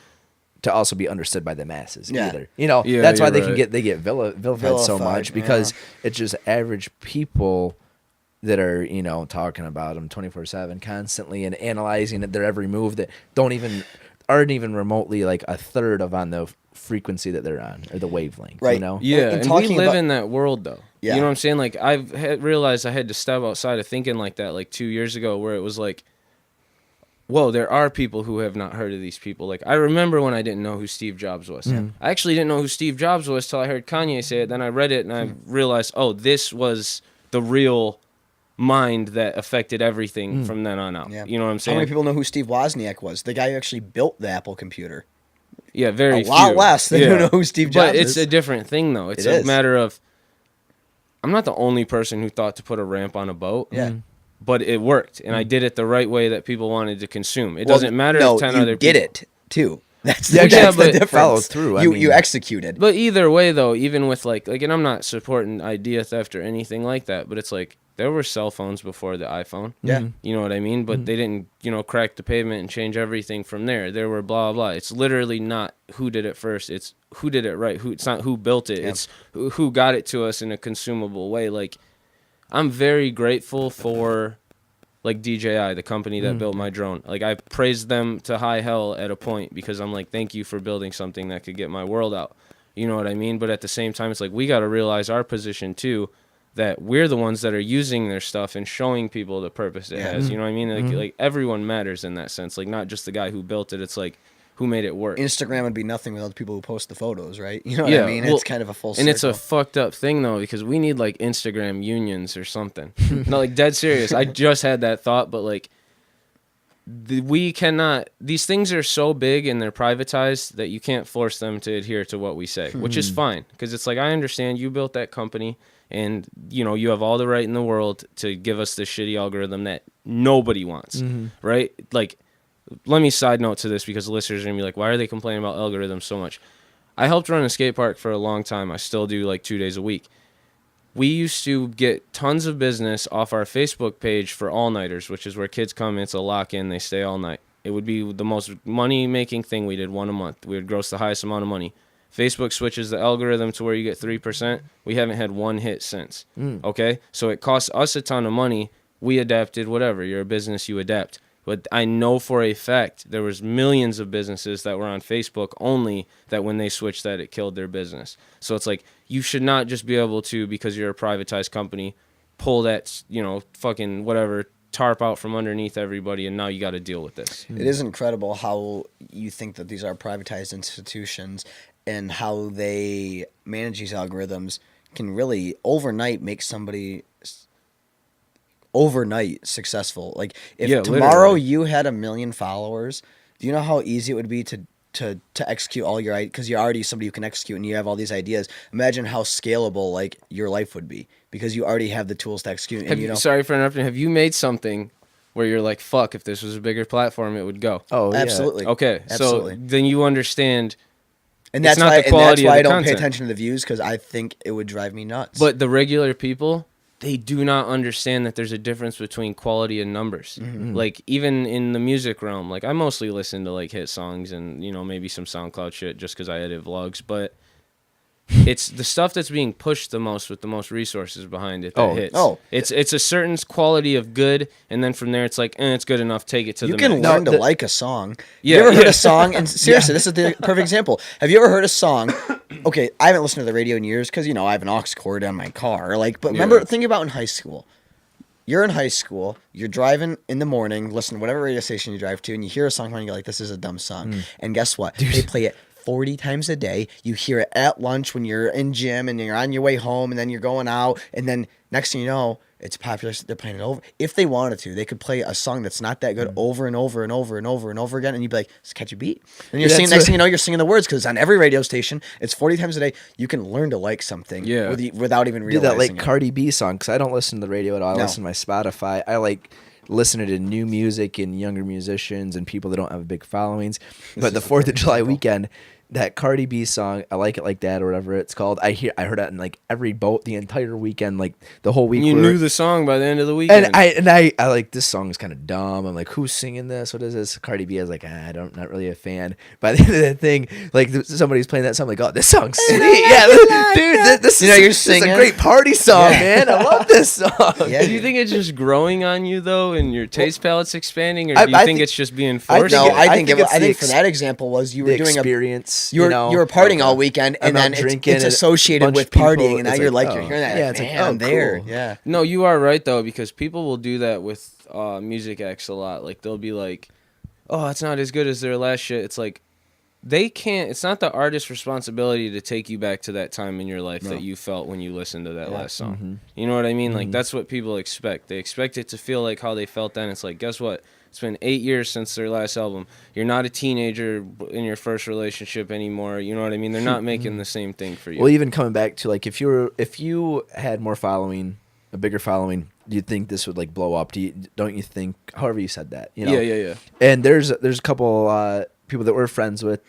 to also be understood by the masses either. You know, Yeah, that's why you're they get vilified so much, because it's just average people that are, you know, talking about them 24/7 constantly and analyzing their every move that aren't even remotely like a third of on the frequency that they're on or the wavelength, Right. you know? Yeah, And and we talking live about- in that world, though. Yeah. You know what I'm saying? Like, I've realized I had to step outside of thinking like that, like 2 years ago, where it was like, whoa, there are people who have not heard of these people. Like, I remember when I didn't know who Steve Jobs was. I actually didn't know who Steve Jobs was till I heard Kanye say it. Then I read it, and I realized, oh, this was the real mind that affected everything from then on out. Yeah. You know what I'm How saying? many people know who Steve Wozniak was? The guy who actually built the Apple computer. Yeah, very A lot few. less than who know who Steve Jobs But it's is. a different thing, though. It's It a is. matter of, I'm not the only person who thought to put a ramp on a boat. Yeah. But it worked, and I did it the right way that people wanted to consume. It doesn't matter no, if 10 you other did people... it too. That's Yeah, that's but the difference. follow through. I You mean- executed. But either way, though, even with like, and I'm not supporting idea theft or anything like that, but it's like, there were cell phones before the iPhone. Yeah. You know what I mean? But they didn't, crack the pavement and change everything from there. There were blah, blah. It's literally not who did it first. It's who did it right. It's not who built it. Yeah. It's who got it to us in a consumable way. Like, I'm very grateful for, like, DJI, the company that built my drone. Like, I praised them to high hell at a point because I'm like, thank you for building something that could get my world out. You know what I mean? But at the same time, it's like, we got to realize our position, too, that we're the ones that are using their stuff and showing people the purpose it has. You know what I mean? Like everyone matters in that sense. Like, not just the guy who built it. It's like, who made it work. Instagram would be nothing without the people who post the photos, right? You know what I mean? Well, it's kind of a full circle. And it's a fucked up thing, though, because we need, like, Instagram unions or something. No, like, dead serious. I just had that thought, but, like, we cannot... These things are so big and they're privatized that you can't force them to adhere to what we say, which is fine. Because it's like, I understand you built that company and, you know, you have all the right in the world to give us this shitty algorithm that nobody wants, right? Like... Let me side note to this because listeners are going to be like, why are they complaining about algorithms so much? I helped run a skate park for a long time. I still do like 2 days a week. We used to get tons of business off our Facebook page for all-nighters, which is where kids come. It's a lock-in. They stay all night. It would be the most money-making thing. We did one a month. We would gross the highest amount of money. Facebook switches the algorithm to where you get 3%. We haven't had one hit since. Okay? So it costs us a ton of money. We adapted, whatever. You're a business, you adapt. But I know for a fact there was millions of businesses that were on Facebook only that when they switched that, it killed their business. So it's like you should not just be able to, because you're a privatized company, pull that, you know, fucking whatever, tarp out from underneath everybody, and now you got to deal with this. It is incredible how you think that these are privatized institutions and how they manage these algorithms can really overnight make somebody overnight successful. Like if tomorrow literally. you had 1 million followers, do you know how easy it would be to execute all your, because you're already somebody who can execute and you have all these ideas. Imagine how scalable like your life would be because you already have the tools to execute. And, you know, sorry for interrupting. Have you made something where you're like, fuck, if this was a bigger platform, it would go? Oh, yeah. absolutely. Okay, Absolutely. so then you understand. And that's not why, the quality of I the don't pay content. attention to the views because I think it would drive me nuts. But the regular people, they do not understand that there's a difference between quality and numbers. Like even in the music realm, like I mostly listen to like hit songs and, you know, maybe some SoundCloud shit just because I edit vlogs, but it's the stuff that's being pushed the most with the most resources behind it that hits. It's a certain quality of good, and then from there it's like, it's good enough, take it to you the can next. learn to like a song. You ever heard a song? And seriously, this is the perfect example. Have you ever heard a song? Okay, I haven't listened to the radio in years because, you know, I have an aux cord on my car. Like, but remember, think about in high school. You're in high school, you're driving in the morning, listen to whatever radio station you drive to, and you hear a song and you're like, this is a dumb song. And guess what? They play it 40 times a day. You hear it at lunch when you're in gym and you're on your way home and then you're going out. And then next thing you know, it's popular. They're playing it over. If they wanted to, they could play a song that's not that good over and over and over and over and over again. And you'd be like, just catch a beat. And you're singing, next thing you know, you're singing the words because it's on every radio station. It's 40 times a day. You can learn to like something without even realizing that like it. Cardi B song, because I don't listen to the radio at all. I listen to my Spotify. I like listening to new music and younger musicians and people that don't have big followings. But the 4th of July weekend, that Cardi B song, I Like It Like That or whatever it's called, I heard that in like every boat the entire weekend, like the whole week. You knew the song by the end of the weekend. And I like, this song is kind of dumb. I'm like, who's singing this? What is this? Cardi B. I was like, not really a fan. By the end of that thing, like somebody's playing that song, I'm like, oh, this song's sweet. Dude, this you know, you're is singing. a great party song, man. I love this song. Yeah, do you think it's just growing on you though, and your taste palate's expanding, or do you think it's just being forced? I think for that example was you were doing experience. You were partying all weekend, and then it's associated with partying, and now you're like, you're hearing that. Yeah, it's like, I'm there. cool. Yeah. No, you are right though, because people will do that with music acts a lot. Like they'll be like, "Oh, it's not as good as their last shit." It's like they can't. It's not the artist's responsibility to take you back to that time in your life that you felt when you listened to that last song. You know what I mean? Like that's what people expect. They expect it to feel like how they felt then. It's like, guess what? It's been 8 years since their last album. You're not a teenager in your first relationship anymore. You know what I mean? They're not making the same thing for you. Well, even coming back to like, if you had more following, a bigger following, do you think this would like blow up? Don't you think? However you said that, you know? Yeah. And there's a couple people that we're friends with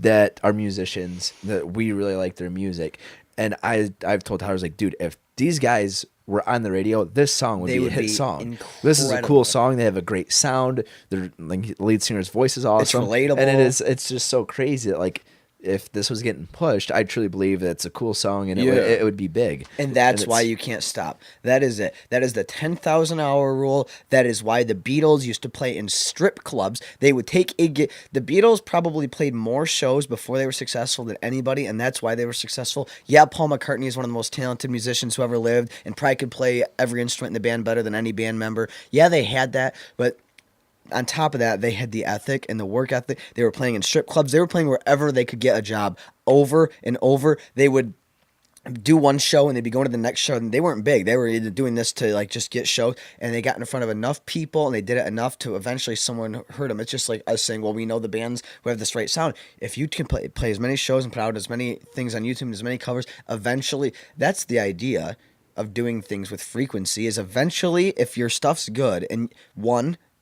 that are musicians that we really like their music, and I've told Tyler, I was like, dude, if these guys were on the radio, this song would be a hit song. Incredible. This is a cool song. They have a great sound. Their like lead singer's voice is awesome. It's relatable, and it's just so crazy that like, if this was getting pushed, I truly believe that it's a cool song and it would be big. And that's why you can't stop. That is it. That is the 10,000 hour rule. That is why the Beatles used to play in strip clubs. They would the Beatles probably played more shows before they were successful than anybody, and that's why they were successful. Yeah, Paul McCartney is one of the most talented musicians who ever lived and probably could play every instrument in the band better than any band member. Yeah, they had that, but on top of that, they had the ethic and the work ethic. They were playing in strip clubs. They were playing wherever they could get a job over and over. They would do one show and they'd be going to the next show, and they weren't big. They were either doing this to like just get shows, and they got in front of enough people and they did it enough to eventually someone heard them. It's just like us saying, well, we know the bands who have this right sound. If you can play as many shows and put out as many things on YouTube and as many covers, eventually that's the idea of doing things with frequency, is eventually if your stuff's good and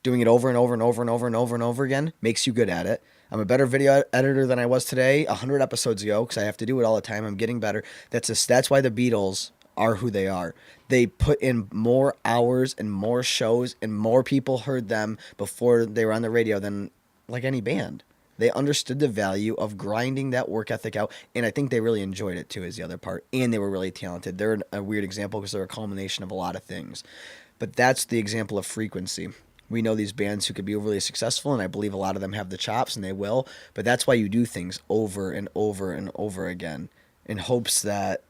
doing it over and over and over and over and over and over again makes you good at it. I'm a better video editor than I was today 100 episodes ago because I have to do it all the time. I'm getting better. That's why the Beatles are who they are. They put in more hours and more shows, and more people heard them before they were on the radio than like any band. They understood the value of grinding that work ethic out, and I think they really enjoyed it too, is the other part. And they were really talented. They're a weird example because they're a culmination of a lot of things. But that's the example of frequency. We know these bands who could be overly successful, and I believe a lot of them have the chops, and they will. But that's why you do things over and over and over again in hopes that,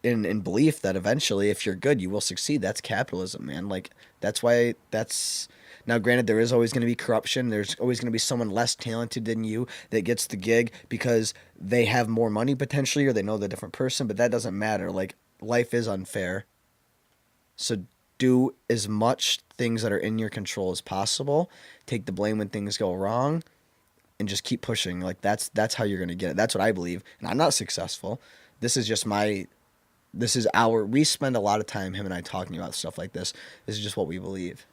in belief that eventually, if you're good, you will succeed. That's capitalism, man. Like, that's why that's... Now, granted, there is always going to be corruption. There's always going to be someone less talented than you that gets the gig because they have more money potentially, or they know the different person, but that doesn't matter. Like, life is unfair. So do as much things that are in your control as possible. Take the blame when things go wrong, and just keep pushing. Like, that's how you're going to get it. That's what I believe. And I'm not successful. This is just we spend a lot of time, him and I, talking about stuff like this. This is just what we believe.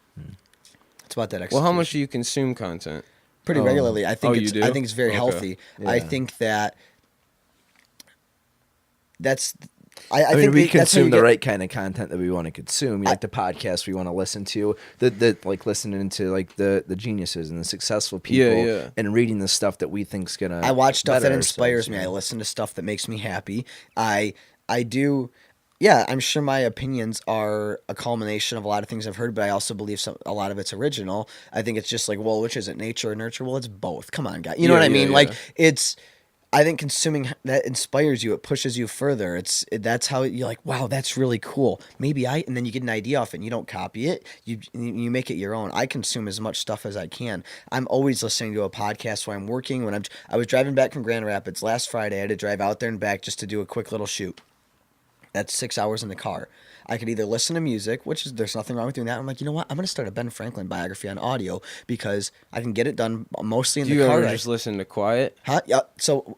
It's about that execution. Well, how much do you consume content? Pretty regularly. I think you do? I think it's very healthy. Yeah. I think that that's... I mean, we consume the right kind of content that we want to consume. Like the podcasts we want to listen to, like listening to like the geniuses and the successful people, and reading the stuff that we think's gonna. I watch stuff that inspires me. I listen to stuff that makes me happy. I do. Yeah, I'm sure my opinions are a culmination of a lot of things I've heard, but I also believe a lot of it's original. I think it's just like, well, which is it, nature or nurture? Well, it's both. Come on, guys. You know what I mean? Like, I think consuming that inspires you. It pushes you further. That's how you're like, wow, that's really cool. And then you get an idea off it and you don't copy it. You make it your own. I consume as much stuff as I can. I'm always listening to a podcast while I'm working. I was driving back from Grand Rapids last Friday. I had to drive out there and back just to do a quick little shoot. That's 6 hours in the car. I could either listen to music, there's nothing wrong with doing that. I'm like, you know what? I'm going to start a Ben Franklin biography on audio because I can get it done mostly in the car. Do you ever just listen to quiet? Huh? Yeah. So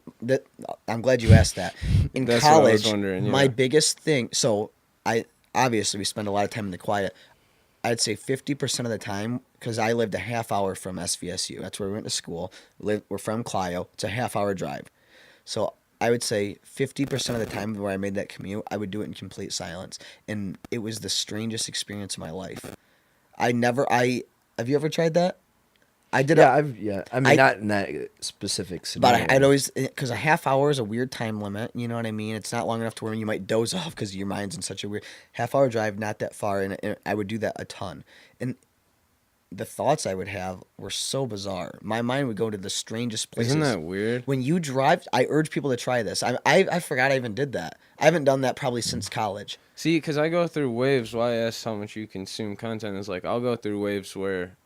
I'm glad you asked that. In That's college, what I was wondering, my biggest thing. So obviously we spend a lot of time in the quiet. I'd say 50% of the time, because I lived a half hour from SVSU. That's where we went to school. We're from Clio. It's a half-hour drive. So I would say 50% of the time where I made that commute, I would do it in complete silence. And it was the strangest experience of my life. Have you ever tried that? I did. I mean, not in that specific scenario. But I'd always, because a half hour is a weird time limit. You know what I mean? It's not long enough to where you might doze off because your mind's in such a weird half-hour drive, not that far. And I would do that a ton. And the thoughts I would have were so bizarre. My mind would go to the strangest places. Isn't that weird? When you drive, I urge people to try this. I forgot I even did that. I haven't done that probably since college. See, because I go through waves. Why I asked how much you consume content is like I'll go through waves where,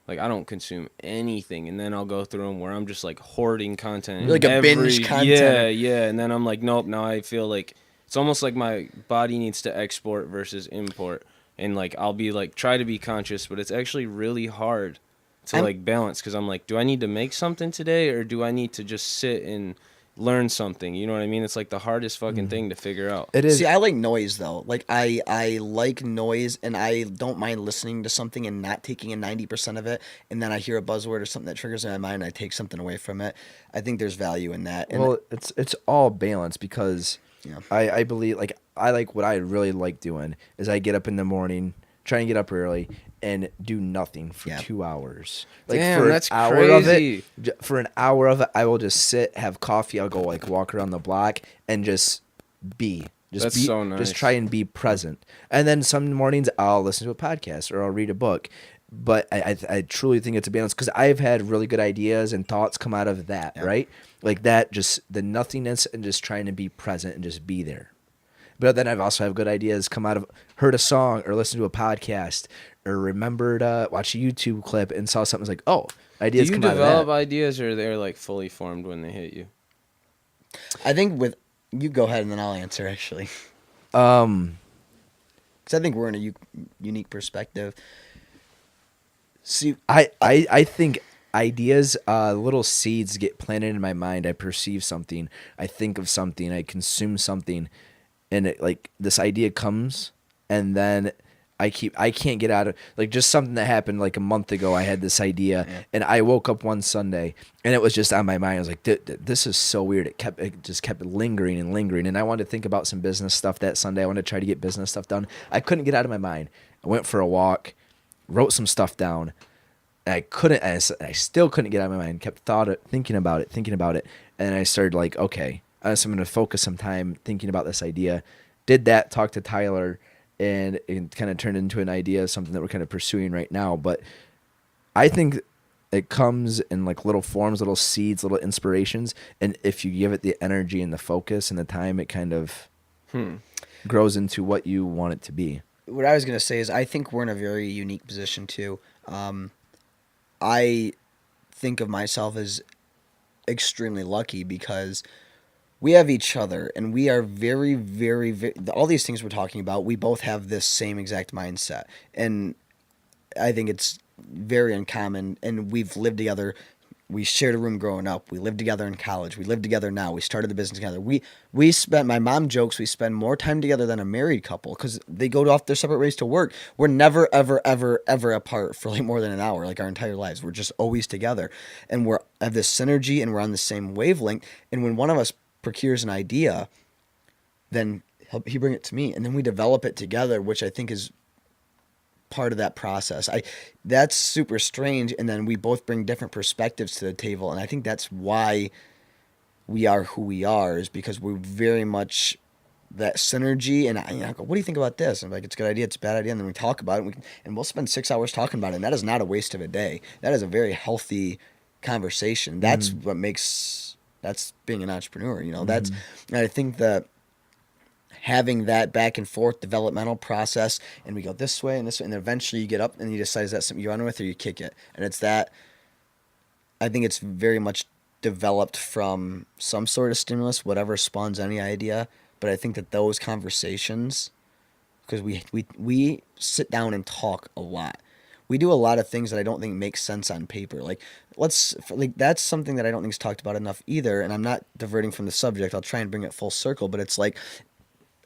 like, I don't consume anything, and then I'll go through them where I'm just like hoarding content. You're like a binge content. Yeah, and then I'm like, nope. Now I feel like it's almost like my body needs to export versus import. And, like, I'll be, like, try to be conscious, but it's actually really hard to, like, balance. Because I'm like, do I need to make something today? Or do I need to just sit and learn something? You know what I mean? It's, like, the hardest fucking thing to figure out. It is. See, I like noise, though. Like, I like noise, and I don't mind listening to something and not taking in 90% of it. And then I hear a buzzword or something that triggers in my mind, and I take something away from it. I think there's value in that. And it's all balance because... Yeah. I believe, like, what I really like doing is I get up in the morning, try and get up early, and do nothing for 2 hours. Like, damn, for that's an hour crazy. for an hour of it, I will just sit, have coffee. I'll go, like, walk around the block and just be. That's so nice. Just try and be present. And then some mornings I'll listen to a podcast or I'll read a book. But I truly think it's a balance because I've had really good ideas and thoughts come out of that, right? Like that, just the nothingness and just trying to be present and just be there. But then I've also have good ideas come out of heard a song or listened to a podcast or remembered watched a YouTube clip and saw something, was like, oh, Do ideas you come out of develop that. ideas, or they're like fully formed when they hit you? I think with you go ahead and then I'll answer actually, Um, because I think we're in a unique perspective. See, I think ideas, little seeds get planted in my mind. I perceive something, I think of something, I consume something, and it, like this idea comes, and then I can't get out of, like, just something that happened like a month ago. I had this idea, Yeah. and I woke up one Sunday and it was just on my mind. I was like, this is so weird. It just kept lingering and lingering, and I wanted to think about some business stuff that Sunday. I wanted to try to get business stuff done. I couldn't get out of my mind. I went for a walk, wrote some stuff down. I couldn't. I still couldn't get out of my mind. Kept thinking about it, and I started like, okay, I'm going to focus some time thinking about this idea. Did that? Talked to Tyler, and it kind of turned into an idea, something that we're kind of pursuing right now. But I think it comes in like little forms, little seeds, little inspirations, and if you give it the energy and the focus and the time, it kind of grows into what you want it to be. what I was gonna say is I think we're in a very unique position too. I think of myself as extremely lucky because we have each other and we are very, very, very, all these things we're talking about, we both have this same exact mindset. And I think it's very uncommon. And we've lived together. We shared a room growing up. We lived together in college. We live together now. We started the business together. We spent, my mom jokes, we spend more time together than a married couple because they go off their separate ways to work. We're never, ever, ever, ever apart for like more than an hour, like our entire lives. We're just always together. And we're have this synergy and we're on the same wavelength. And when one of us procures an idea, then he bring it to me. And then we develop it together, which I think is part of that process. That's super strange, and then we both bring different perspectives to the table, and I think that's why we are who we are, is because we're very much that synergy. And I go, what do you think about this? And I'm like, it's a good idea, it's a bad idea, and then we talk about it, and we'll spend 6 hours talking about it, and that is not a waste of a day. That is a very healthy conversation. That's what makes, that's being an entrepreneur, that's, and I think that having that back and forth developmental process, and we go this way and this way, and then eventually you get up and you decide, is that something you run with or you kick it? And it's that, I think it's very much developed from some sort of stimulus, whatever spawns any idea. But I think that those conversations, because we sit down and talk a lot. We do a lot of things that I don't think make sense on paper. Like that's something that I don't think is talked about enough either. And I'm not diverting from the subject. I'll try and bring it full circle. But it's like,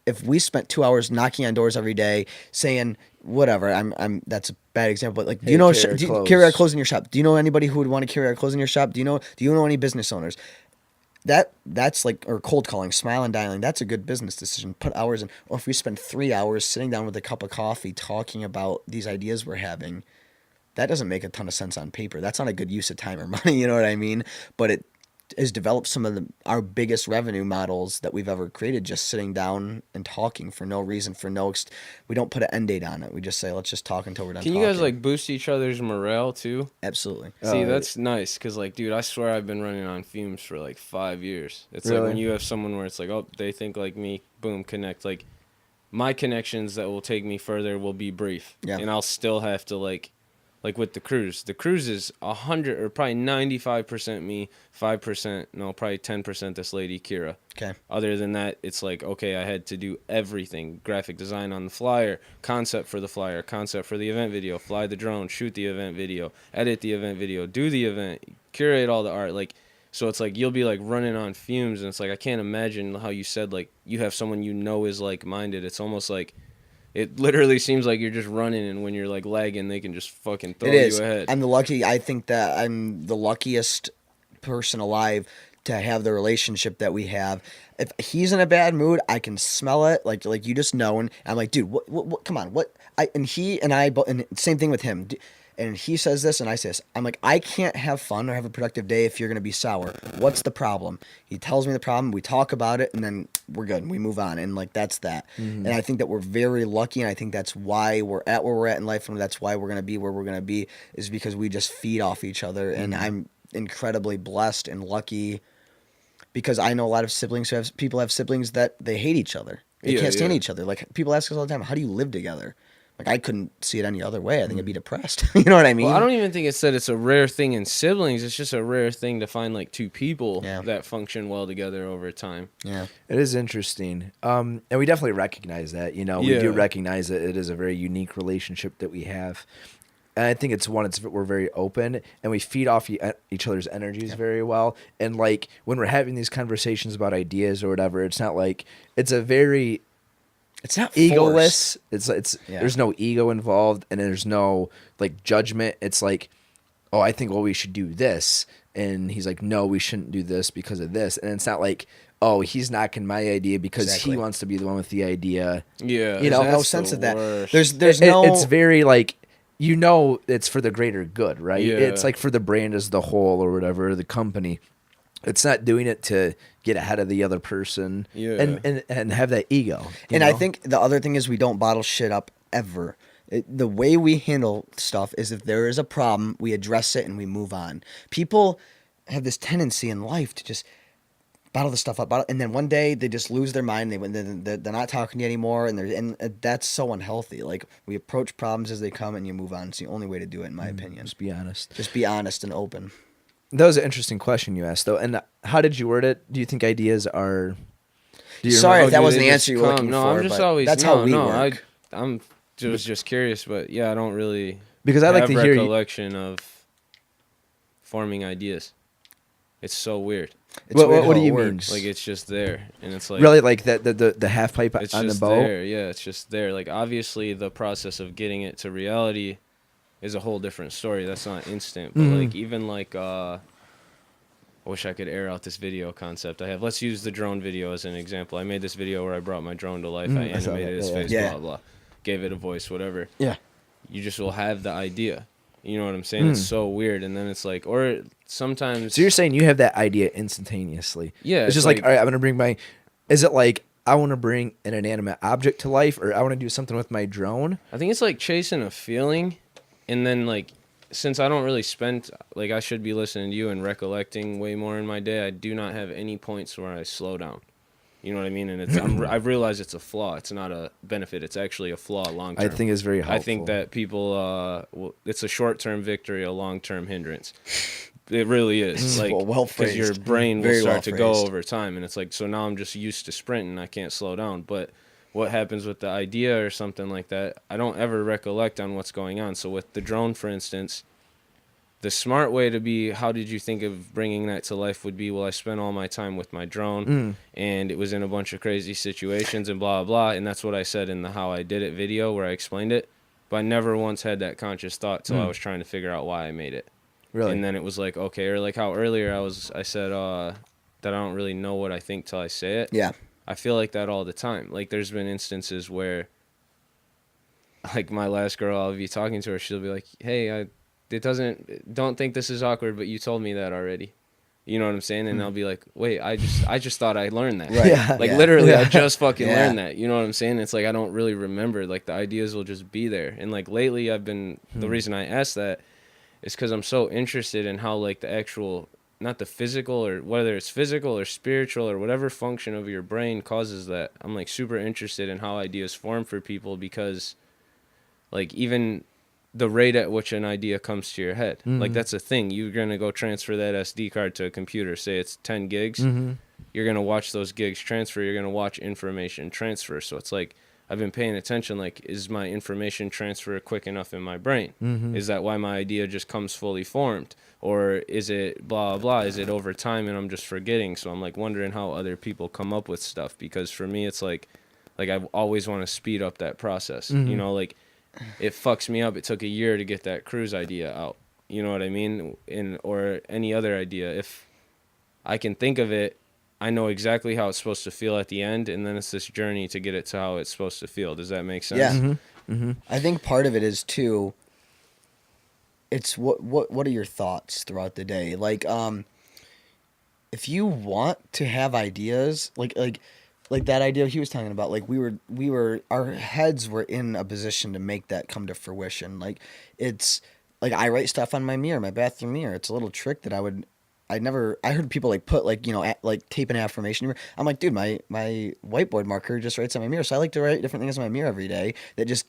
if we spent 2 hours knocking on doors every day saying whatever, I'm that's a bad example, but like, do you know carry our clothes in your shop? Do you know anybody who would want to carry our clothes in your shop? Do you know any business owners? That's like, or cold calling, smile and dialing. That's a good business decision. Put hours in. Or if we spend 3 hours sitting down with a cup of coffee talking about these ideas we're having, that doesn't make a ton of sense on paper. That's not a good use of time or money. You know what I mean? But it has developed some of our biggest revenue models that we've ever created, just sitting down and talking for no reason, we don't put an end date on it. We just say, let's just talk until we're done. Can you guys like boost each other's morale too? Absolutely. See, that's nice, because like, dude, I swear I've been running on fumes for like 5 years. It's Really? like when you have someone where it's like, oh, they think like me, boom, connect. Like my connections that will take me further will be brief, and I'll still have to like with the cruise. The cruise is 100 or probably 95% me, 5%, no, probably 10% this lady, Kira. Okay. Other than that, it's like, okay, I had to do everything. Graphic design on the flyer, concept for the flyer, concept for the event video, fly the drone, shoot the event video, edit the event video, do the event, curate all the art. Like, so it's like you'll be like running on fumes, and it's like I can't imagine how you said like you have someone is like-minded. It's almost like it literally seems like you're just running, and when you're like lagging, they can just fucking throw you ahead. I think that I'm the luckiest person alive to have the relationship that we have. If he's in a bad mood, I can smell it. Like you just know, and I'm like, dude, what come on, what? And same thing with him. And he says this, and I say this. I'm like, I can't have fun or have a productive day if you're going to be sour. What's the problem? He tells me the problem. We talk about it, and then we're good. We move on. And, like, that's that. Mm-hmm. And I think that we're very lucky, and I think that's why we're at where we're at in life, and that's why we're going to be where we're going to be, is because we just feed off each other. Mm-hmm. And I'm incredibly blessed and lucky because I know a lot of people have siblings that they hate each other. They can't stand each other. Like, people ask us all the time, how do you live together? Like I couldn't see it any other way. I think I'd be depressed. You know what I mean? Well, I don't even think it's that it's a rare thing in siblings. It's just a rare thing to find like two people Yeah. that function well together over time. Yeah. It is interesting. And we definitely recognize that, we do Yeah. recognize that it is a very unique relationship that we have. And I think we're very open and we feed off each other's energies very well. And like when we're having these conversations about ideas or whatever, it's not like it's a very It's not egoless. forced. It's Yeah. there's no ego involved and there's no like judgment. It's like, oh, I think we should do this, and he's like, no, we shouldn't do this because of this. And it's not like, oh, he's knocking my idea because Exactly. he wants to be the one with the idea. Yeah, You know, no that's sense the of that. worst. There's no. It's very like, it's for the greater good, right? Yeah. It's like for the brand as the whole or whatever, the company. It's not doing it to get ahead of the other person and have that ego. And I think the other thing is we don't bottle shit up ever. The way we handle stuff is if there is a problem, we address it and we move on. People have this tendency in life to just bottle the stuff up, and then one day they just lose their mind. They're not talking to you anymore, and that's so unhealthy. Like we approach problems as they come, and you move on. It's the only way to do it, in my opinion. Just be honest. Just be honest and open. That was an interesting question you asked, though. And how did you word it? Do you think ideas are? Sorry if that do wasn't they the just answer you were looking no, for. I'm just but always that's no, how we no. work. I'm just curious, but yeah, I don't really Because I'd like have to hear you. recollection of forming ideas. It's so weird. It's What weird do how it you mean? works. Like it's just there, and it's like Really, like the half pipe it's on the just bow. there. Yeah, it's just there. Like obviously, the process of getting it to reality is a whole different story. That's not instant, but like even like I wish I could air out this video concept I have. Let's use the drone video as an example. I made this video where I brought my drone to life. I I saw animated that. his Yeah, face, yeah. blah blah, gave it a voice, whatever. Yeah. You just will have the idea. You know what I'm saying? It's so weird, and then it's like, or sometimes. So you're saying you have that idea instantaneously? Yeah, It's it's just like, like- all right, I'm gonna bring my. Is it like I want to bring an inanimate object to life, or I want to do something with my drone? I think it's like chasing a feeling, and then like, since I don't really spend like I should be listening to you and recollecting way more in my day, I do not have any points where I slow down. You know what I mean? And it's I've realized it's a flaw. It's not a benefit. It's actually a flaw long term. I think it's very helpful. I think that people, it's a short-term victory, a long-term hindrance. It really is. Like, well because your phrased. brain will Very start well to go phrased. over time, and it's like, so now I'm just used to sprinting. I can't slow down. But what happens with the idea or something like that? I don't ever recollect on what's going on. So with the drone, for instance, the smart way to be, how did you think of bringing that to life would be, well, I spent all my time with my drone and it was in a bunch of crazy situations and blah, blah. And that's what I said in the How I Did It video where I explained it. But I never once had that conscious thought till I was trying to figure out why I made it. Really? And then it was like, okay, or like how earlier I said that I don't really know what I think till I say it. Yeah. I feel like that all the time. Like there's been instances where, like my last girl, I'll be talking to her, she'll be like, hey, don't think this is awkward, but you told me that already. You know what I'm saying? And I'll be like, wait, I just thought I learned that. Right. Yeah. Like Yeah. literally, I Yeah. just fucking Yeah. learned that. You know what I'm saying? It's like I don't really remember. Like the ideas will just be there. And like lately, the reason I asked that is because I'm so interested in how like the actual, not the physical or whether it's physical or spiritual or whatever function of your brain causes that. I'm like super interested in how ideas form for people because, like even the rate at which an idea comes to your head. Like that's a thing. You're going to go transfer that SD card to a computer. Say it's 10 gigs. You're going to watch those gigs transfer. You're going to watch information transfer. So it's like, I've been paying attention. Like, is my information transfer quick enough in my brain? Is that why my idea just comes fully formed? Or is it blah, blah? Is it over time and I'm just forgetting? So I'm like wondering how other people come up with stuff. Because for me, it's like I always want to speed up that process. You know, like, it fucks me up. It took a year to get that cruise idea out. You know what I mean? Or any other idea. If I can think of it, I know exactly how it's supposed to feel at the end, and then it's this journey to get it to how it's supposed to feel. Does that make sense? Yeah. I think part of it is too. It's what are your thoughts throughout the day? Like, if you want to have ideas, like that idea he was talking about, like we were our heads were in a position to make that come to fruition. Like it's like I write stuff on my mirror, my bathroom mirror. It's a little trick that I would I heard people like put like, like tape an affirmation. I'm like, dude, my whiteboard marker just writes on my mirror. So I like to write different things on my mirror every day that just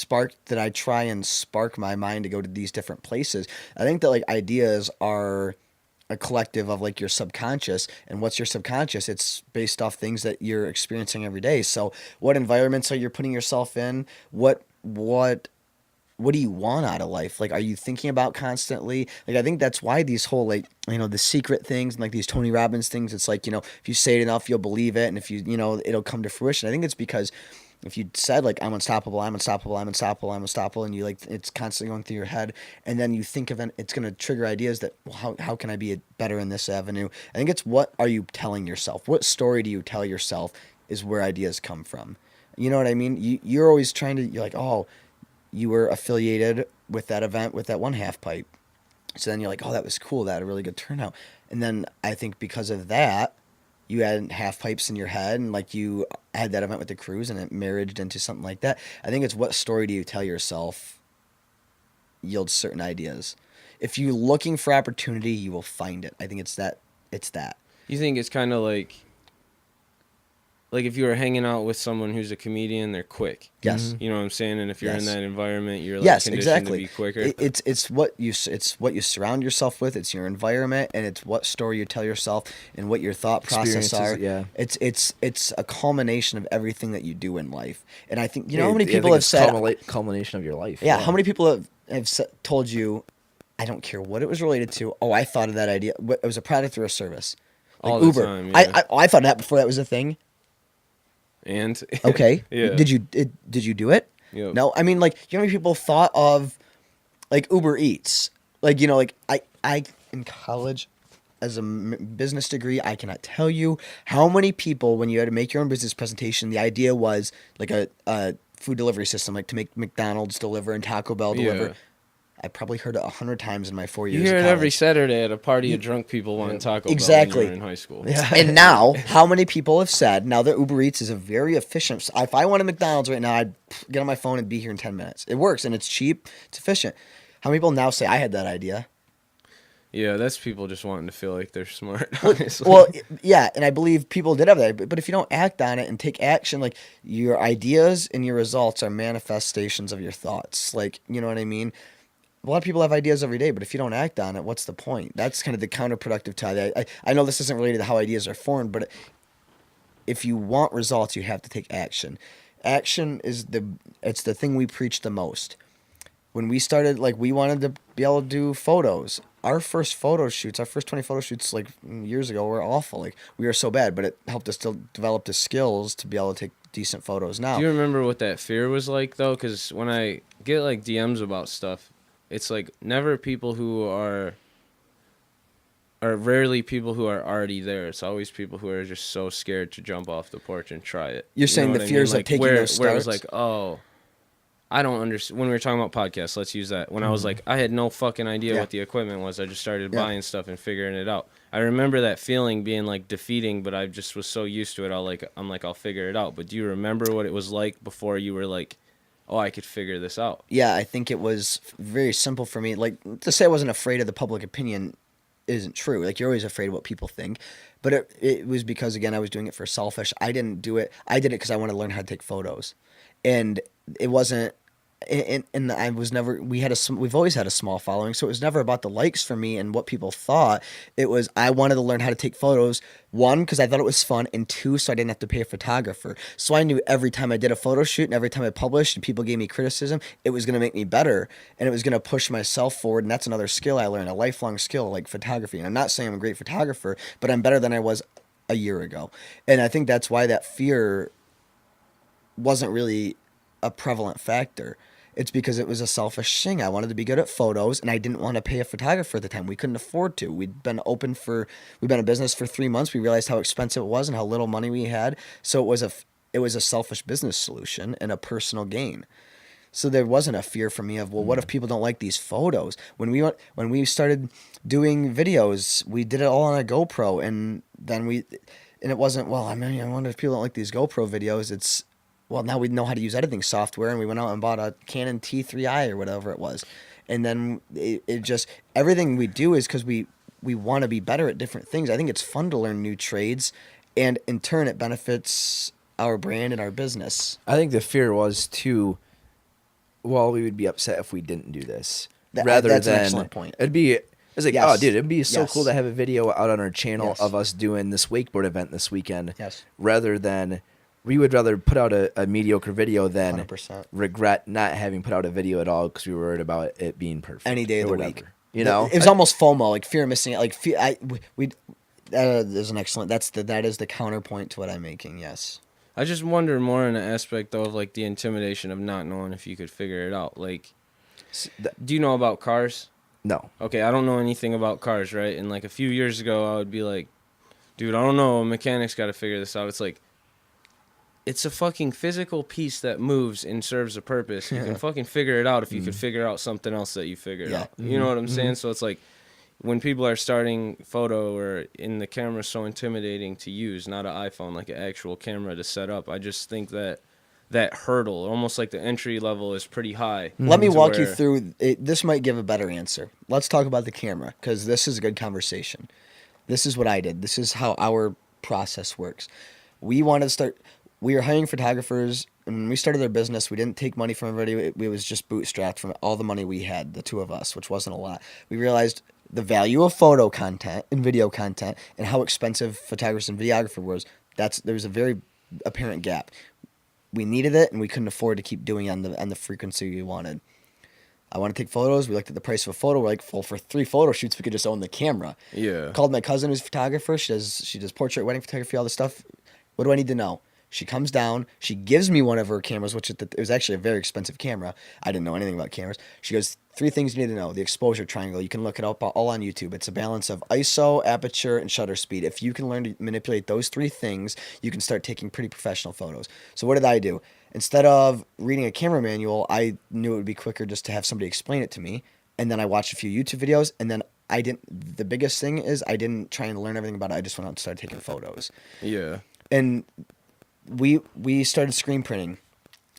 that I try and spark my mind to go to these different places. I think that like ideas are a collective of like your subconscious, and what's your subconscious? It's based off things that you're experiencing every day. So what environments are you putting yourself in? What do you want out of life? Like, are you thinking about constantly? Like, I think that's why these whole, like, the secret things and like these Tony Robbins things, it's like, if you say it enough, you'll believe it. And if it'll come to fruition. I think it's because if you said like, I'm unstoppable, I'm unstoppable, I'm unstoppable, I'm unstoppable, and you like, it's constantly going through your head, and then you think of it, it's going to trigger ideas that, well, how can I be better in this avenue? I think it's, what are you telling yourself? What story do you tell yourself is where ideas come from? You know what I mean? You're always you're like, oh, you were affiliated with that event with that one half pipe. So then you're like, oh, that was cool. That had a really good turnout. And then I think because of that, you had half pipes in your head, and like you had that event with the cruise, and it married into something like that. I think it's, what story do you tell yourself yields certain ideas. If you're looking for opportunity, you will find it. I think it's that. You think it's kind of like if you were hanging out with someone who's a comedian, they're quick. Yes. You know what I'm saying? And if you're in that environment, you're like yes, conditioned exactly. to be quicker. It's what you surround yourself with. It's your environment, and it's what story you tell yourself, and what your thought process are. Yeah. It's a culmination of everything that you do in life. And I think how many people have said culmination of your life. Yeah. How many people have told you, I don't care what it was related to. Oh, I thought of that idea. It was a product or a service. Like all the Uber. time. Yeah. I thought of that before that was a thing. And okay, yeah. Did you do it? Yep. No, I mean, like, how many people thought of like Uber Eats? Like, like I in college as a business degree, I cannot tell you how many people, when you had to make your own business presentation, the idea was like a food delivery system, like to make McDonald's deliver and Taco Bell deliver. Yeah. I probably heard it 100 times in my 4 years. You hear of it college. every Saturday at a party of drunk people wanting Taco Exactly. Bell when you were in high school. Yeah. And now, how many people have said, now that Uber Eats is a very efficient, if I wanted McDonald's right now, I'd get on my phone and be here in 10 minutes. It works, and it's cheap, it's efficient. How many people now say, I had that idea? Yeah, that's people just wanting to feel like they're smart, honestly. Well, yeah, and I believe people did have that. But if you don't act on it and take action, like, your ideas and your results are manifestations of your thoughts. Like, you know what I mean? A lot of people have ideas every day, but if you don't act on it, what's the point? That's kind of the counterproductive to that. I know this isn't related to how ideas are formed, but if you want results, you have to take action. Action is it's the thing we preach the most. When we started, like, we wanted to be able to do photos. Our first 20 photo shoots, like, years ago, were awful. Like, we were so bad, but it helped us to develop the skills to be able to take decent photos now. Do you remember what that fear was like, though? Because when I get, like, DMs about stuff, it's like never people who are rarely people who are already there. It's always people who are just so scared to jump off the porch and try it. You're saying the fears of taking those starts? Where it was like, oh, I don't understand. When we were talking about podcasts, let's use that. When I was like, I had no fucking idea what the equipment was. I just started buying stuff and figuring it out. I remember that feeling being like defeating, but I just was so used to it. I'm like, I'll figure it out. But do you remember what it was like before you were like, oh, I could figure this out? Yeah, I think it was very simple for me. Like, to say I wasn't afraid of the public opinion isn't true. Like, you're always afraid of what people think. But it was because, again, I was doing it for selfish. I didn't do it. I did it because I wanted to learn how to take photos. And it wasn't, and I was never, we've always had a small following, so it was never about the likes for me and what people thought. It was, I wanted to learn how to take photos, one, because I thought it was fun, and two, so I didn't have to pay a photographer. So I knew every time I did a photo shoot and every time I published and people gave me criticism, it was going to make me better, and it was going to push myself forward, and that's another skill I learned, a lifelong skill, like photography. And I'm not saying I'm a great photographer, but I'm better than I was a year ago. And I think that's why that fear wasn't really a prevalent factor. It's because it was a selfish thing. I wanted to be good at photos, and I didn't want to pay a photographer at the time. We couldn't afford to. We'd been in business for 3 months. We realized how expensive it was and how little money we had. So it was a selfish business solution and a personal gain. So there wasn't a fear for me of, well, what if people don't like these photos? When we started doing videos, we did it all on a GoPro, and then it wasn't, well, I mean, I wonder if people don't like these GoPro videos. It's, well, now we know how to use editing software, and we went out and bought a Canon T3i or whatever it was. And then it just, everything we do is because we we want to be better at different things. I think it's fun to learn new trades, and in turn, it benefits our brand and our business. I think the fear was too, well, we would be upset if we didn't do this. That's rather an than excellent point. It's like, Yes. oh, dude, it'd be so Yes. cool to have a video out on our channel Yes. of us doing this wakeboard event this weekend. Yes. Rather than, we would rather put out a mediocre video than 100%. regret not having put out a video at all because we were worried about it being perfect. Any day of or the whatever. week. You know? It was almost FOMO, like fear of missing out. Like there's an excellent. That is the counterpoint to what I'm making. Yes. I just wonder more in the aspect though of like the intimidation of not knowing if you could figure it out. Like, do you know about cars? No. Okay, I don't know anything about cars, right? And like a few years ago, I would be like, dude, I don't know. A mechanic's got to figure this out. It's like, it's a fucking physical piece that moves and serves a purpose. You can fucking figure it out if you could figure out something else that you figured out. You know what I'm saying? So it's like, when people are starting photo or in the camera so intimidating to use, not an iPhone, like an actual camera to set up, I just think that hurdle, almost like the entry level, is pretty high. Let me to walk you where- through. This might give a better answer. Let's talk about the camera, because this is a good conversation. This is what I did. This is how our process works. We wanted to start. We were hiring photographers, and when we started our business, we didn't take money from everybody. It was just bootstrapped from all the money we had, the two of us, which wasn't a lot. We realized the value of photo content and video content and how expensive photographers and videographer was. There was a very apparent gap. We needed it, and we couldn't afford to keep doing it on the frequency we wanted. I want to take photos. We looked at the price of a photo. We're like, well, for 3 photo shoots, we could just own the camera. Yeah. Called my cousin who's a photographer. She does portrait, wedding photography, all this stuff. What do I need to know? She comes down. She gives me one of her cameras, which it was actually a very expensive camera. I didn't know anything about cameras. She goes, 3 things you need to know. The exposure triangle. You can look it up all on YouTube. It's a balance of ISO, aperture, and shutter speed. If you can learn to manipulate those 3 things, you can start taking pretty professional photos. So what did I do? Instead of reading a camera manual, I knew it would be quicker just to have somebody explain it to me. And then I watched a few YouTube videos, and then the biggest thing is I didn't try and learn everything about it. I just went out and started taking photos. Yeah. And we started screen printing.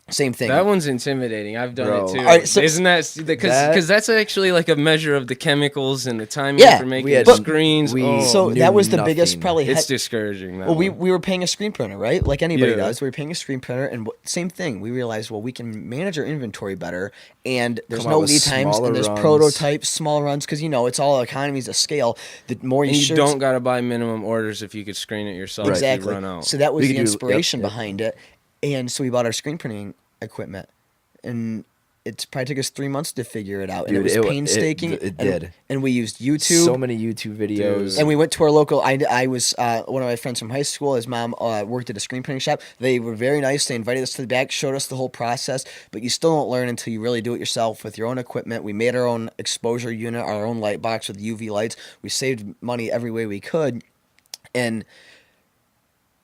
Same thing. That one's intimidating. I've done Bro. it too. All right, so- Isn't that because that's actually like a measure of the chemicals and the timing Yeah, for we making had- the screens? So knew that was the nothing. biggest probably. It's discouraging. That Well, we one. were paying a screen printer, right? Like anybody Yeah. does. We were paying a screen printer, and same thing. We realized, well, we can manage our inventory better, and there's Come no out with lead times, smaller and there's runs. prototypes, small runs, because it's all economies of scale. The more And you shirts- don't gotta buy minimum orders if you could screen it yourself. If exactly. you run out. So that was We the could do- inspiration yep. behind it, and so we bought our screen printing equipment, and it probably took us 3 months to figure it out, and Dude, it it was wa- painstaking. it and- did. and we used YouTube. So many YouTube videos. And we went to our local. I was one of my friends from high school. His mom worked at a screen printing shop. They were very nice. They invited us to the back, showed us the whole process. But you still don't learn until you really do it yourself with your own equipment. We made our own exposure unit, our own light box with UV lights. We saved money every way we could, and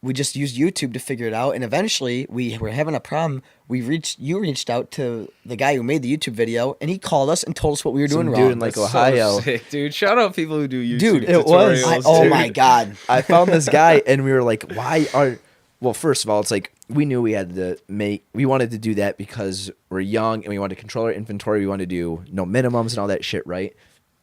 we just used YouTube to figure it out. And eventually, we were having a problem. You reached out to the guy who made the YouTube video, and he called us and told us what we were doing Some wrong. dude in like That's Ohio. so sick, dude. Shout out people who do YouTube Dude, it was. tutorials. oh dude. my god! I found this guy and we were like, well, first of all, it's like we knew we wanted to do that because we're young and we wanted to control our inventory. We wanted to do no minimums and all that shit, right?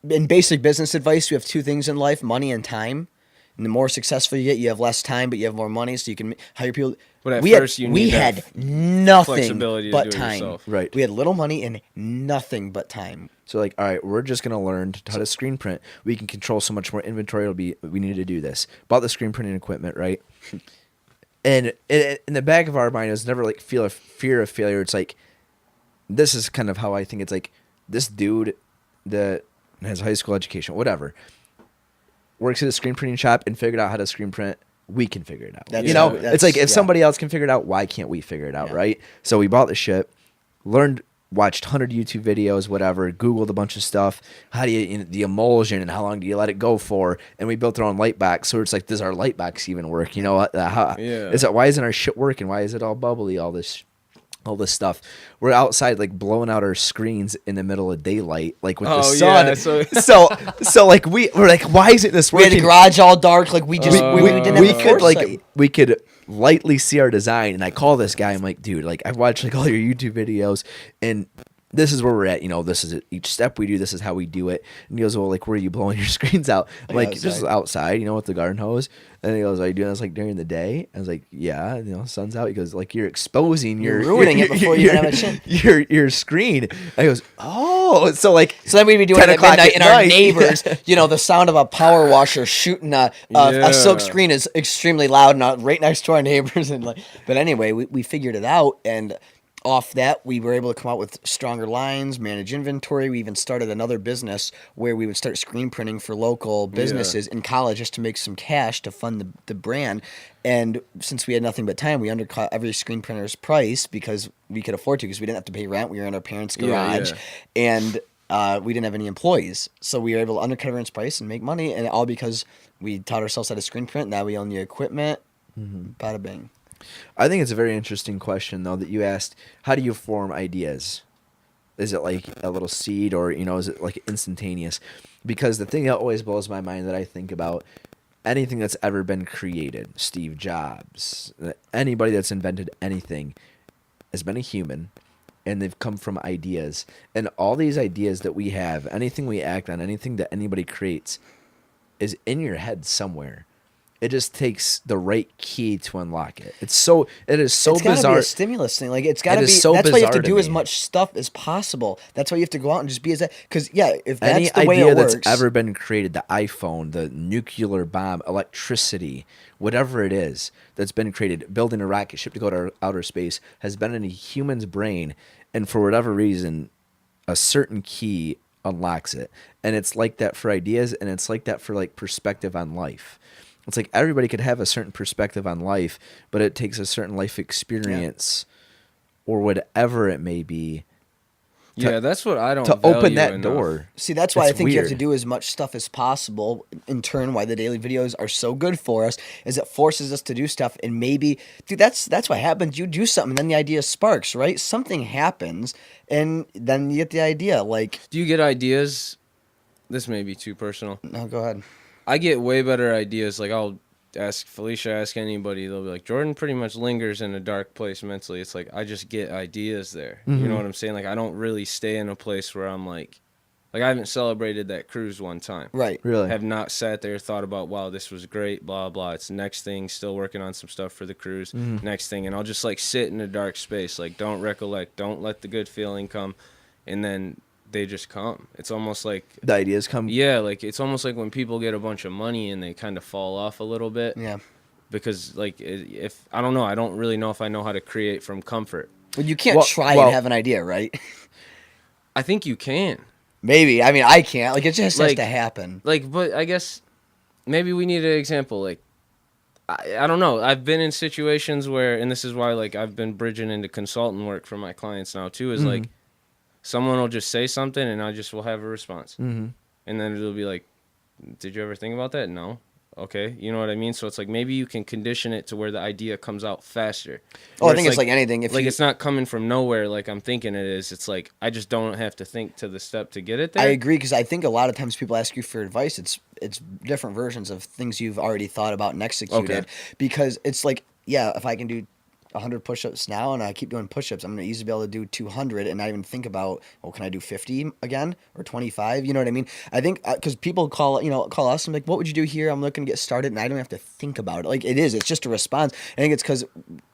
In basic business advice, you have 2 things in life: money and time. And the more successful you get, you have less time, but you have more money, so you can hire people. But at we first had, you we need that had nothing flexibility to but do it time. yourself. Right. We had little money and nothing but time. So like, all right, we're just gonna learn how to screen print. We can control so much more inventory. We need to do this. Bought the screen printing equipment, right? And in the back of our mind, it was never like fear of failure. It's like, this is kind of how I think. It's like this dude that has a high school education, whatever, works at a screen printing shop and figured out how to screen print. We can figure it out. That's- You know, that's- it's like if yeah. somebody else can figure it out, why can't we figure it out, Yeah. right? So we bought the shit, watched 100 YouTube videos, whatever, Googled a bunch of stuff. How do the emulsion and how long do you let it go for? And we built our own light box. So it's like, does our light box even work? You know what? Yeah. Why isn't our shit working? Why is it all bubbly? All this stuff. We're outside like blowing out our screens in the middle of daylight, like with the sun. Yeah, So like we're like, why isn't this We had working? the garage all dark, like we just we didn't have we the could foresight. we could lightly see our design, and I call this guy. I'm like, dude, like I watched like all your YouTube videos, and this is where we're at, this is each step we do, this is how we do it. And he goes, well, like, where are you blowing your screens out? I'm like, just outside, with the garden hose. And he goes, are you doing this like during the day? I was like, yeah, sun's out. He goes, like, you're exposing you're ruining it before you have a chin. Your screen. And he goes, oh, so then we'd be doing it at midnight, and our neighbors, the sound of a power washer shooting a silk screen is extremely loud, and right next to our neighbors. And but anyway, we figured it out, and off that, we were able to come out with stronger lines, manage inventory. We even started another business where we would start screen printing for local businesses in college just to make some cash to fund the brand. And since we had nothing but time, we undercut every screen printer's price because we could afford to, because we didn't have to pay rent. We were in our parents' garage, and we didn't have any employees. So we were able to undercut everyone's price and make money, and all because we taught ourselves how to screen print. Now we own the equipment. Bada bing. I think it's a very interesting question, though, that you asked. How do you form ideas? Is it like a little seed, or, is it like instantaneous? Because the thing that always blows my mind that I think about, anything that's ever been created, Steve Jobs, anybody that's invented anything, has been a human, and they've come from ideas. And all these ideas that we have, anything we act on, anything that anybody creates, is in your head somewhere. It just takes the right key to unlock it. It is so it's bizarre. It's got to be a stimulus thing. Like, it's got to be. So that's why you have to do me. as much stuff as possible. That's why you have to go out and just be as that. Because if that's any the way idea it works, that's ever been created, the iPhone, the nuclear bomb, electricity, whatever it is that's been created, building a rocket ship to go to outer space, has been in a human's brain, and for whatever reason, a certain key unlocks it. And it's like that for ideas, and it's like that for like perspective on life. It's like everybody could have a certain perspective on life, but it takes a certain life experience or whatever it may be. That's what I don't to value open that enough. door. See, that's why I think you have to weird. do as much stuff as possible. In turn, why the daily videos are so good for us is it forces us to do stuff, and maybe, dude, that's what happens. You do something, and then the idea sparks, right? Something happens, and then you get the idea. Like, Do you get ideas? This may be too personal. no, go ahead. I get way better ideas. Like, I'll ask Felicia, ask anybody. They'll be like, Jordan pretty much lingers in a dark place mentally. It's like, I just get ideas there. You know what I'm saying? Like, I don't really stay in a place where I'm like I haven't celebrated that cruise one time. Right. Really? Have not sat there, thought about, wow, this was great, blah, blah. It's next thing, still working on some stuff for the cruise. Next thing. And I'll just like sit in a dark space. Like, don't recollect, don't let the good feeling come. And then they just come. It's almost like The ideas come. yeah, like it's almost like when people get a bunch of money and they kind of fall off a little bit. Yeah. Because like if I don't know, I don't really know if I know how to create from comfort. But you can't try and have an idea, right? I think you can. Maybe. I mean, I can't. Like, it just has to happen. Like, but I guess maybe we need an example. Like, I don't know. I've been in situations where, and this is why like I've been bridging into consultant work for my clients now too. Is like someone will just say something and I just will have a response, and then it'll be like, "Did you ever think about that?" No. Okay, you know what I mean? So it's like maybe you can condition it to where the idea comes out faster. Oh, I think it's like anything. If it's not coming from nowhere like I'm thinking it is. It's like I just don't have to think to the step to get it there. I agree, because I think a lot of times people ask you for advice. It's different versions of things you've already thought about and executed. Okay. Because it's like, yeah, if I can do 100 push-ups now and I keep doing push-ups, I'm going to easily be able to do 200 and not even think about, well, can I do 50 again or 25? You know what I mean? I think because people call us and like, what would you do here? I'm looking to get started, and I don't have to think about it. Like, it's just a response. I think it's because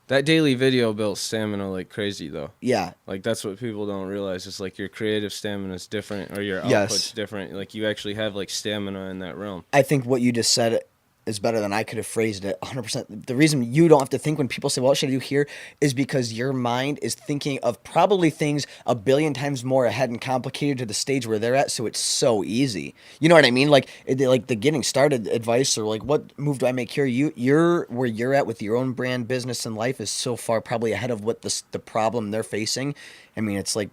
that daily video built stamina like crazy though. yeah, Like that's what people don't realize. It's like your creative stamina is different or your Yes. output's different. Like you actually have like stamina in that realm. I think what you just said is better than I could have phrased it 100%. The reason you don't have to think when people say, well, what should I do here, is because your mind is thinking of probably things a billion times more ahead and complicated to the stage where they're at, so it's so easy. You know what I mean? Like, like the getting started advice, or like, what move do I make here? You're where you're at with your own brand, business, and life is so far probably ahead of what the problem they're facing. I mean, it's like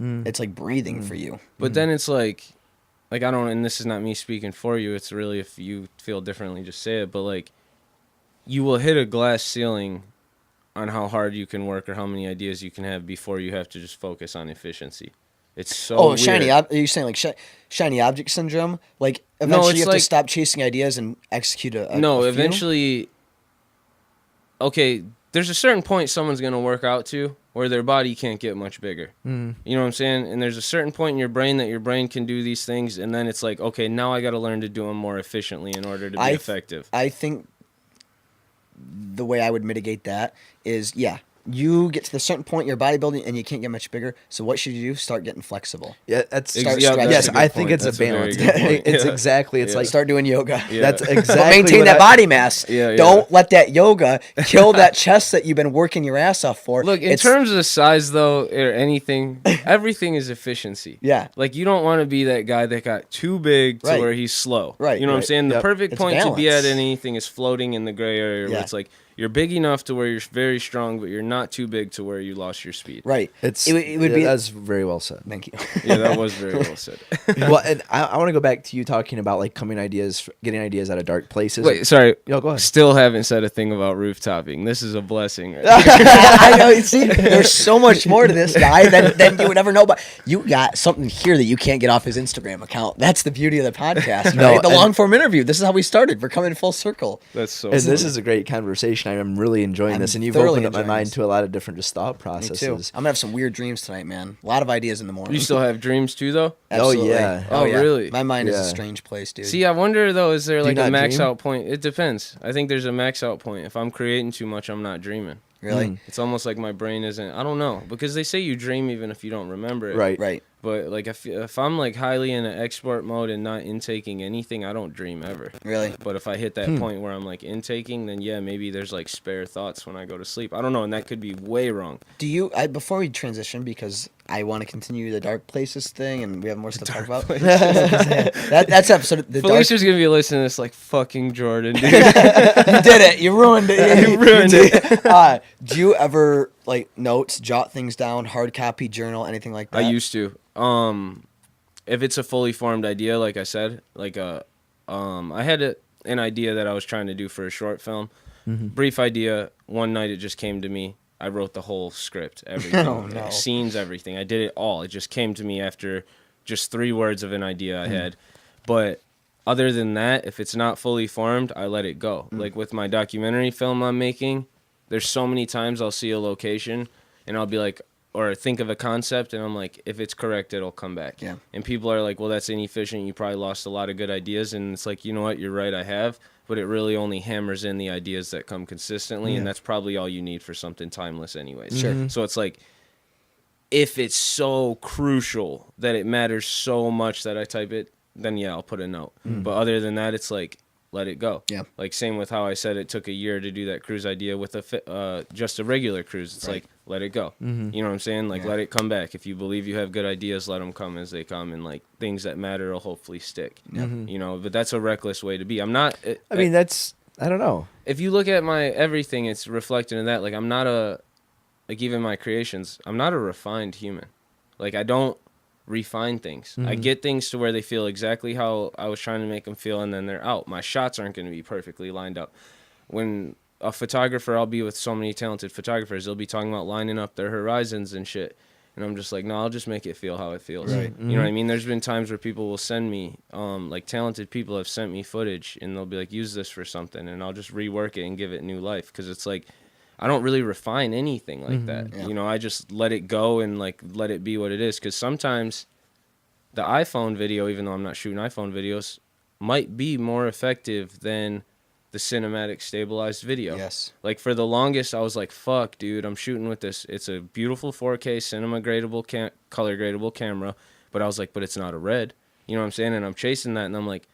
breathing for you. But then it's like I don't, and this is not me speaking for you. It's really, if you feel differently, just say it. But like, you will hit a glass ceiling on how hard you can work or how many ideas you can have before you have to just focus on efficiency. It's so weird. Shiny. Are you saying like shiny object syndrome? Like, eventually you have to stop chasing ideas and execute a No, few? eventually. Okay, there's a certain point someone's going to work out to where their body can't get much bigger. You know what I'm saying? And there's a certain point in your brain that your brain can do these things, and then it's like, okay, now I got to learn to do them more efficiently in order to be effective. I think the way I would mitigate that is, you get to the certain point in your bodybuilding and you can't get much bigger. So what should you do? Start getting flexible. Yeah, that's yes. I think it's a balance. It's exactly. It's like start doing yoga. Yeah. That's exactly. But maintain that body mass. Yeah. Don't let that yoga kill that chest that you've been working your ass off for. Look, in terms of size though, or anything, everything is efficiency. Yeah. Like you don't want to be that guy that got too big to where he's slow. Right. You know what I'm saying? The perfect It's point to be at balance. anything is floating in the gray area where it's like you're big enough to where you're very strong, but you're not too big to where you lost your speed. Right. It would be. That's very well said. Thank you. Yeah, that was very well said. Well, and I want to go back to you talking about like getting ideas out of dark places. Wait, sorry. Yo, go ahead. Still haven't said a thing about rooftopping. This is a blessing. Right? I know. See, there's so much more to this guy than you would ever know. But you got something here that you can't get off his Instagram account. That's the beauty of the podcast. Right? The long form interview. This is how we started. We're coming full circle. That's so. And this is a great conversation. I'm really enjoying this, and you've opened up my mind to a lot of different just thought processes. Me too. I'm gonna have some weird dreams tonight, man. A lot of ideas in the morning. You still have dreams too, though? Absolutely. Oh yeah. Oh yeah. Really? My mind is a strange place, dude. See, I wonder though, is there like a max dream? out point? It depends. I think there's a max out point. If I'm creating too much, I'm not dreaming. Really? It's almost like my brain isn't. I don't know, because they say you dream even if you don't remember it. Right. But like if I'm like highly in an export mode and not intaking anything, I don't dream ever. Really? But if I hit that point where I'm like intaking, then yeah, maybe there's like spare thoughts when I go to sleep. I don't know, and that could be way wrong. Do you? Before we transition, because I want to continue the dark places thing, and we have more stuff to talk about. That's episode. The Felicia's gonna be listening to this like fucking Jordan, dude. You did it. You ruined it. You ruined it. Do you ever like notes, jot things down, hard copy, journal, anything like that? I used to. If it's a fully formed idea, like I said, like I had an idea that I was trying to do for a short film. Brief idea. One night it just came to me. I wrote the whole script, everything, Oh, no. scenes, everything. I did it all. It just came to me after just 3 words of an idea I had. But other than that, if it's not fully formed, I let it go. Like with my documentary film I'm making, there's so many times I'll see a location and I'll be like, or think of a concept, and I'm like, if it's correct, it'll come back. Yeah. And people are like, well, that's inefficient. You probably lost a lot of good ideas. And it's like, you know what? You're right, I have. But it really only hammers in the ideas that come consistently, and that's probably all you need for something timeless anyways. Sure. So it's like, if it's so crucial that it matters so much that I type it, then yeah, I'll put a note. But other than that, it's like, let it go. Yeah. Like same with how I said it took a year to do that cruise idea with just a regular cruise. It's like, let it go. You know what I'm saying? Like, let it come back. If you believe you have good ideas, let them come as they come, and like things that matter will hopefully stick. You know, but that's a reckless way to be. I'm not. I mean, I don't know. If you look at my everything, it's reflected in that. Like, I'm not like even my creations, I'm not a refined human. Like, I don't refine things. I get things to where they feel exactly how I was trying to make them feel, and then they're out. My shots aren't going to be perfectly lined up. When a photographer, I'll be with so many talented photographers, they'll be talking about lining up their horizons and shit. And I'm just like, no, I'll just make it feel how it feels. Right. You know what I mean? There's been times where people will send me, like talented people have sent me footage, and they'll be like, use this for something, and I'll just rework it and give it new life. Because it's like, I don't really refine anything like that. Yeah. You know, I just let it go and like let it be what it is. Because sometimes the iPhone video, even though I'm not shooting iPhone videos, might be more effective than the cinematic stabilized video. Yes. Like for the longest, I was like, fuck, dude, I'm shooting with this. It's a beautiful 4K cinema gradable, color gradable camera. But I was like, but it's not a red. You know what I'm saying? And I'm chasing that, and I'm like,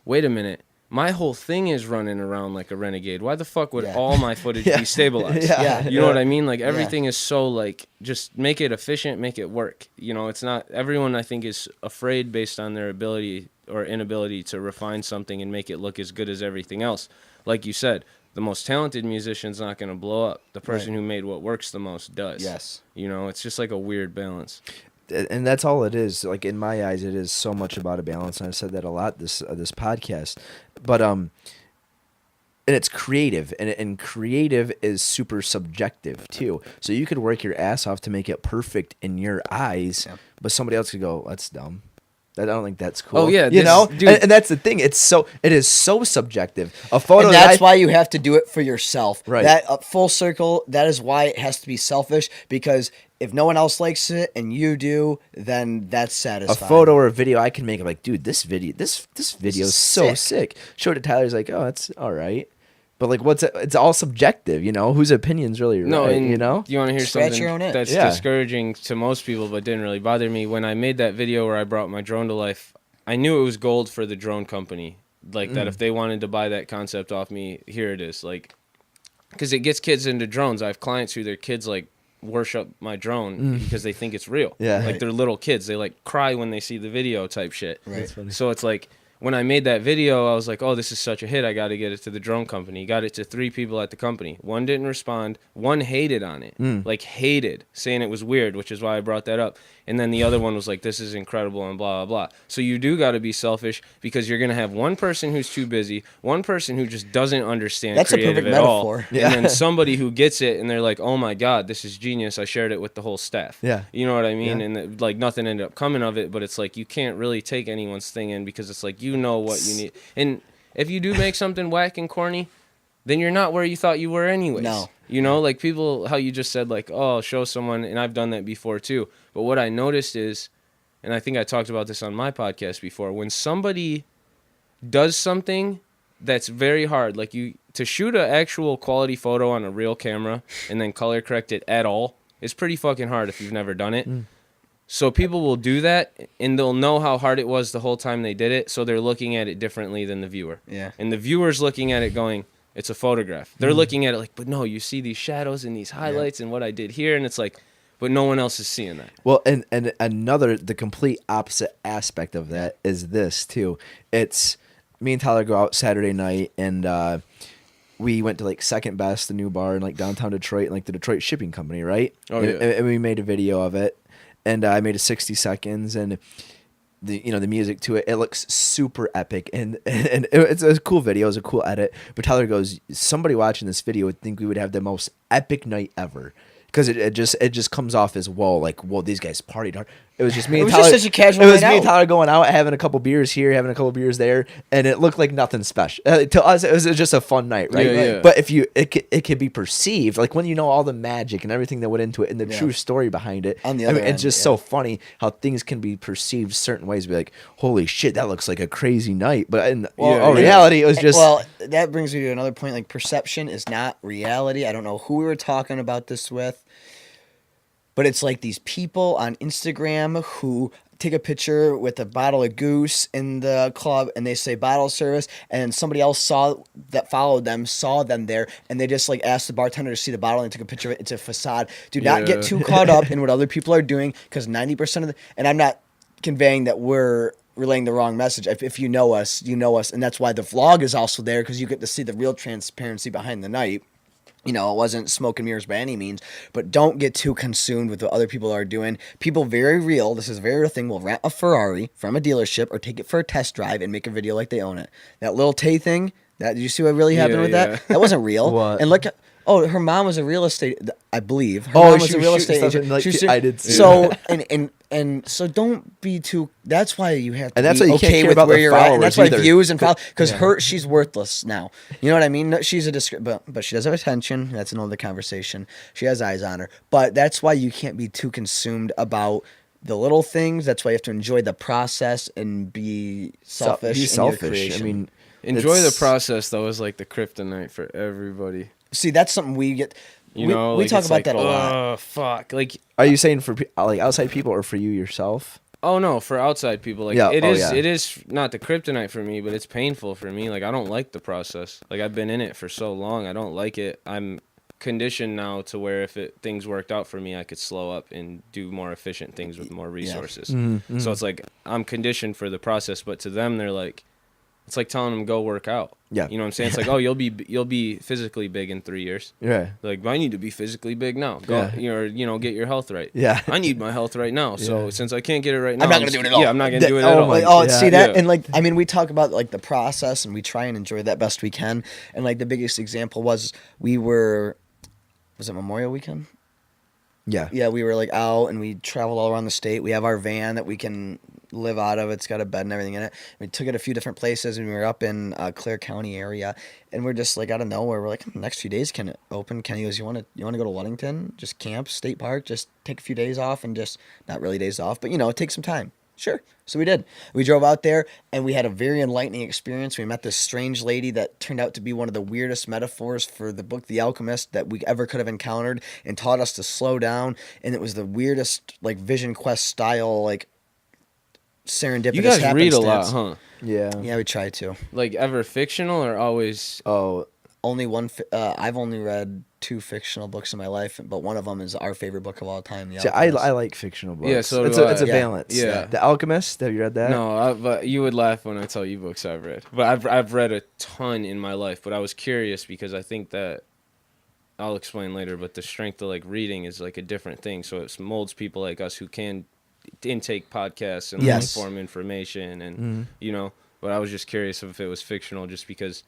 wait a minute. My whole thing is running around like a renegade. Why the fuck would all my footage be stabilized? You know what I mean? Like everything is so like, just make it efficient, make it work. You know, it's not, everyone I think is afraid based on their ability or inability to refine something and make it look as good as everything else. Like you said, the most talented musician's not going to blow up. The person who made what works the most does. Yes. You know, it's just like a weird balance. And that's all it is. Like in my eyes, it is so much about a balance. And I've said that a lot this podcast, but and it's creative, and creative is super subjective too. So you could work your ass off to make it perfect in your eyes, but somebody else could go, "That's dumb." I don't think that's cool. Oh, yeah, you this- know, dude. and that's the thing. It is so subjective. A photo. And that's why you have to do it for yourself. Right. That full circle. That is why it has to be selfish, because if no one else likes it and you do, then that's a satisfying. photo or a video I can make. I'm like, dude, this video is so sick. Showed it to Tyler. He's like, oh, it's all right. But like, it's all subjective, you know. Whose opinion's really right? No, and you know. you want to hear Scratch your own something itch. that's Yeah. discouraging to most people, but didn't really bother me. When I made that video where I brought my drone to life, I knew it was gold for the drone company. Like that, if they wanted to buy that concept off me, here it is. Like, because it gets kids into drones. I have clients who their kids like worship my drone because they think it's real. Yeah. Like they're little kids. They like cry when they see the video type shit. Right. That's funny. So it's like, when I made that video, I was like, oh, this is such a hit. I got to get it to the drone company. Got it to 3 people at the company. 1 didn't respond. 1 hated on it. Like, hated, saying it was weird, which is why I brought that up. And then the other one was like, this is incredible and blah, blah, blah. So you do got to be selfish, because you're going to have one person who's too busy, one person who just doesn't understand That's a creative perfect at all, metaphor. Yeah. and then somebody who gets it and they're like, oh my God, this is genius. I shared it with the whole staff. Yeah. You know what I mean? Yeah. And like nothing ended up coming of it, but it's like you can't really take anyone's thing in, because it's like, you know what you need. And if you do make something whack and corny, then you're not where you thought you were anyways. No. You know, like people, how you just said like, oh, show someone, and I've done that before too. But what I noticed is, and I think I talked about this on my podcast before, when somebody does something that's very hard, like to shoot an actual quality photo on a real camera and then color correct it at all is pretty fucking hard if you've never done it. So people will do that, and they'll know how hard it was the whole time they did it, so they're looking at it differently than the viewer. Yeah. And the viewer's looking at it going, it's a photograph. They're looking at it like, but no, you see these shadows and these highlights and what I did here, and it's like, but no one else is seeing that. Well, and the complete opposite aspect of that is this too. It's me and Tyler go out Saturday night, and we went to like Second Best, the new bar in like downtown Detroit, like the Detroit Shipping Company, right? Oh, and, yeah. and we made a video of it, and I made a 60 seconds, and the music to it, it looks super epic, and it's a cool video, it's a cool edit. But Tyler goes, somebody watching this video would think we would have the most epic night ever. Because it just comes off as, whoa, these guys partied hard. It was just me and It was Tyler. just such a casual It was night me and out. Tyler going out, having a couple beers here, having a couple beers there, and it looked like nothing special. To us, it was just a fun night, right? Yeah, yeah. But if it could be perceived, like when you know all the magic and everything that went into it and the true story behind it. On the I other mean, end, it's just so funny how things can be perceived certain ways. Be like, holy shit, that looks like a crazy night, but in reality, it was just. Well, that brings me to another point. Like, perception is not reality. I don't know who we were talking about this with, but it's like these people on Instagram who take a picture with a bottle of Goose in the club, and they say bottle service, and somebody else followed them saw them there, and they just like asked the bartender to see the bottle, and they took a picture of it. It's a facade. Do not get too caught up in what other people are doing, because 90% of and I'm not conveying that we're relaying the wrong message. If you know us, and that's why the vlog is also there, because you get to see the real transparency behind the night. It wasn't smoke and mirrors by any means, but don't get too consumed with what other people are doing. People very real, this is a very real thing, will rent a Ferrari from a dealership or take it for a test drive and make a video like they own it. That little Tay thing, did you see what really happened with that? That wasn't real. What? And look, her mom was a real estate, I believe. Her Oh, mom was she a was real shooting estate stuff agent. in, like, She was I did see so, and so don't be too, that's why you have to And that's be why you can't okay care with about where the you're at. And that's why followers either. views and followers, because she's worthless now. You know what I mean? No, she's but she does have attention. That's another conversation. She has eyes on her. But that's why you can't be too consumed about the little things. That's why you have to enjoy the process and be selfish. Be in your selfish. creation. I mean, Enjoy the it's- process, though, is like the kryptonite for everybody. see, that's something we get. You know, we like, talk it's about like, that a lot. Oh, fuck. Like, Are you saying for like outside people or for you yourself? oh no, for outside people, like Yeah, it oh, is. yeah. It is not the kryptonite for me, but it's painful for me. Like, I don't like the process. Like, I've been in it for so long, I don't like it. I'm conditioned now to where if things worked out for me, I could slow up and do more efficient things with more resources. So it's like I'm conditioned for the process, but to them, they're like, it's like telling them go work out. Yeah. You know what I'm saying? It's like, oh, you'll be physically big in 3 years. Yeah. Like, I need to be physically big now. Go, Yeah. get your health right. Yeah. I need my health right now. So Yeah. since I can't get it right now, I'm not gonna do it at all. Yeah, I'm not gonna do it Oh at all. my- Oh, Yeah. see that, Yeah. and like, I mean, we talk about like the process, and we try and enjoy that best we can. And like the biggest example was was it Memorial Weekend? Yeah. Yeah, we were like out, and we traveled all around the state. We have our van that we can live out of. It's got a bed and everything in it. We took it a few different places, and we were up in Clare County area, and we're just like out of nowhere. We're like, next few days can it open? Kenny goes, you want to go to Ludington? Just camp, state park, just take a few days off, and just not really days off, but take some time. Sure. So we did. We drove out there, and we had a very enlightening experience. We met this strange lady that turned out to be one of the weirdest metaphors for the book The Alchemist that we ever could have encountered, and taught us to slow down. And it was the weirdest, like, Vision Quest style, like, serendipitous You guys read a happenstance. lot, huh? Yeah, we try to. Like, ever fictional or always? Oh, Only one. I've only read 2 fictional books in my life, but one of them is our favorite book of all time. The see, I Alchemist. like fictional books. Yeah, so it's do a, it's a I. balance. Yeah. The Alchemist. Have you read that? No, but you would laugh when I tell you books I've read. But I've read a ton in my life. But I was curious because I think that I'll explain later. But the strength of like reading is like a different thing. So it molds people like us who can intake podcasts and Yes. long form information and But I was just curious if it was fictional, just because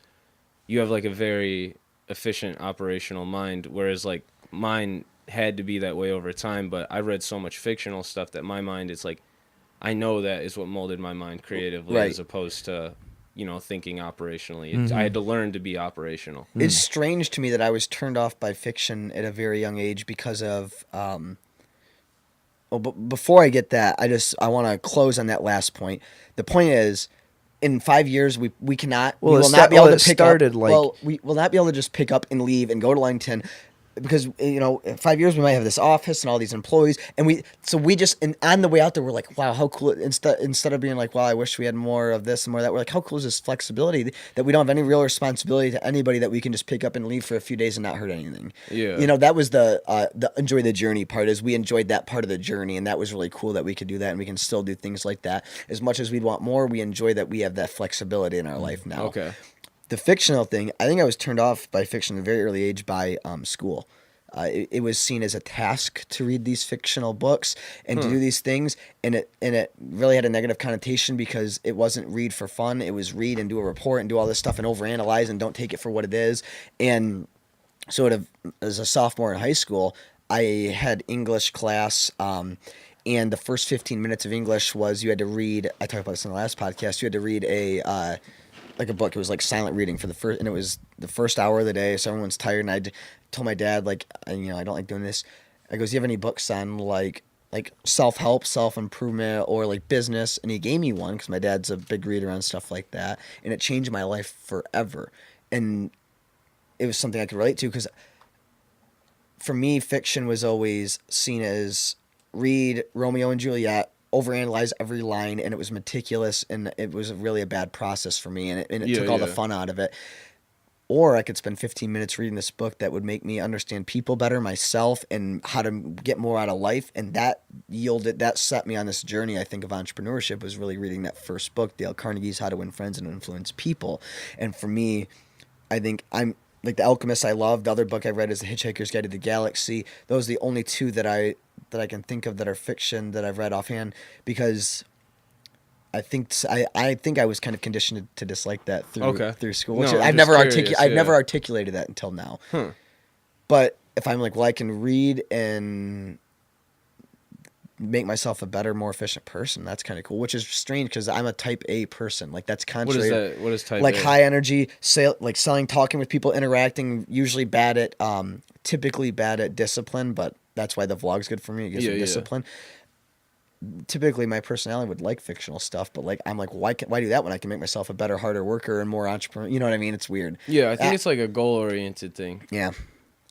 you have like a very efficient operational mind, whereas like mine had to be that way over time. But I read so much fictional stuff that my mind is like, I know that is what molded my mind creatively, Right. as opposed to thinking operationally. I had to learn to be operational. It's strange to me that I was turned off by fiction at a very young age because of. But before I get that, I want to close on that last point. The point is, in 5 years, we cannot. Well, we will it not be sta- able well, to it pick started, up. like- Well, we will not be able to just pick up and leave and go to Langton. Because in 5 years we might have this office and all these employees, and we just and on the way out there we're like, wow, how cool! Instead of being like, wow, I wish we had more of this and more of that, we're like, how cool is this flexibility that we don't have any real responsibility to anybody, that we can just pick up and leave for a few days and not hurt anything. Yeah. That was the enjoy the journey part. Is we enjoyed that part of the journey, and that was really cool that we could do that, and we can still do things like that. As much as we'd want more, we enjoy that we have that flexibility in our life now. Okay. The fictional thing, I think I was turned off by fiction at a very early age by school. It was seen as a task to read these fictional books and to do these things, and it really had a negative connotation because it wasn't read for fun. It was read and do a report and do all this stuff and overanalyze and don't take it for what it is. And sort of as a sophomore in high school, I had English class, and the first 15 minutes of English was you had to read. I talked about this in the last podcast. You had to read a book. It was like silent reading for the first, and it was the first hour of the day. So everyone's tired, and I told my dad, like, I don't like doing this. I goes, do you have any books on like self-help, self-improvement, or like business? And he gave me one because my dad's a big reader on stuff like that, and it changed my life forever. And it was something I could relate to because for me, fiction was always seen as read Romeo and Juliet, overanalyze every line, and it was meticulous, and it was really a bad process for me, and it took all the fun out of it. Or I could spend 15 minutes reading this book that would make me understand people better, myself, and how to get more out of life. And that set me on this journey, I think, of entrepreneurship, was really reading that first book, Dale Carnegie's How to Win Friends and Influence People. And for me, I think I'm like The Alchemist I love. The other book I read is The Hitchhiker's Guide to the Galaxy. Those are the only 2 that I can think of that are fiction that I've read offhand, because I think I was kind of conditioned to dislike that through school. Which No, I've never articulated that until now. But if I'm like, well, I can read and make myself a better, more efficient person, that's kind of cool. Which is strange because I'm a type A person. Like, that's contrary. What is that? What is type like A? high energy, selling, talking with people, interacting. Usually typically bad at discipline, but that's why the vlog's good for me. It gives me discipline. Typically my personality would like fictional stuff, but like I'm like, why do that when I can make myself a better, harder worker and more entrepreneur? You know what I mean? It's weird. Yeah, I think it's like a goal-oriented thing. Yeah.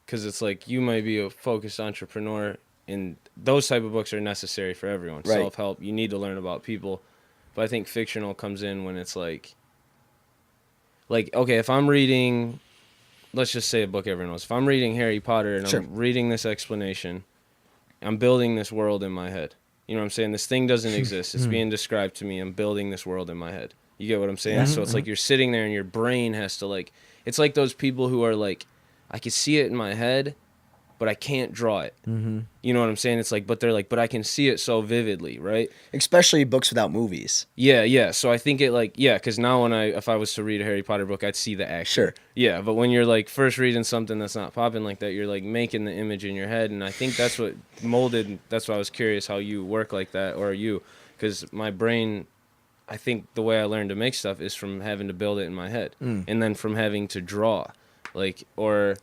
Because it's like you might be a focused entrepreneur, and those type of books are necessary for everyone. Right. Self-help, you need to learn about people. But I think fictional comes in when it's like, okay, if I'm reading, let's just say a book everyone knows. If I'm reading Harry Potter and Sure. I'm reading this explanation, I'm building this world in my head. You know what I'm saying? This thing doesn't exist. It's being described to me. I'm building this world in my head. You get what I'm saying? So it's like you're sitting there and your brain has to like, it's like those people who are like, I can see it in my head, but I can't draw it. Mm-hmm. You know what I'm saying? It's like, but they're like, but I can see it so vividly, right? Especially books without movies. Yeah. So I think it like, because now if I was to read a Harry Potter book, I'd see the action. Sure. Yeah, but when you're like first reading something that's not popping like that, you're like making the image in your head, and I think that's what molded. That's why I was curious how you work like that, or because my brain, I think the way I learned to make stuff is from having to build it in my head, and then from having to draw, or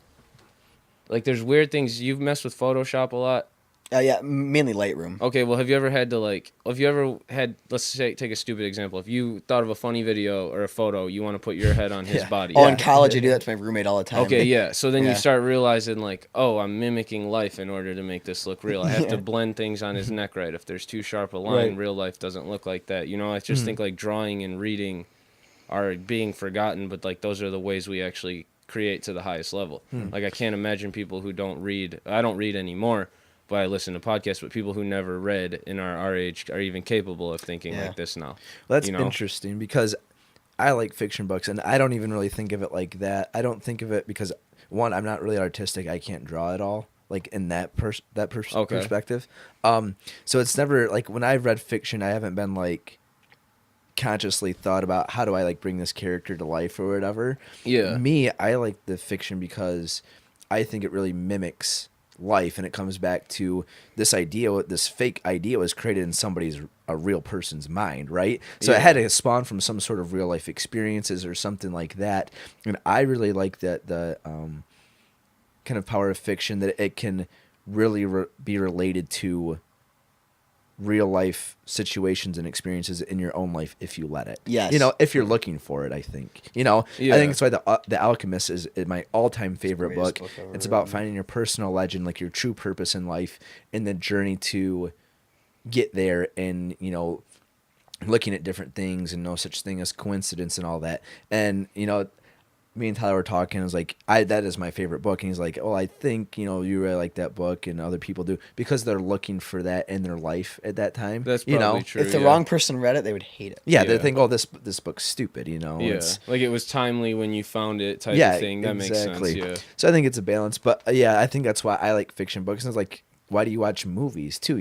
there's weird things. You've messed with Photoshop a lot. Yeah, mainly Lightroom. Okay, well, have you ever had, let's say, take a stupid example. If you thought of a funny video or a photo, you want to put your head on his body. Oh, in college, I do that to my roommate all the time. Okay, yeah. So then Yeah. you start realizing, oh, I'm mimicking life in order to make this look real. I have to blend things on his neck right. If there's too sharp a line, Right. real life doesn't look like that. I just think, drawing and reading are being forgotten, but, those are the ways we actually create to the highest level. I can't imagine people who don't read. I don't read anymore, but I listen to podcasts, but people who never read and are our age are even capable of thinking like this now. Well, that's interesting because I like fiction books, and I don't even really think of it like that. I don't think of it because, one, I'm not really artistic. I can't draw at all, in that perspective. So it's never, when I've read fiction, I haven't been, consciously thought about how do I, bring this character to life or whatever. Yeah. Me, I like the fiction because I think it really mimics life, and it comes back to this fake idea was created in a real person's mind, right? So it had to spawn from some sort of real life experiences or something like that. And I really like that the kind of power of fiction, that it can really be related to real life situations and experiences in your own life if you let it. Yes. If you're looking for it, I think. I think that's why The Alchemist is my all-time favorite book. It's about finding your personal legend, your true purpose in life, and the journey to get there, and looking at different things and no such thing as coincidence and all that. And me and Tyler were talking. I was like, that is my favorite book. And he's like, well, I think, you really like that book, and other people do, because they're looking for that in their life at that time. That's probably true. If the wrong person read it, they would hate it. Yeah, they think, oh, this book's stupid, Yeah, It's, it was timely when you found it type of thing. That exactly. makes sense, yeah. So I think it's a balance. But, I think that's why I like fiction books. And it's why do you watch movies, too,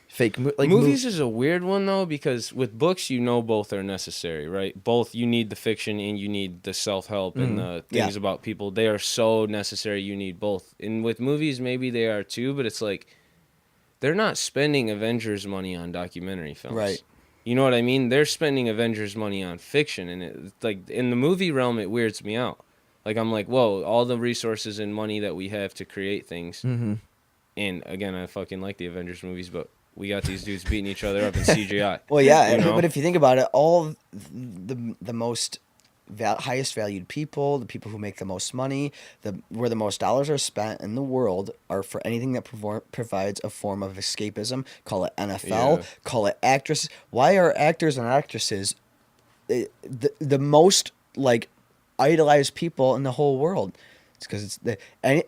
fake movies is a weird one, though, because with books, both are necessary, right? Both, you need the fiction and you need the self-help and the things about people. They are so necessary, you need both. And with movies, maybe they are too, but it's they're not spending Avengers money on documentary films. Right. You know what I mean? They're spending Avengers money on fiction, and in the movie realm, it weirds me out. I'm like, whoa, all the resources and money that we have to create things. Mm-hmm. And again, I fucking like the Avengers movies, but we got these dudes beating each other up in CGI. Well, yeah, but if you think about it, all the most highest valued people, the people who make the most money, where the most dollars are spent in the world, are for anything that provides a form of escapism. Call it NFL, call it actresses. Why are actors and actresses the most idolized people in the whole world? It's because it's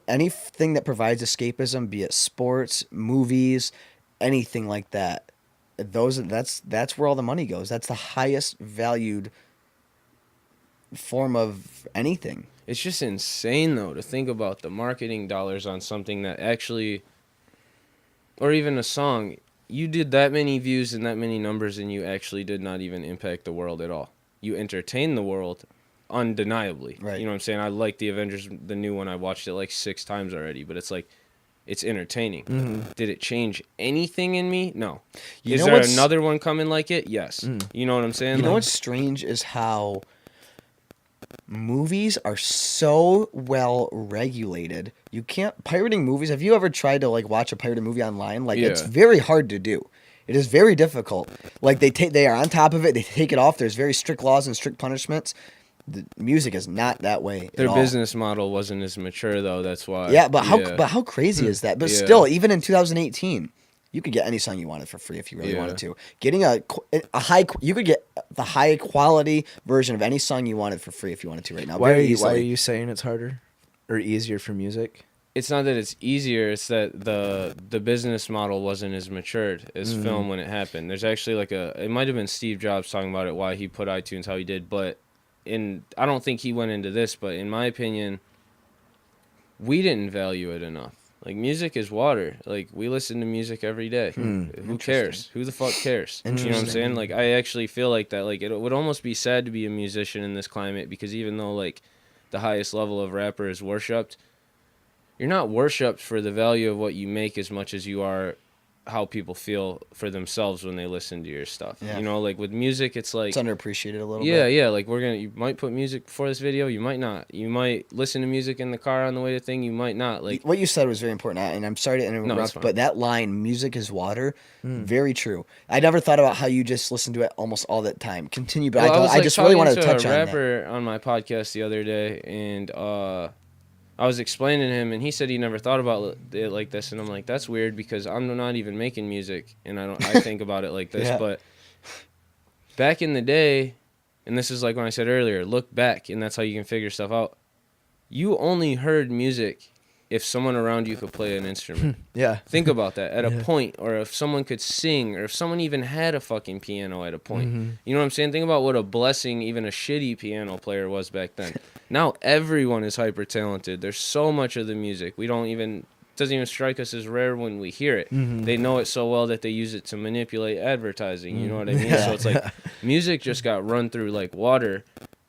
anything that provides escapism, be it sports, movies, anything like that. That's where all the money goes. That's the highest valued form of anything. It's just insane, though, to think about the marketing dollars on something that actually, or even a song, you did that many views and that many numbers, and you actually did not even impact the world at all. You entertained the world undeniably. Right. You know what I'm saying? I like the Avengers, the new one. I watched it 6 times already, but it's it's entertaining. Mm-hmm. Did it change anything in me? No. You Is know there what's- another one coming like it? Yes. You know what I'm saying? You know what's strange is how movies are so well regulated. You can't pirating movies. Have you ever tried to watch a pirated movie online? It's Yeah. very hard to do. It is very difficult. They are on top of it. They take it off. There's very strict laws and strict punishments. The music is not that way. Their at all. business model wasn't as mature, though. That's why. Yeah, but how crazy is that? But Yeah. still, even in 2018, you could get any song you wanted for free if you really Yeah. wanted to. Getting you could get the high quality version of any song you wanted for free if you wanted to right now. Why Very are easily. you saying it's harder or easier for music? It's not that it's easier, it's that the business model wasn't as matured as film when it happened. There's actually it might have been Steve Jobs talking about it, why he put iTunes how he did, but I don't think he went into this, but in my opinion, we didn't value it enough. Music is water. We listen to music every day. Who cares? Who the fuck cares? You know what I'm saying? I actually feel like that. It would almost be sad to be a musician in this climate, because even though the highest level of rapper is worshipped, you're not worshipped for the value of what you make as much as you are how people feel for themselves when they listen to your stuff. Yeah. You know, like with music, it's like It's underappreciated a little yeah, bit. yeah. Like you might put music before this video, you might not. You might listen to music in the car on the way to thing, you might not. Like What you said was very important, and I'm sorry to it's interrupt, fine. but that line, "Music is water," very true. I never thought about how you just listen to it almost all the time. Continue, but Well, I was like just really talking wanted to to touch a on that. rapper on my podcast the other day, and I was explaining to him, and he said he never thought about it like this, and I'm like, that's weird because I'm not even making music, and I think about it like this. Yeah. But back in the day, and this is like when I said earlier, look back, and that's how you can figure stuff out. You only heard music if someone around you could play an instrument. Yeah. Think about that at a Yeah. point, or if someone could sing, or if someone even had a fucking piano at a point. Mm-hmm. You know what I'm saying? Think about what a blessing even a shitty piano player was back then. Now everyone is hyper talented. There's so much of the music. Doesn't even strike us as rare when we hear it. Mm-hmm. They know it so well that they use it to manipulate advertising. You know what I mean? Yeah. So it's like music just got run through like water.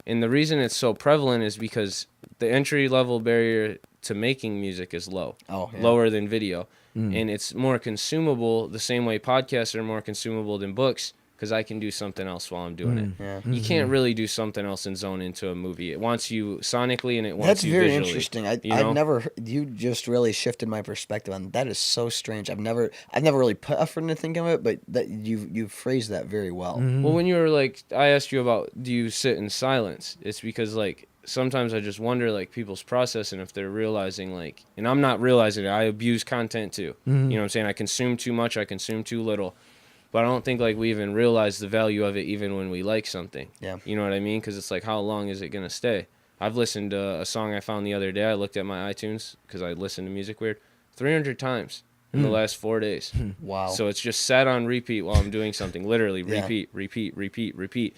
And the reason it's so prevalent is because the entry level barrier to making music is low. Oh, yeah. Lower than video. Mm. And it's more consumable the same way podcasts are more consumable than books, because I can do something else while I'm doing it. Yeah. You can't really do something else and zone into a movie. It wants you sonically and it wants That's you very visually. interesting. you know? I've never. You just really shifted my perspective on that. Is so strange. I've never really put effort into thinking of it, but that you phrased that very well. Well, when you were like, I asked you about, do you sit in silence? It's because like sometimes I just wonder like people's process and if they're realizing like, and I'm not realizing it. I abuse content too. You know what I'm saying? I consume too much. I consume too little. But I don't think like we even realize the value of it even when we like something. Yeah. You know what I mean? Because it's like, how long is it gonna stay? I've listened to a song I found the other day. I looked at my iTunes because I listen to music weird, 300 times in the last 4 days. Wow. So it's just sat on repeat while I'm doing something. Literally Yeah. repeat.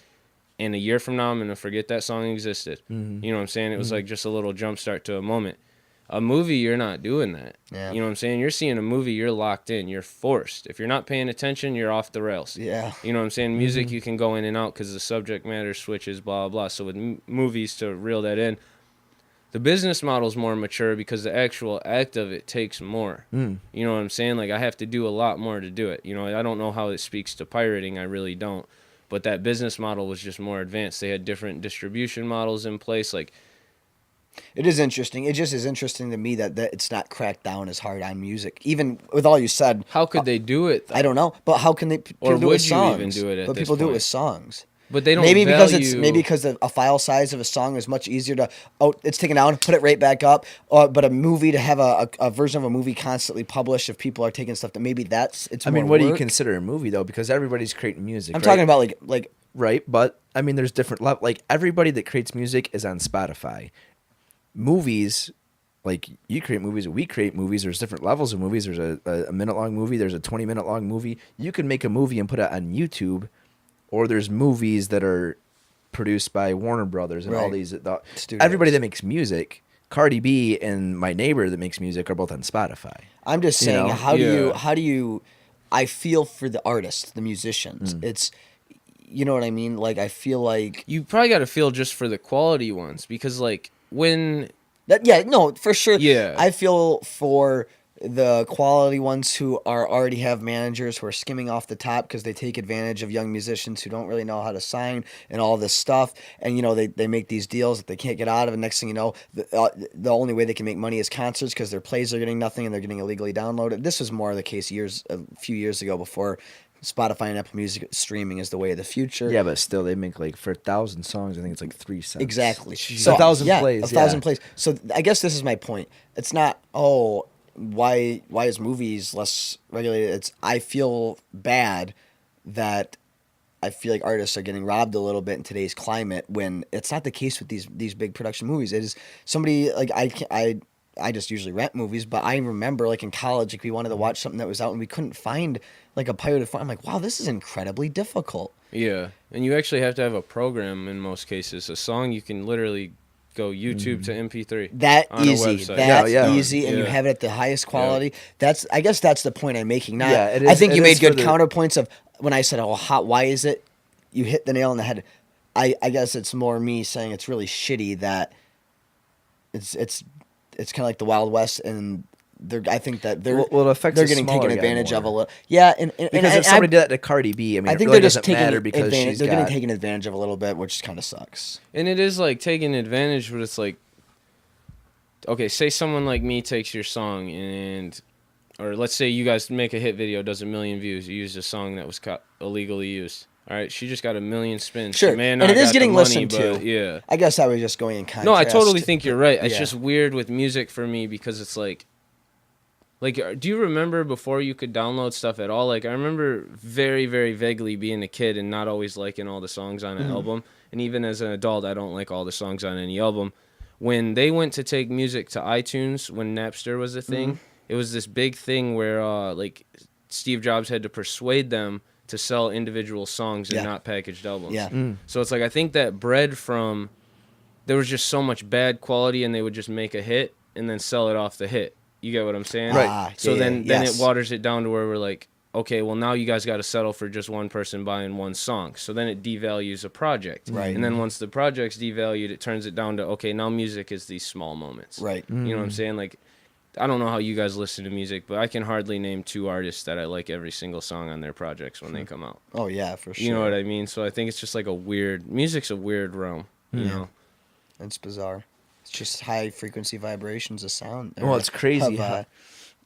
And a year from now, I'm gonna forget that song existed. You know what I'm saying? It was like just a little jump start to a moment. A movie, you're not doing that. Yeah. You know what I'm saying? You're seeing a movie, you're locked in. You're forced. If you're not paying attention, you're off the rails. Yeah. You know what I'm saying? Music, you can go in and out because the subject matter switches, blah, blah, blah. So with movies, to reel that in, the business model's more mature because the actual act of it takes more. You know what I'm saying? Like, I have to do a lot more to do it. You know, I don't know how it speaks to pirating. I really don't. But that business model was just more advanced. They had different distribution models in place. Like, It is interesting. It just is interesting to me that it's not cracked down as hard on music. Even with all you said, how could they do it, though? I don't know. But how can they? People Or do it would with you songs. even do it at But this people do it point? with songs. But they don't Maybe value... because a file size of a song is much easier to it's taken down, put it right back up. But a movie, to have a version of a movie constantly published, if people are taking stuff, that maybe it's. I mean, more what do you work. consider a movie though? Because everybody's creating music. I'm right? talking about like Right, but I mean, there's different like everybody that creates music is on Spotify. Movies, like you create movies, we create movies. There's different levels of movies. There's a minute long movie. There's a 20-minute long movie. You can make a movie and put it on YouTube, or there's movies that are produced by Warner Brothers and all Right. these. Studios. Everybody that makes music, Cardi B and my neighbor that makes music are both on Spotify. I'm just You saying, know? how Yeah. do you? I feel for the artists, the musicians. It's, you know what I mean. Like I feel like You probably got to feel just for the quality ones, because like when that. Yeah, no, for sure. Yeah. I feel for the quality ones who already have managers who are skimming off the top because they take advantage of young musicians who don't really know how to sign and all this stuff, and they make these deals that they can't get out of, and next thing you know, the only way they can make money is concerts because their plays are getting nothing and they're getting illegally downloaded. This was more the case a few years ago, before Spotify and Apple Music streaming is the way of the future. Yeah, but still, they make like for 1,000 songs, I think it's like 3 cents. Exactly. So 1,000 plays. 1,000 plays. So I guess this is my point. It's not, why is movies less regulated? It's, I feel bad that I feel like artists are getting robbed a little bit in today's climate, when it's not the case with these big production movies. It is somebody like I just usually rent movies, but I remember like in college, like we wanted to watch something that was out and we couldn't find like a pirated form. I'm like, wow, this is incredibly difficult. Yeah, and you actually have to have a program in most cases. A song you can literally go YouTube to MP3. That on a easy. website. That's Yeah. easy, and you Yeah. have it at the highest quality. I guess that's the point I'm making. Not, Yeah, it I is- think you it made is good for the- counterpoints of when I said, why is it? You hit the nail on the head. I guess it's more me saying it's really shitty that it's kind of like the Wild West, and I think that they're Well, it affects they're the getting smaller taken guy advantage of a more. little. Yeah, and Because if somebody did that to Cardi B, I mean, I it think really they're just doesn't taking matter because advantage. she's They're getting got. taken advantage of a little bit, which kind of sucks. And it is like taking advantage, but it's like, okay, say someone like me takes your song or let's say you guys make a hit video, does 1 million views. You used a song that was illegally used. All right, she just got 1 million spins. Sure, She may and not it is got getting the money, listened but to. yeah. I guess I was just going in contrast. No, I totally think you're right. It's Yeah. just weird with music for me because it's like, do you remember before you could download stuff at all? Like, I remember very, very vaguely being a kid and not always liking all the songs on an album. And even as an adult, I don't like all the songs on any album. When they went to take music to iTunes, when Napster was a thing, it was this big thing where, like, Steve Jobs had to persuade them to sell individual songs and not packaged albums. Yeah. So it's like, I think that bred from, there was just so much bad quality and they would just make a hit and then sell it off the hit. You get what I'm saying? Right. So then yes. it waters it down to where we're like, okay, well, now you guys got to settle for just one person buying one song. So then it devalues a project. Right. And then once the project's devalued, it turns it down to, okay, now music is these small moments. Right. You know what I'm saying? Like, I don't know how you guys listen to music, but I can hardly name 2 artists that I like every single song on their projects when they come out. Oh yeah, for sure. You know what I mean? So I think it's just like music's a weird realm, you know? It's bizarre. It's just high frequency vibrations of sound. Well, it's crazy Of, how-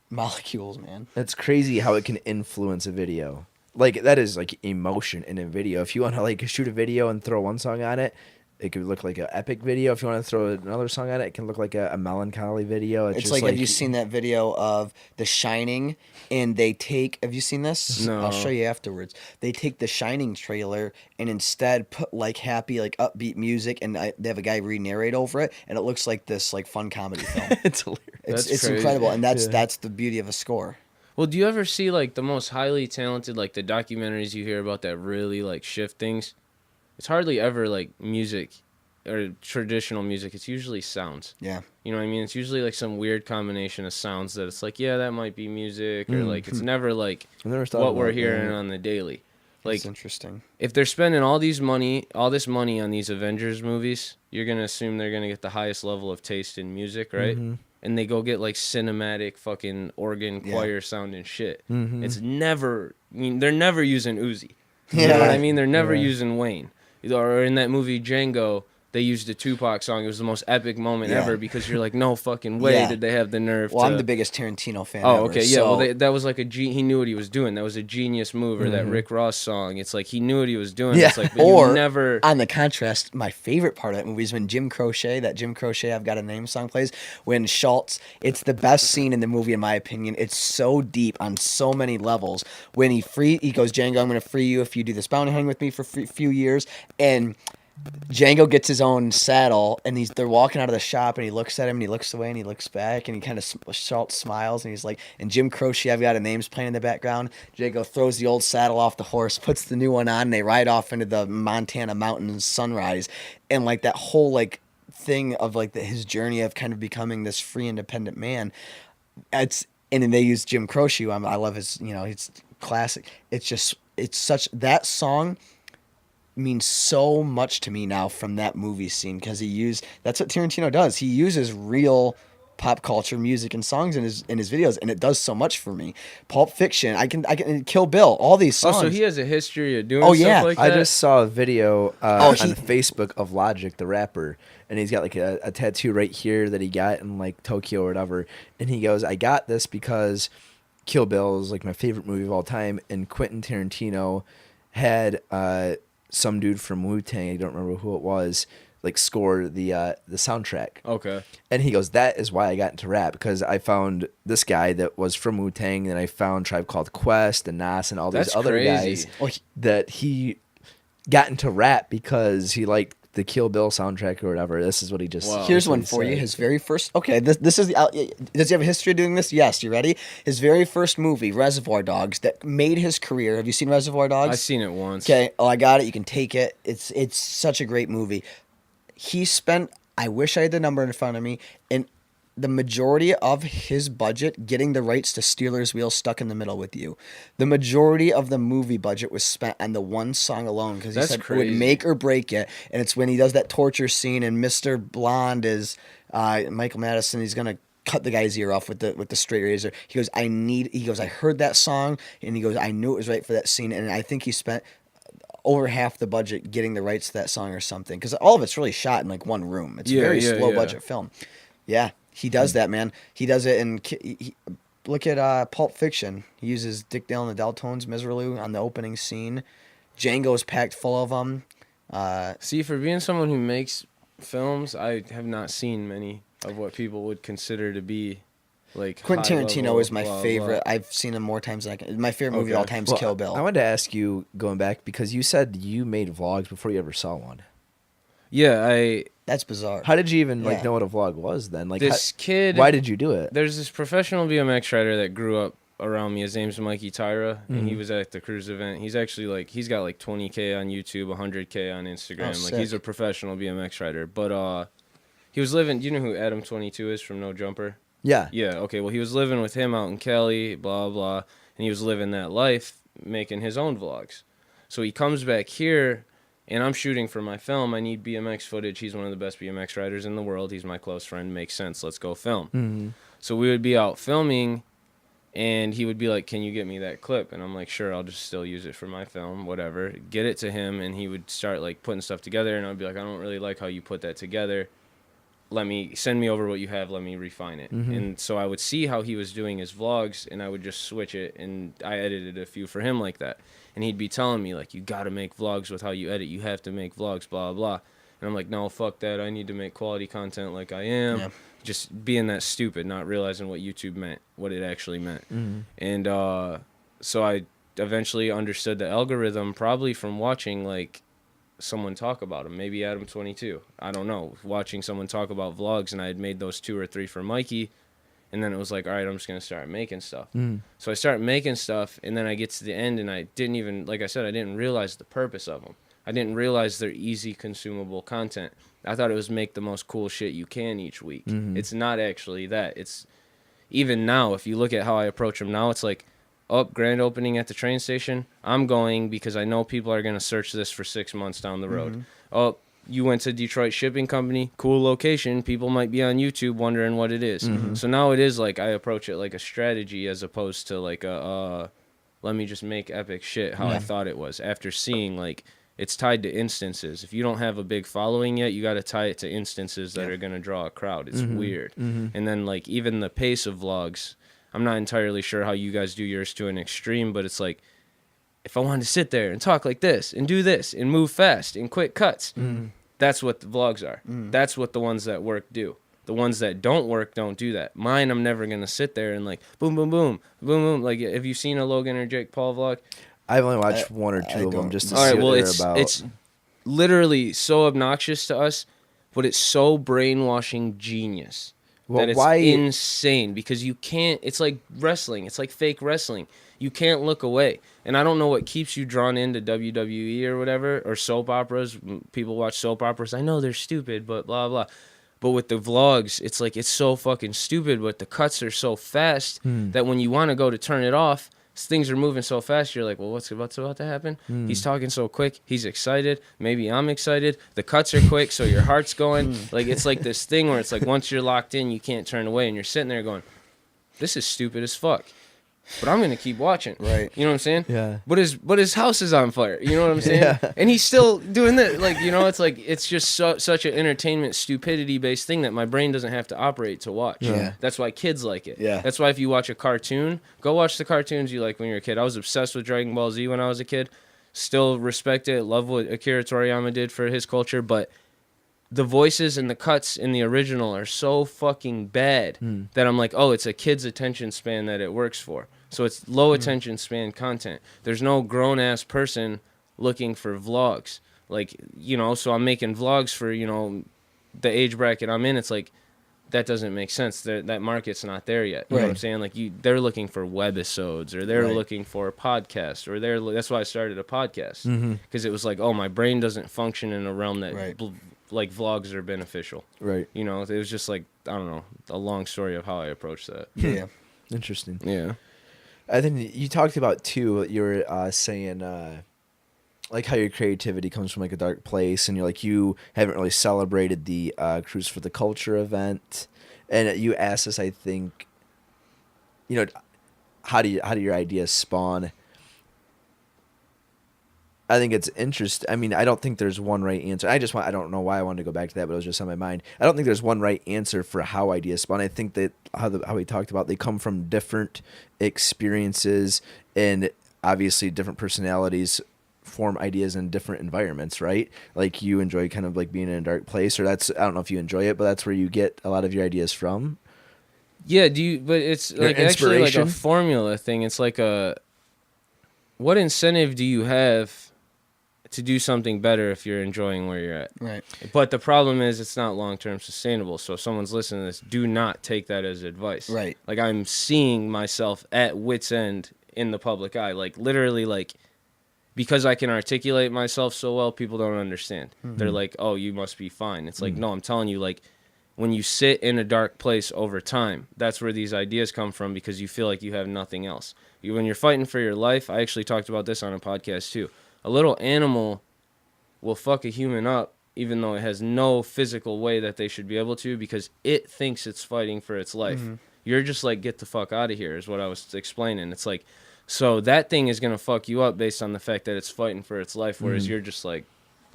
molecules, man. It's crazy how it can influence a video. Like, that is like emotion in a video. If you want to like shoot a video and throw one song on it, it could look like an epic video. If you want to throw another song on it, it can look like a melancholy video. It's just like, have you seen that video of The Shining? And they take, have you seen this? No. I'll show you afterwards. They take the Shining trailer and instead put like happy, like upbeat music, and they have a guy re-narrate over it, and it looks like this like fun comedy film. It's hilarious. That's It's crazy. incredible, and that's the beauty of a score. Well, do you ever see like the most highly talented, like the documentaries you hear about that really like shift things? It's hardly ever like music or traditional music. It's usually sounds. Yeah. You know what I mean? It's usually like some weird combination of sounds that it's like, yeah, that might be music, or like it's never like I've never thought what we're about hearing that. on the daily. Like, That's interesting. if they're spending all this money on these Avengers movies, you're gonna assume they're gonna get the highest level of taste in music, right? And they go get like cinematic fucking organ choir sounding shit. It's never. I mean, they're never using Uzi. You know what I mean? They're never using Wayne. Or in that movie Django, they used a Tupac song. It was the most epic moment ever because you're like, no fucking way did they have the nerve Well, to... I'm the biggest Tarantino fan Oh, ever, okay, yeah. so- Well, that was like he knew what he was doing. That was a genius move. Or that Rick Ross song. It's like he knew what he was doing. Yeah. It's like, but Or, you never... on the contrast, my favorite part of that movie is when Jim Croce, I've Got a Name song plays, when Schultz, it's the best scene in the movie in my opinion. It's so deep on so many levels. When he goes, Django, I'm going to free you if you do this bounty hunting with me for a few years. And Django gets his own saddle, and they're walking out of the shop, and he looks at him, and he looks away, and he looks back, and he kind of Schultz smiles, and he's like, and Jim Croce, I've Got a Name's playing in the background. Django throws the old saddle off the horse, puts the new one on, and they ride off into the Montana mountains sunrise, and like that whole like thing of like his journey of kind of becoming this free, independent man. And then they use Jim Croce. I love his, it's classic. It's such, that song means so much to me now from that movie scene, because that's what Tarantino does. He uses real pop culture music and songs in his videos, and it does so much for me. Pulp Fiction, I can Kill Bill, all these songs. Oh, so he has a history of doing yeah. stuff like that? I just saw a video on he- Facebook of Logic, the rapper, and he's got like a tattoo right here that he got in like Tokyo or whatever. And he goes, I got this because Kill Bill is like my favorite movie of all time, and Quentin Tarantino had some dude from Wu-Tang, I don't remember who it was, like score the soundtrack. Okay. And he goes, that is why I got into rap, because I found this guy that was from Wu-Tang, and I found Tribe Called Quest and Nas and all these That's other crazy. guys that he got into rap because he liked the Kill Bill soundtrack or whatever. This is what he just... Wow. Here's that's what one he for you. said. His very first... Okay, this is... does he have a history of doing this? Yes, you ready? His very first movie, Reservoir Dogs, that made his career. Have you seen Reservoir Dogs? I've seen it once. Okay, I got it. You can take it. It's such a great movie. He spent... I wish I had the number in front of me. And the majority of his budget getting the rights to Steelers Wheel Stuck in the Middle with You. The majority of the movie budget was spent on the one song alone, because he That's said it crazy. would make or break it. And it's when he does that torture scene, and Mr. Blonde is Michael Madison. He's going to cut the guy's ear off with the straight razor. He goes, I heard that song, and he goes, I knew it was right for that scene, and I think he spent over half the budget getting the rights to that song or something, because all of it's really shot in like one room. It's a very slow budget film. Yeah, he does that, man. He does it in. Look at Pulp Fiction. He uses Dick Dale and the Deltones, Miserlou, on the opening scene. Django's packed full of them. See, for being someone who makes films, I have not seen many of what people would consider to be like Quentin Tarantino level, is my favorite. I've seen him more times than I can. My favorite movie of all time is Kill Bill. I wanted to ask you, going back, because you said you made vlogs before you ever saw one. Yeah, That's bizarre. How did you even know what a vlog was then? Like kid. Why did you do it? There's this professional BMX rider that grew up around me. His name's Mikey Tyra, and he was at the cruise event. He's actually he's got like 20K on YouTube, 100K on Instagram. Oh, like he's a professional BMX rider. But he was living. Do you know who Adam 22 is from No Jumper? Yeah. Yeah. Okay. Well, he was living with him out in Cali, blah blah, and he was living that life, making his own vlogs. So he comes back here, and I'm shooting for my film. I need BMX footage. He's one of the best BMX riders in the world. He's my close friend. Makes sense. Let's go film. Mm-hmm. So we would be out filming. And he would be like, can you get me that clip? And I'm like, sure, I'll just still use it for my film, whatever. Get it to him, and he would start, like, putting stuff together. And I'd be like, I don't really like how you put that together. Send me over what you have. Let me refine it. Mm-hmm. And so I would see how he was doing his vlogs, and I would just switch it. And I edited a few for him like that. And he'd be telling me, like, you got to make vlogs with how you edit. You have to make vlogs, blah, blah. And I'm like, no, fuck that. I need to make quality content like I am. Yeah. Just being that stupid, not realizing what YouTube meant, what it actually meant. Mm-hmm. And so I eventually understood the algorithm probably from watching, like, someone talk about him. Maybe Adam 22. I don't know. Watching someone talk about vlogs, and I had made those 2 or 3 for Mikey. And then it was like, all right, I'm just going to start making stuff. Mm. So I started making stuff, and then I get to the end, and I didn't even, like I said, I didn't realize the purpose of them. I didn't realize they're easy consumable content. I thought it was make the most cool shit you can each week. Mm-hmm. It's not actually that. It's even now, if you look at how I approach them now, it's like, grand opening at the train station. I'm going because I know people are going to search this for 6 months down the road. Mm-hmm. You went to Detroit Shipping Company, cool location. People might be on YouTube wondering what it is. Mm-hmm. So now it is like I approach it like a strategy as opposed to like let me just make epic shit how I thought it was after seeing like, it's tied to instances. If you don't have a big following yet, you got to tie it to instances that are going to draw a crowd. It's weird. Mm-hmm. And then, like, even the pace of vlogs, I'm not entirely sure how you guys do yours to an extreme, but it's like, if I wanted to sit there and talk like this and do this and move fast and quick cuts, that's what the vlogs are. That's what the ones that work do. The ones that don't work don't do that. Mine, I'm never going to sit there and, like, boom, boom, boom, boom, boom. Like, have you seen a Logan or Jake Paul vlog? I've only watched 1 or 2 of them just to see right, well, what they're about. It's literally so obnoxious to us, but it's so brainwashing genius that it's insane because you can't. It's like wrestling. It's like fake wrestling. You can't look away. And I don't know what keeps you drawn into WWE or whatever, or soap operas. People watch soap operas. I know they're stupid, but blah, blah. But with the vlogs, it's like it's so fucking stupid, but the cuts are so fast that when you want to go to turn it off, things are moving so fast, you're like, well, what's about to happen? He's talking so quick. He's excited. Maybe I'm excited. The cuts are quick, so your heart's going. Like, it's like this thing where it's like once you're locked in, you can't turn away, and you're sitting there going, this is stupid as fuck. But I'm going to keep watching. Right. You know what I'm saying? Yeah. But his house is on fire. You know what I'm saying? Yeah. And he's still doing this. Like, you know, it's like, it's just such an entertainment, stupidity-based thing that my brain doesn't have to operate to watch. Yeah. That's why kids like it. Yeah. That's why if you watch a cartoon, go watch the cartoons you like when you're a kid. I was obsessed with Dragon Ball Z when I was a kid. Still respect it. Love what Akira Toriyama did for his culture. But the voices and the cuts in the original are so fucking bad that I'm like, oh, it's a kid's attention span that it works for. So it's low attention span content. There's no grown-ass person looking for vlogs. Like, you know, so I'm making vlogs for, you know, the age bracket I'm in. It's like, that doesn't make sense. That market's not there yet. You know what I'm saying? Like, they're looking for webisodes, or they're looking for a podcast, or that's why I started a podcast. Because it was like, oh, my brain doesn't function in a realm that, like, vlogs are beneficial. Right. You know, it was just like, I don't know, a long story of how I approached that. Yeah. Interesting. Yeah. I think you talked about, too, you were saying, like, how your creativity comes from, like, a dark place, and you're like, you haven't really celebrated the Cruise for the Culture event, And you asked us, I think, how do your ideas spawn? I think it's interesting. I mean, I don't think there's one right answer. I don't know why I wanted to go back to that, but it was just on my mind. I don't think there's one right answer for how ideas spawn. I think that how we talked about, they come from different experiences, and obviously different personalities form ideas in different environments, right? Like you enjoy kind of like being in a dark place, or I don't know if you enjoy it, but that's where you get a lot of your ideas from. Yeah, but it's Your like actually like a inspiration? formula thing. It's like what incentive do you have to do something better if you're enjoying where you're at? Right. But the problem is it's not long-term sustainable. So if someone's listening to this, do not take that as advice. Right. Like I'm seeing myself at wit's end in the public eye. Like literally like because I can articulate myself so well, people don't understand. Mm-hmm. They're like, "Oh, you must be fine." It's like, no, I'm telling you, like, when you sit in a dark place over time, that's where these ideas come from because you feel like you have nothing else. When you're fighting for your life, I actually talked about this on a podcast too. A little animal will fuck a human up even though it has no physical way that they should be able to because it thinks it's fighting for its life. Mm-hmm. You're just like, get the fuck out of here is what I was explaining. It's like, so that thing is going to fuck you up based on the fact that it's fighting for its life, whereas you're just like,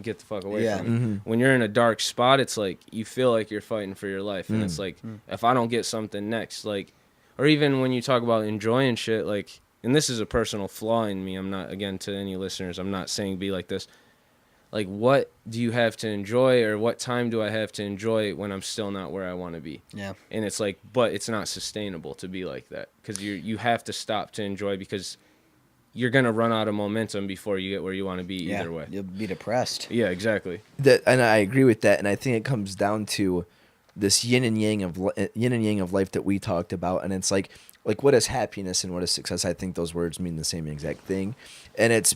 get the fuck away from it. Mm-hmm. When you're in a dark spot, it's like you feel like you're fighting for your life. And it's like, if I don't get something next, like, or even when you talk about enjoying shit, like, and this is a personal flaw in me. I'm not, again, to any listeners, I'm not saying be like this. Like, what do you have to enjoy, or what time do I have to enjoy when I'm still not where I want to be? Yeah. And it's like, but it's not sustainable to be like that because you have to stop to enjoy because you're going to run out of momentum before you get where you want to be either way. You'll be depressed. Yeah, exactly. And I agree with that. And I think it comes down to this yin and yang of life that we talked about. And it's like what is happiness and what is success? I think those words mean the same exact thing. And it's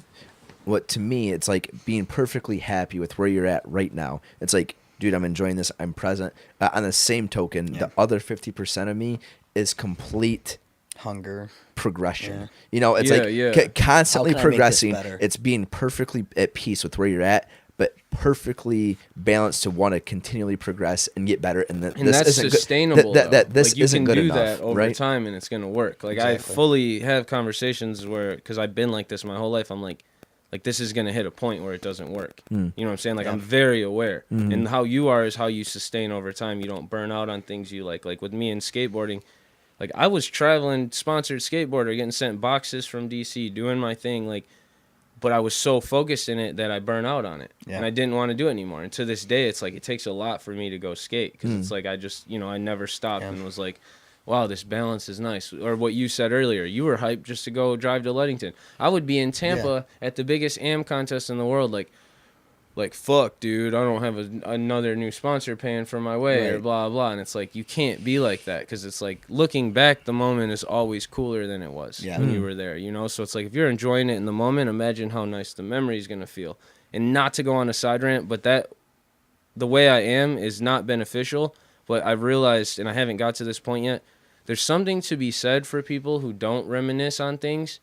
to me, it's like being perfectly happy with where you're at right now. It's like, dude, I'm enjoying this. I'm present. On the same token, the other 50% of me is complete hunger, progression. It's constantly progressing. It's being perfectly at peace with where you're at, but perfectly balanced to want to continually progress and get better. And that's sustainable. This isn't good enough. You can do that over right? time, and it's going to work. Like exactly. I fully have conversations where, because I've been like this my whole life, I'm like this is going to hit a point where it doesn't work. You know what I'm saying? Like I'm very aware. And how you are is how you sustain over time. You don't burn out on things you like. Like with me in skateboarding, like I was traveling, sponsored skateboarder, getting sent boxes from DC, doing my thing, like, but I was so focused in it that I burn out on it, and I didn't want to do it anymore. And to this day, it's like it takes a lot for me to go skate because it's like I just, I never stopped and was like, wow, this balance is nice. Or what you said earlier, you were hyped just to go drive to Ludington. I would be in Tampa at the biggest AM contest in the world, like fuck, dude, I don't have another new sponsor paying for my way or blah, blah. And it's like, you can't be like that because it's like looking back, the moment is always cooler than it was when you were there, So it's like if you're enjoying it in the moment, imagine how nice the memory is going to feel. And not to go on a side rant, but the way I am is not beneficial. But I've realized, and I haven't got to this point yet, there's something to be said for people who don't reminisce on things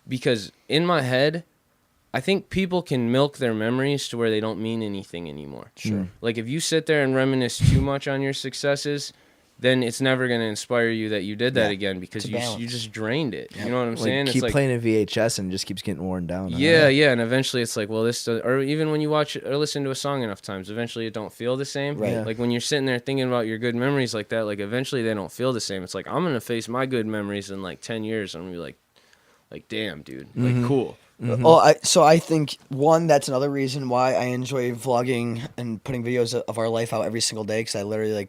because in my head, I think people can milk their memories to where they don't mean anything anymore. Sure. Like if you sit there and reminisce too much on your successes, then it's never going to inspire you that you did that again because you just drained it. You know what I'm saying? Keep playing a VHS and it just keeps getting worn down. Yeah, and eventually it's like, well, or even when you watch or listen to a song enough times, eventually it don't feel the same. Right. Yeah. Like when you're sitting there thinking about your good memories like that, like eventually they don't feel the same. It's like I'm going to face my good memories in like 10 years. I'm going to be like, damn, dude, like cool. Mm-hmm. Well, so I think that's another reason why I enjoy vlogging and putting videos of our life out every single day because I literally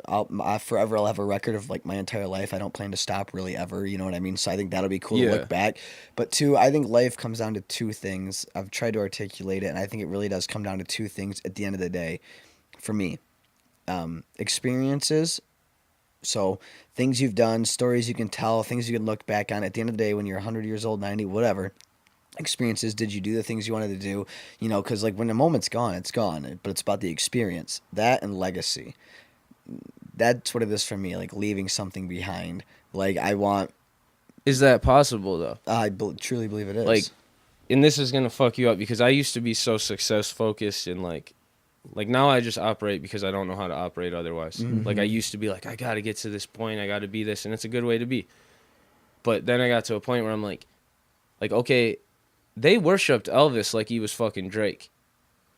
I'll have a record of like my entire life. I don't plan to stop really ever, you know what I mean? So I think that'll be cool to look back. But two, I think life comes down to two things. I've tried to articulate it, and I think it really does come down to two things at the end of the day for me. Experiences. So things you've done, stories you can tell, things you can look back on. At the end of the day, when you're 100 years old, 90, whatever, experiences, did you do the things you wanted to do? Because like when the moment's gone, it's gone. But it's about the experience. That and legacy. That's what it is for me, like leaving something behind. Like I want... Is that possible, though? I truly believe it is. Like, and this is going to fuck you up because I used to be so success-focused and like Like now I just operate because I don't know how to operate otherwise. Mm-hmm. Like I used to be like, I got to get to this point. I got to be this. And it's a good way to be. But then I got to a point where I'm like, okay, they worshipped Elvis like he was fucking Drake.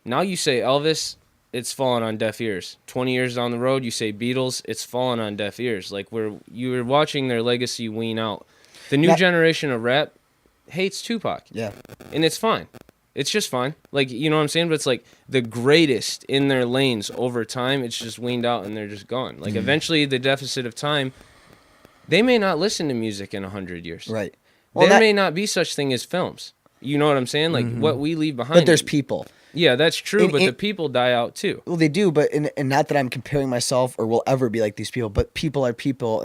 Now you say Elvis, it's fallen on deaf ears. 20 years down the road, you say Beatles, it's fallen on deaf ears. Like you're watching their legacy wean out. The new generation of rap hates Tupac. Yeah. And it's fine. It's just fine. Like, you know what I'm saying? But it's like the greatest in their lanes over time, it's just weaned out and they're just gone. Like eventually the deficit of time, they may not listen to music in 100 years. Right. Well, there may not be such thing as films. You know what I'm saying? Like what we leave behind. But there's people. Yeah, that's true, but the people die out too. Well, they do, but and not that I'm comparing myself or will ever be like these people, but people are people,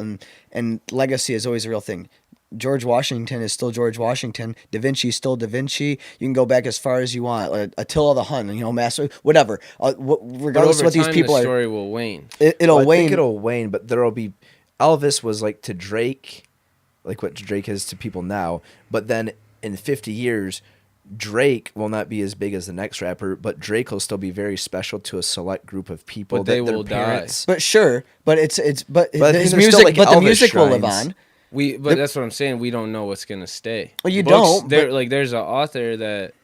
and legacy is always a real thing. George Washington is still George Washington. Da Vinci is still Da Vinci. You can go back as far as you want. Attila the Hun, master, whatever. Regardless of what these people the are, story will wane. It'll wane. I think it'll wane, but there'll be. Elvis was like to Drake, like what Drake is to people now. But then in 50 years, Drake will not be as big as the next rapper, but Drake will still be very special to a select group of people. But they will die. But sure, but his there's music, still, like, but the Elvis music will live shrines. on. But that's what I'm saying. We don't know what's gonna stay. Well, you Books, don't. There's an author that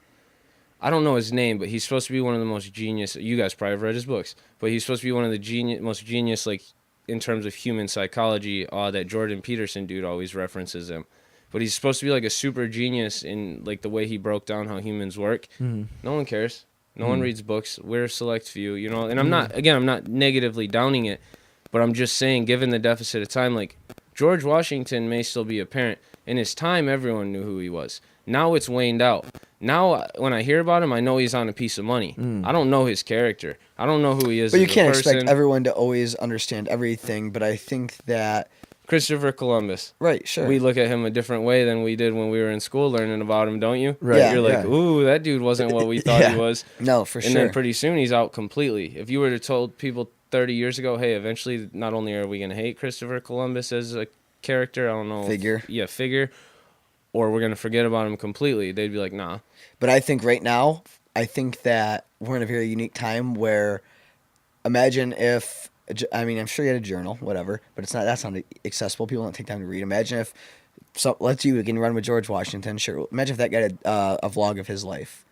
I don't know his name, but he's supposed to be one of the most genius. You guys probably have read his books, but he's supposed to be one of the most genius, like in terms of human psychology. That Jordan Peterson dude always references him. But he's supposed to be like a super genius in like the way he broke down how humans work. No one cares. No one reads books. We're a select few, And I'm not negatively downing it, but I'm just saying, given the deficit of time, like George Washington may still be a parent. In his time, everyone knew who he was. Now it's waned out. Now, when I hear about him, I know he's on a piece of money. I don't know his character. I don't know who he is. But you as a can't person. expect everyone to always understand everything. But I think that Christopher Columbus. right, sure. We look at him a different way than we did when we were in school learning about him, don't you? Right. Yeah. You're like, ooh, that dude wasn't what we thought he was. No, for And sure. then pretty soon he's out completely. If you were to told people 30 years ago, hey, eventually not only are we going to hate Christopher Columbus as a character, I don't know. Figure. Or we're going to forget about him completely. They'd be like, nah. But I think right now, that we're in a very unique time where imagine if, I'm sure you had a journal, whatever, but that's not accessible. People don't take time to read. Imagine if, let's you again run with George Washington. Sure. Imagine if that guy had a vlog of his life.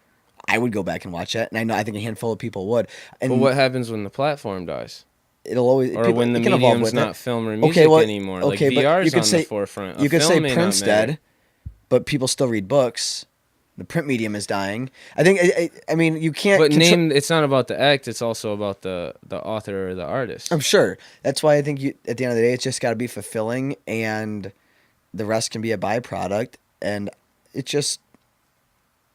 I would go back and watch that. And I think a handful of people would. And But what happens when the platform dies? it'll always, Or when the medium's not film or music anymore? Like VR is on the forefront. You could say Film may print's not matter. dead, but people still read books. The print medium is dying. I think. You can't. But it's not about the act. It's also about the author or the artist. I'm sure. That's why I think at the end of the day, it's just got to be fulfilling, and the rest can be a byproduct. And it just,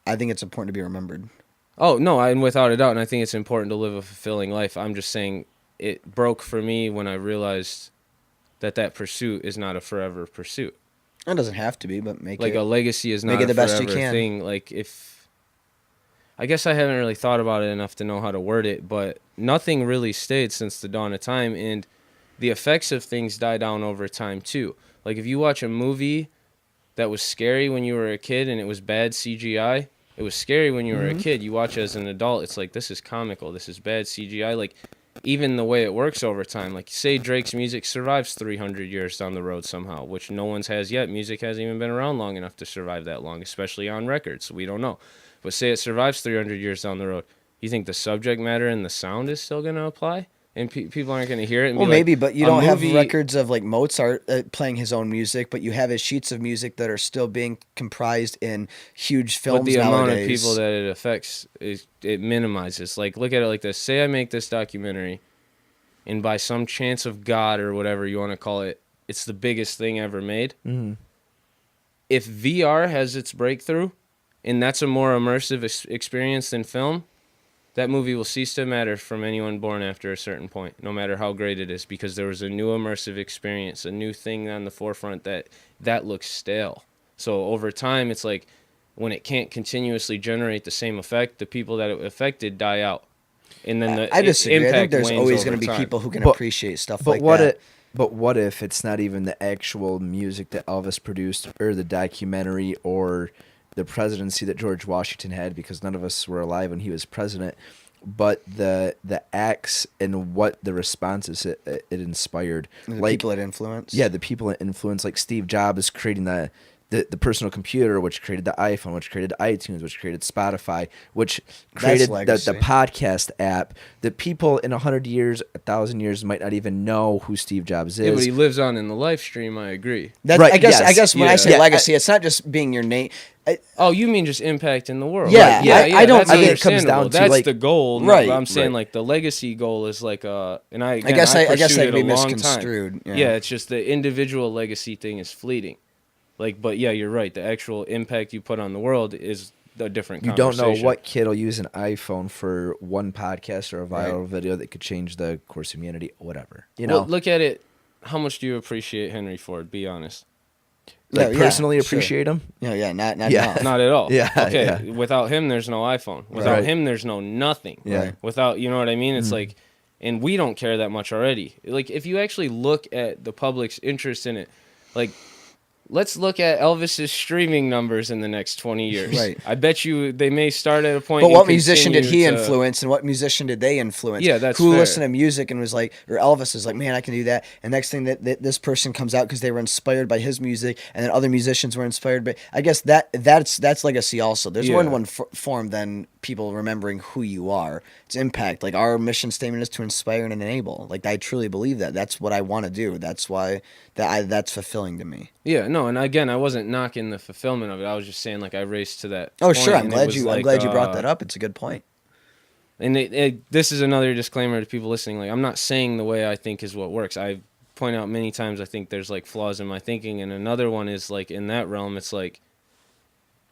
I think it's important to be remembered. Oh no, and without a doubt, and I think it's important to live a fulfilling life. I'm just saying, it broke for me when I realized that pursuit is not a forever pursuit. It doesn't have to be, but make like it. a legacy is not make it a the best you forever can. thing. Like I guess I haven't really thought about it enough to know how to word it, but nothing really stayed since the dawn of time, and the effects of things die down over time too. Like if you watch a movie that was scary when you were a kid and it was bad CGI, it was scary when you were a kid. You watch it as an adult, it's like, this is comical, this is bad CGI. Like even the way it works over time, like say Drake's music survives 300 years down the road somehow, which no one's has yet. Music hasn't even been around long enough to survive that long, especially on records. So we don't know. But say it survives 300 years down the road. You think the subject matter and the sound is still going to apply? And people aren't going to hear it? And Well, be like, maybe, but you don't have movie- records of like Mozart playing his own music, but you have his sheets of music that are still being comprised in huge films But the nowadays. amount of people that it affects, it minimizes. Like, look at it like this. Say I make this documentary, and by some chance of God or whatever you want to call it, it's the biggest thing ever made. Mm-hmm. If VR has its breakthrough, and that's a more immersive experience than film, that movie will cease to matter from anyone born after a certain point, no matter how great it is, because there was a new immersive experience, a new thing on the forefront that looks stale. So over time, it's like when it can't continuously generate the same effect, the people that it affected die out. And then I disagree. I think impact there's wanes always over going to be time. people who can But- appreciate stuff But like what that. But what if it's not even the actual music that Elvis produced, or the documentary, or the presidency that George Washington had, because none of us were alive when he was president. but the acts and what the responses it inspired. The like people it influenced. Yeah, the people it influenced. Like Steve Jobs creating the personal computer, which created the iPhone, which created iTunes, which created Spotify, which created the podcast app. That people in 100 years, 1,000 years might not even know who Steve Jobs is. Yeah, but he lives on in the live stream. I agree. That's, right. I guess when I say legacy, it's not just being your name. Oh, you mean just impact in the world? Yeah, right. Yeah. I don't. That's I think it comes down to that's the goal, right? But I'm saying like the legacy goal is like and I guess that could be misconstrued. Yeah, it's just the individual legacy thing is fleeting. Like, but yeah, you're right. The actual impact you put on the world is a different You conversation. don't know what kid will use an iPhone for one podcast or a viral video that could change the course of humanity, whatever. You know, well, look at it. How much do you appreciate Henry Ford? Be honest. Like personally appreciate him? Yeah, not Not at all. Yeah. Okay. Yeah. Without him, there's no iPhone. Without him, there's no nothing. Yeah. Without, you know what I mean? It's like, and we don't care that much already. Like, if you actually look at the public's interest in it, like, let's look at Elvis's streaming numbers in the next 20 years. Right. I bet you they may start at a point. But what musician did he influence, and what musician did they influence? Yeah, that's who fair. listened to music and was like, or Elvis is like, man, I can do that. And next thing that this person comes out because they were inspired by his music, and then other musicians were inspired by. I guess that's legacy also. There's more than one form than people remembering who you are. It's impact. Like our mission statement is to inspire and enable. Like I truly believe that. That's what I want to do. That's why that's fulfilling to me. Yeah, no, and again, I wasn't knocking the fulfillment of it. I was just saying, like, I raced to that. Oh, point, sure. I'm glad you brought that up. up. It's a good point. And this is another disclaimer to people listening. Like, I'm not saying the way I think is what works. I point out many times I think there's like flaws in my thinking, and another one is like in that realm. It's like,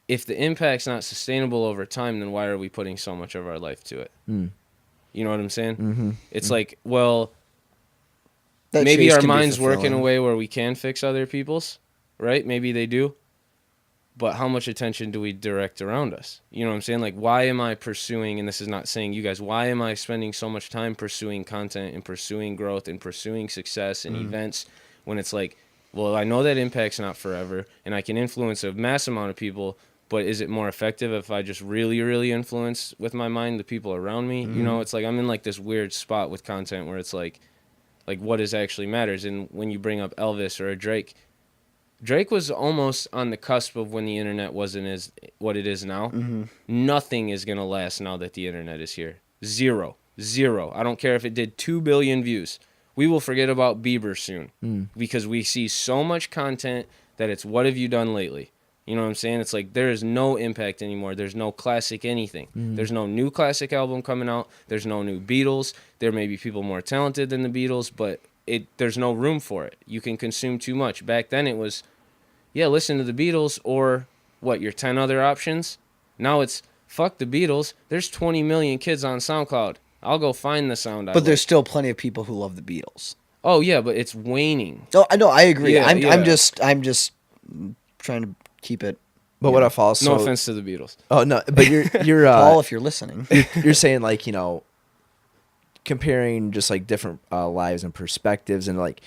if the impact's not sustainable over time, then why are we putting so much of our life to it? You know what I'm saying? Mm-hmm. It's like, well, That maybe chase our can be minds work in a fulfilling. way where we can fix other people's, right? Maybe they do. But how much attention do we direct around us? You know what I'm saying? Like, why am I pursuing, and this is not saying you guys, why am I spending so much time pursuing content and pursuing growth and pursuing success and events when it's like, well, I know that impact's not forever and I can influence a mass amount of people, but is it more effective if I just really, really influence with my mind the people around me? You know, it's like I'm in like this weird spot with content where it's like what is actually matters. And when you bring up Elvis or a Drake was almost on the cusp of when the internet wasn't as what it is now. Nothing is going to last now that the internet is here. Zero. I don't care if it did 2 billion views. We will forget about Bieber soon because we see so much content that it's what have you done lately? You know what I'm saying? It's like there is no impact anymore. There's no classic anything. There's no new classic album coming out. There's no new Beatles. There may be people more talented than the Beatles, but there's no room for it. You can consume too much. Back then it was, listen to the Beatles or your 10 other options. Now it's fuck the Beatles. There's 20 million kids on SoundCloud. I'll go find the sound. But there's still plenty of people who love the Beatles. Oh yeah, but it's waning. Oh, I know. I agree. Yeah, I'm just trying to keep it. But what if also? No offense to the Beatles. Oh no, but you're Paul, if you're listening, you're saying like comparing just like different lives and perspectives and like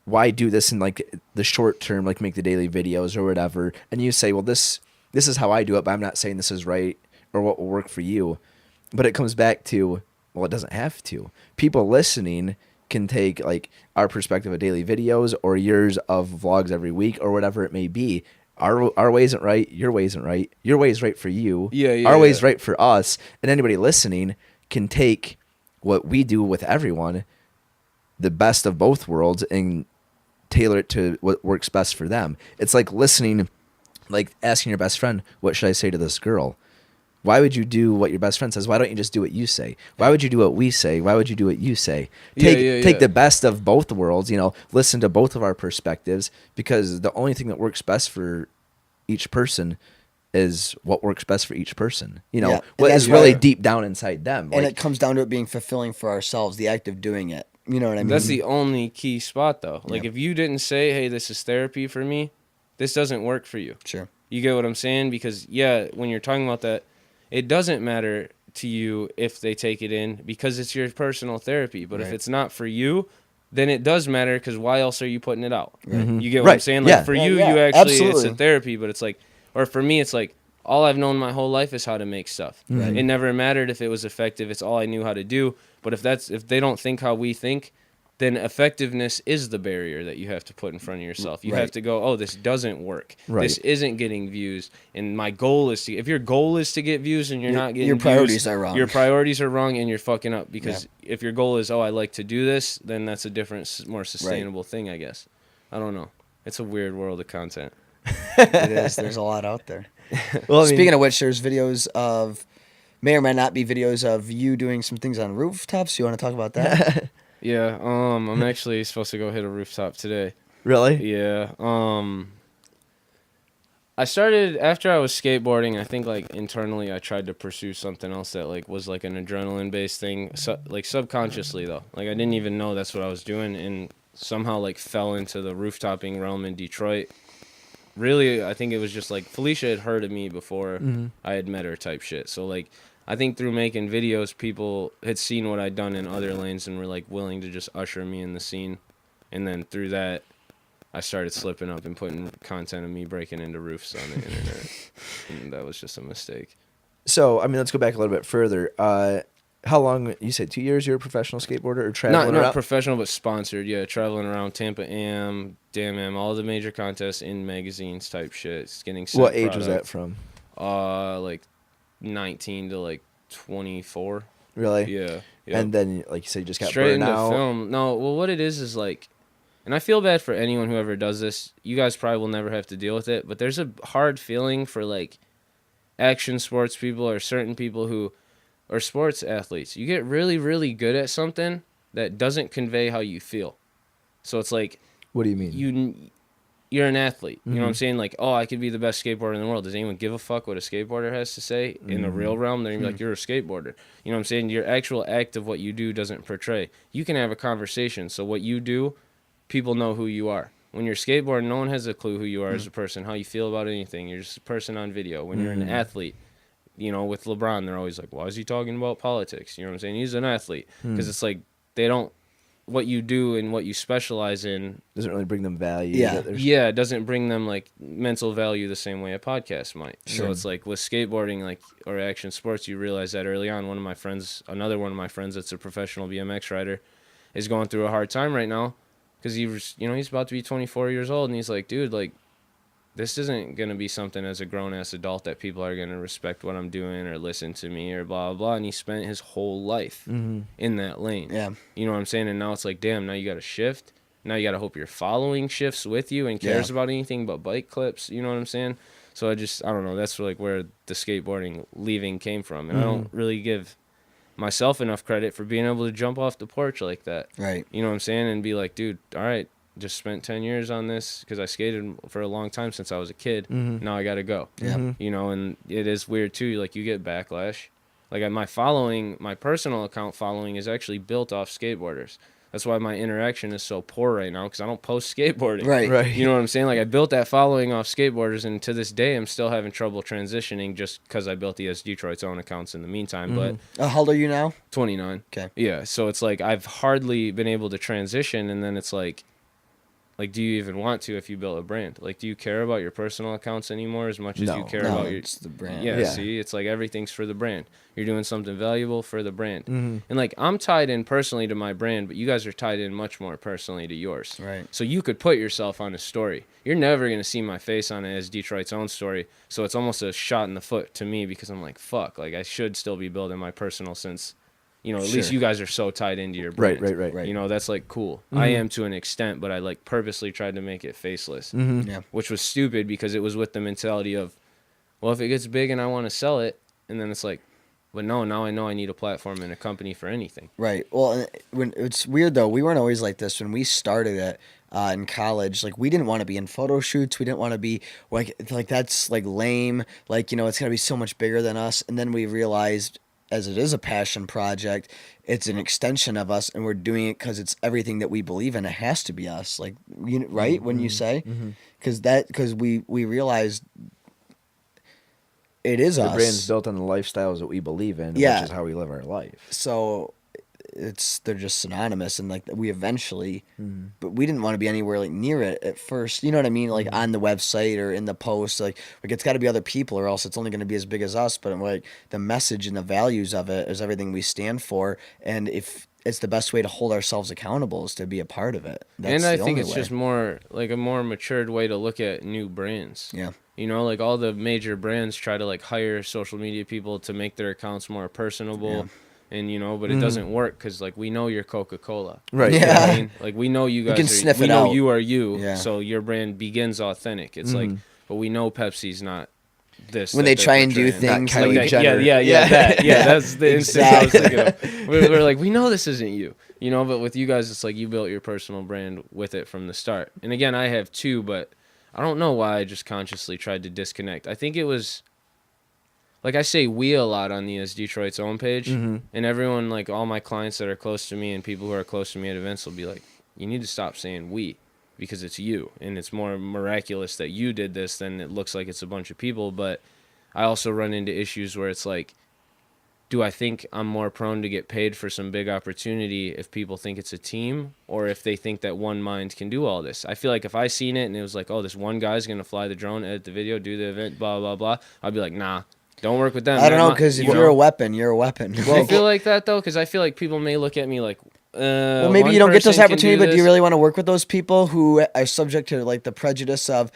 why do this in like the short term, like make the daily videos or whatever, and you say, well, this is how I do it, but I'm not saying this is right or what will work for you. But it comes back to, well, it doesn't have to. People listening can take like our perspective of daily videos or yours of vlogs every week or whatever it may be. Our way isn't right. Your way isn't right. Your way is right for you. Our way is right for us. And anybody listening can take what we do with everyone, the best of both worlds, and tailor it to what works best for them. It's like listening, like asking your best friend, what should I say to this girl? Why would you do what your best friend says? Why don't you just do what you say? Why would you do what we say? Why would you do what you say? Take the best of both worlds, listen to both of our perspectives, because the only thing that works best for each person is what works best for each person. What is really deep down inside them. And it comes down to it being fulfilling for ourselves, the act of doing it. You know what I mean? That's the only key spot, though. Like, if you didn't say, hey, this is therapy for me, this doesn't work for you. Sure. You get what I'm saying? Because, when you're talking about that, it doesn't matter to you if they take it in because it's your personal therapy. But if it's not for you, then it does matter because why else are you putting it out? Right. You get what I'm saying? Like, for you, you actually, absolutely. it's a therapy, but it's like, or for me, it's like, all I've known my whole life is how to make stuff. Right. It never mattered if it was effective. It's all I knew how to do. But if they don't think how we think, then effectiveness is the barrier that you have to put in front of yourself. You have to go, oh, this doesn't work. Right. This isn't getting views. And my goal is if your goal is to get views and you're not getting your views, priorities are wrong. Your priorities are wrong and you're fucking up. Because if your goal is, oh, I like to do this, then that's a different, more sustainable thing, I guess. I don't know. It's a weird world of content. It is. There's a lot out there. Well, I mean, Speaking of which, there's videos of, may or may not be videos of you doing some things on rooftops. You want to talk about that? Yeah, I'm actually supposed to go hit a rooftop today. really? Yeah. I started after I was skateboarding. I think like internally, I tried to pursue something else that like was like an adrenaline based thing, like subconsciously though. Like I didn't even know that's what I was doing, and somehow like fell into the rooftopping realm in Detroit. Really, I think it was just like Felicia had heard of me before I had met her type shit. So like, I think through making videos, people had seen what I'd done in other lanes and were like willing to just usher me in the scene, and then through that. I started slipping up and putting content of me breaking into roofs on the internet. And that was just a mistake. So, I mean, let's go back a little bit further. How long, you said 2 years you're a professional skateboarder or traveling Not around? professional, but sponsored. Yeah, traveling around Tampa Am, Damn Am, all the major contests in magazines type shit. It's getting What age was that from? Like 19 to like 24. Really? Yeah. And then, like you said, you just got straight burned into out. film. No, well, what it is like, and I feel bad for anyone who ever does this. You guys probably will never have to deal with it, but there's a hard feeling for like action sports people or certain people who are sports athletes. You get really, really good at something that doesn't convey how you feel. So it's like, What do you mean? you're an athlete. You know what I'm saying? Like, oh, I could be the best skateboarder in the world. Does anyone give a fuck what a skateboarder has to say? In the real realm, they're gonna be like, you're a skateboarder. You know what I'm saying? Your actual act of what you do doesn't portray. You can have a conversation. So what you do, people know who you are. When you're skateboarding, no one has a clue who you are as a person, how you feel about anything. You're just a person on video. When you're an athlete, you know, with LeBron, they're always like, why is he talking about politics? You know what I'm saying? He's an athlete. Because it's like, they don't, what you do and what you specialize in. Doesn't really bring them value. Yeah. Yeah, it doesn't bring them like mental value the same way a podcast might. Sure. So it's like with skateboarding, like, or action sports, you realize that early on. Another one of my friends that's a professional BMX rider is going through a hard time right now. Because he's about to be 24 years old, and he's like, dude, like, this isn't going to be something as a grown-ass adult that people are going to respect what I'm doing or listen to me or blah, blah, blah. And he spent his whole life in that lane. Yeah. You know what I'm saying? And now it's like, damn, now you got to shift. Now you got to hope your following shifts with you and cares about anything but bike clips. You know what I'm saying? So I don't know. That's like where the skateboarding leaving came from. And I don't really give myself enough credit for being able to jump off the porch like that. Right. You know what I'm saying? And be like, dude, all right, just spent 10 years on this because I skated for a long time since I was a kid. Now I got to go. Yeah. You know, and it is weird too. Like you get backlash. Like my personal account following is actually built off skateboarders. That's why my interaction is so poor right now because I don't post skateboarding. Right. You know what I'm saying? Like I built that following off skateboarders, and to this day I'm still having trouble transitioning just because I built ES Detroit's own accounts in the meantime. But How old are you now? 29. Okay. Yeah, so it's like I've hardly been able to transition, and then it's like do you even want to if you build a brand? Like, do you care about your personal accounts anymore as much as you care about your... it's the brand. Yeah, see, it's like everything's for the brand. You're doing something valuable for the brand. And like, I'm tied in personally to my brand, but you guys are tied in much more personally to yours. Right. So you could put yourself on a story. You're never going to see my face on it as Detroit's own story. So it's almost a shot in the foot to me because I'm like, fuck, like I should still be building my personal since, you know, at least you guys are so tied into your brand. Right. You know, that's like cool. I am to an extent, but I like purposely tried to make it faceless, Yeah. which was stupid because it was with the mentality of, well, if it gets big and I want to sell it, and then it's like, but no, now I know I need a platform and a company for anything. Right. Well, when it's weird though, we weren't always like this when we started it in college. Like we didn't want to be in photo shoots. We didn't want to be like that's like lame. Like, you know, it's gonna be so much bigger than us. And then we realized, as it is a passion project, it's an extension of us, and we're doing it because it's everything that we believe in. It has to be us, like right when you say, because we realized it is The us. brand's built on the lifestyles that we believe in, Yeah. which is how we live our life. So they're just synonymous, and like we eventually, but we didn't want to be anywhere like near it at first. You know what I mean? Like on the website or in the post, like it's got to be other people, or else it's only going to be as big as us. But like the message and the values of it is everything we stand for, and if it's the best way to hold ourselves accountable is to be a part of it. That's And I the think only it's way. just more like a more matured way to look at new brands. Yeah. You know, like all the major brands try to like hire social media people to make their accounts more personable. And you know, but it doesn't work because like we know you're Coca-Cola, Right. You know what I Yeah. mean? Like we know you guys. can sniff we it know out. you are you. Yeah. So your brand begins authentic. It's like, but we know Pepsi's not this. When that they they're try and do portraying. things Not Kylie like Jenner. Yeah. That's the instance I was Exactly. thinking of. We're like, we know this isn't you, you know. But with you guys, it's like you built your personal brand with it from the start. And again, I have too, but I don't know why I just consciously tried to disconnect. I think it was. Like I say we a lot on the As Detroit's own page, and everyone, like all my clients that are close to me and people who are close to me at events will be like, you need to stop saying we because it's you, and it's more miraculous that you did this than it looks like it's a bunch of people. But I also run into issues where it's like, do I think I'm more prone to get paid for some big opportunity if people think it's a team or if they think that one mind can do all this? I feel like if I seen it and it was like, oh, this one guy's going to fly the drone, edit the video, do the event, blah, blah, blah, I'd be like, nah. Don't work with them. I don't know, They're because if you you're know. a weapon, you're a weapon. I feel like that though, because I feel like people may look at me like, well, maybe one you don't get those person can opportunities, but do you this. really want to work with those people who are subject to like the prejudice of,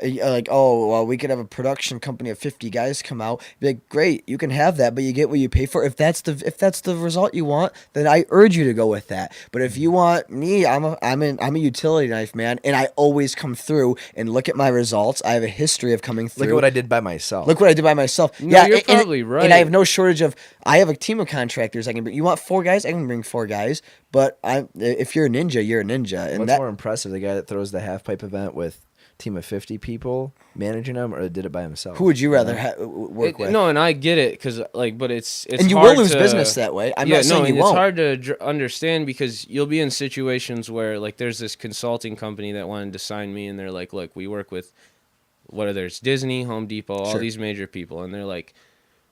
like, oh, well, we could have a production company of 50 guys come out. Be like, great, you can have that, but you get what you pay for. If that's the result you want, then I urge you to go with that. But if you want me, I'm a utility knife man, and I always come through and look at my results. I have a history of coming through. Look at what I did by myself. Look what I did by myself. No, yeah, you're and, probably and, right. And I have no shortage of. I have a team of contractors I can bring. You want 4 guys? I can bring 4 guys. But if you're a ninja, you're a ninja. And What's more impressive, the guy that throws the half pipe event with a team of 50 people managing him, or did it by himself? who would you rather work with? No, and I get it, because like, but it's and you hard will lose to, business that way. I'm not saying you it's won't. hard to understand because you'll be in situations where like there's this consulting company that wanted to sign me, and they're like, look, we work with whether it's Disney, Home Depot, all Sure. these major people, and they're like,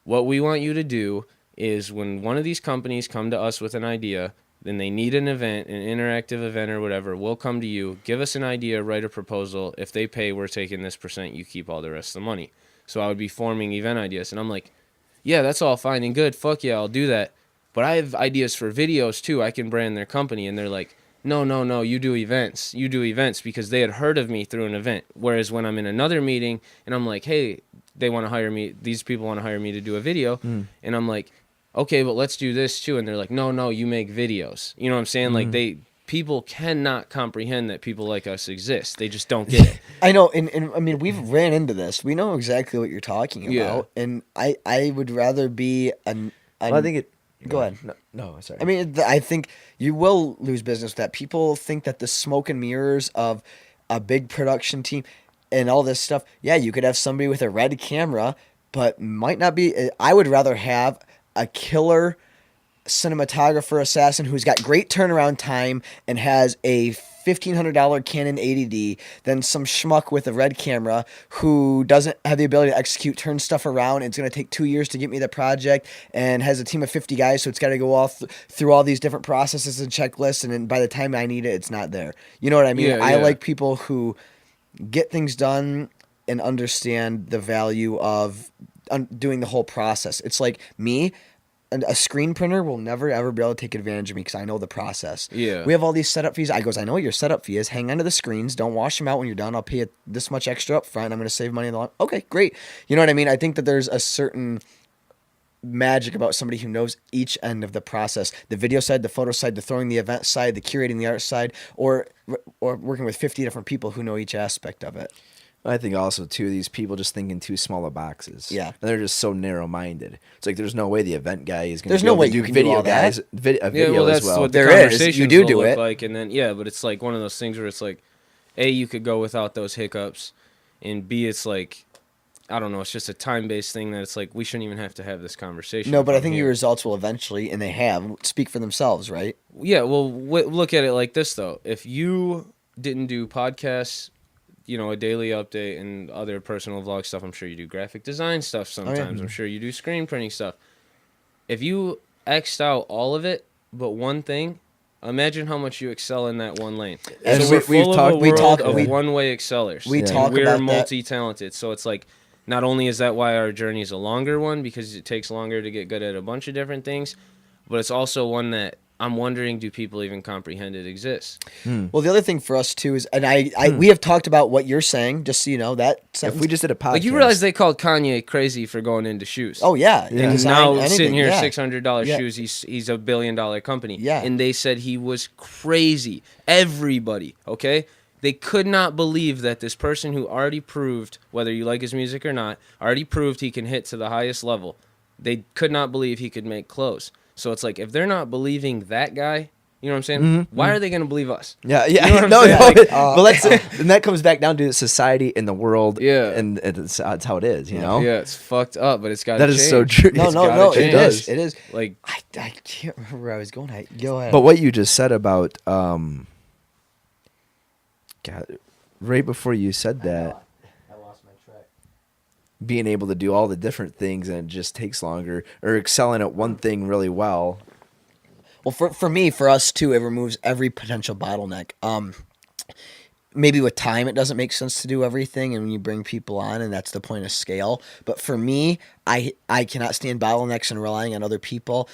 what we want you to do is when one of these companies come to us with an idea, then they need an event, an interactive event or whatever, we'll come to you, give us an idea, write a proposal. If they pay, we're taking this percent, you keep all the rest of the money. So I would be forming event ideas. And I'm like, yeah, that's all fine and good. Fuck yeah, I'll do that. But I have ideas for videos too. I can brand their company. And they're like, no, you do events. You do events, because they had heard of me through an event. Whereas when I'm in another meeting and I'm like, hey, they want to hire me, these people want to hire me to do a video. And I'm like, okay, but let's do this too. And they're like, no, you make videos. You know what I'm saying? Like people cannot comprehend that people like us exist. They just don't get it. I know, and I mean, we've ran into this. We know exactly what you're talking Yeah. about. And I would rather be an Well, I think it. Go ahead. No, sorry. I mean, I think you will lose business with that. People think that the smoke and mirrors of a big production team and all this stuff, yeah, you could have somebody with a red camera, but might not be. I would rather have a killer cinematographer assassin who's got great turnaround time and has a $1,500 Canon 80D than some schmuck with a red camera who doesn't have the ability to execute, turn stuff around. And it's going to take 2 years to get me the project and has a team of 50 guys. So it's got to go all through all these different processes and checklists. And then by the time I need it, it's not there. You know what I mean? Yeah, I yeah. like people who get things done and understand the value of doing the whole process. It's like me. And a screen printer will never ever be able to take advantage of me because I know the process. Yeah. We have all these setup fees. I know what your setup fee is. Hang on to the screens. Don't wash them out when you're done. I'll pay you this much extra up front. I'm going to save money in the long. Okay, great. You know what I mean? I think that there's a certain magic about somebody who knows each end of the process: the video side, the photo side, the throwing the event side, the curating the art side, or working with 50 different people who know each aspect of it. I think also too, these people just think in too small of boxes. Yeah. And they're just so narrow minded. It's like there's no way the event guy is going to There's no way you can do video all that. guys a video that's as well. what There the is. conversations You do will do look it. like, and then but it's like one of those things where it's like, A, you could go without those hiccups, and B, it's like, I don't know, it's just a time-based thing that it's like we shouldn't even have to have this conversation. No, but I from think here. your results will eventually, and they have, speak for themselves, right? Yeah, well, look at it like this though. If you didn't do podcasts, you know, a daily update and other personal vlog stuff, I'm sure you do graphic design stuff sometimes. I'm sure you do screen printing stuff. If you X'd out all of it but one thing. Imagine how much you excel in that one lane. And So we're full of a world of one-way excellers. We talk we're about multi-talented. So it's like, not only is that why our journey is a longer one, because it takes longer to get good at a bunch of different things, but it's also one that I'm wondering, do people even comprehend it exists? Well, the other thing for us too is, and we have talked about what you're saying, just so you know, that sentence. If we just did a podcast. Like, you realize they called Kanye crazy for going into shoes. Oh, yeah. Yeah. And Design now anything, sitting here, yeah. $600 Yeah. shoes, he's a $1 billion company. Yeah. And they said he was crazy. Everybody, okay? They could not believe that this person who already proved, whether you like his music or not, already proved he can hit to the highest level. They could not believe he could make clothes. So it's like, if they're not believing that guy, you know what I'm saying? Why are they going to believe us? Yeah, You know what I'm no, saying? no. Like, Well, and that comes back down to society and the world. Yeah. And it's how it is, you know? Yeah, it's fucked up, but it's got to That change. is so true. No, It's no, gotta no. It change. is. It is. Like, I can't remember where I was going. Go ahead. But what you just said about, God, right before you said that, I lost my track. being able to do all the different things and it just takes longer, or excelling at one thing really well. Well, for me, for us too, it removes every potential bottleneck. Maybe with time, it doesn't make sense to do everything, and when you bring people on, and that's the point of scale. But for me, I cannot stand bottlenecks and relying on other people.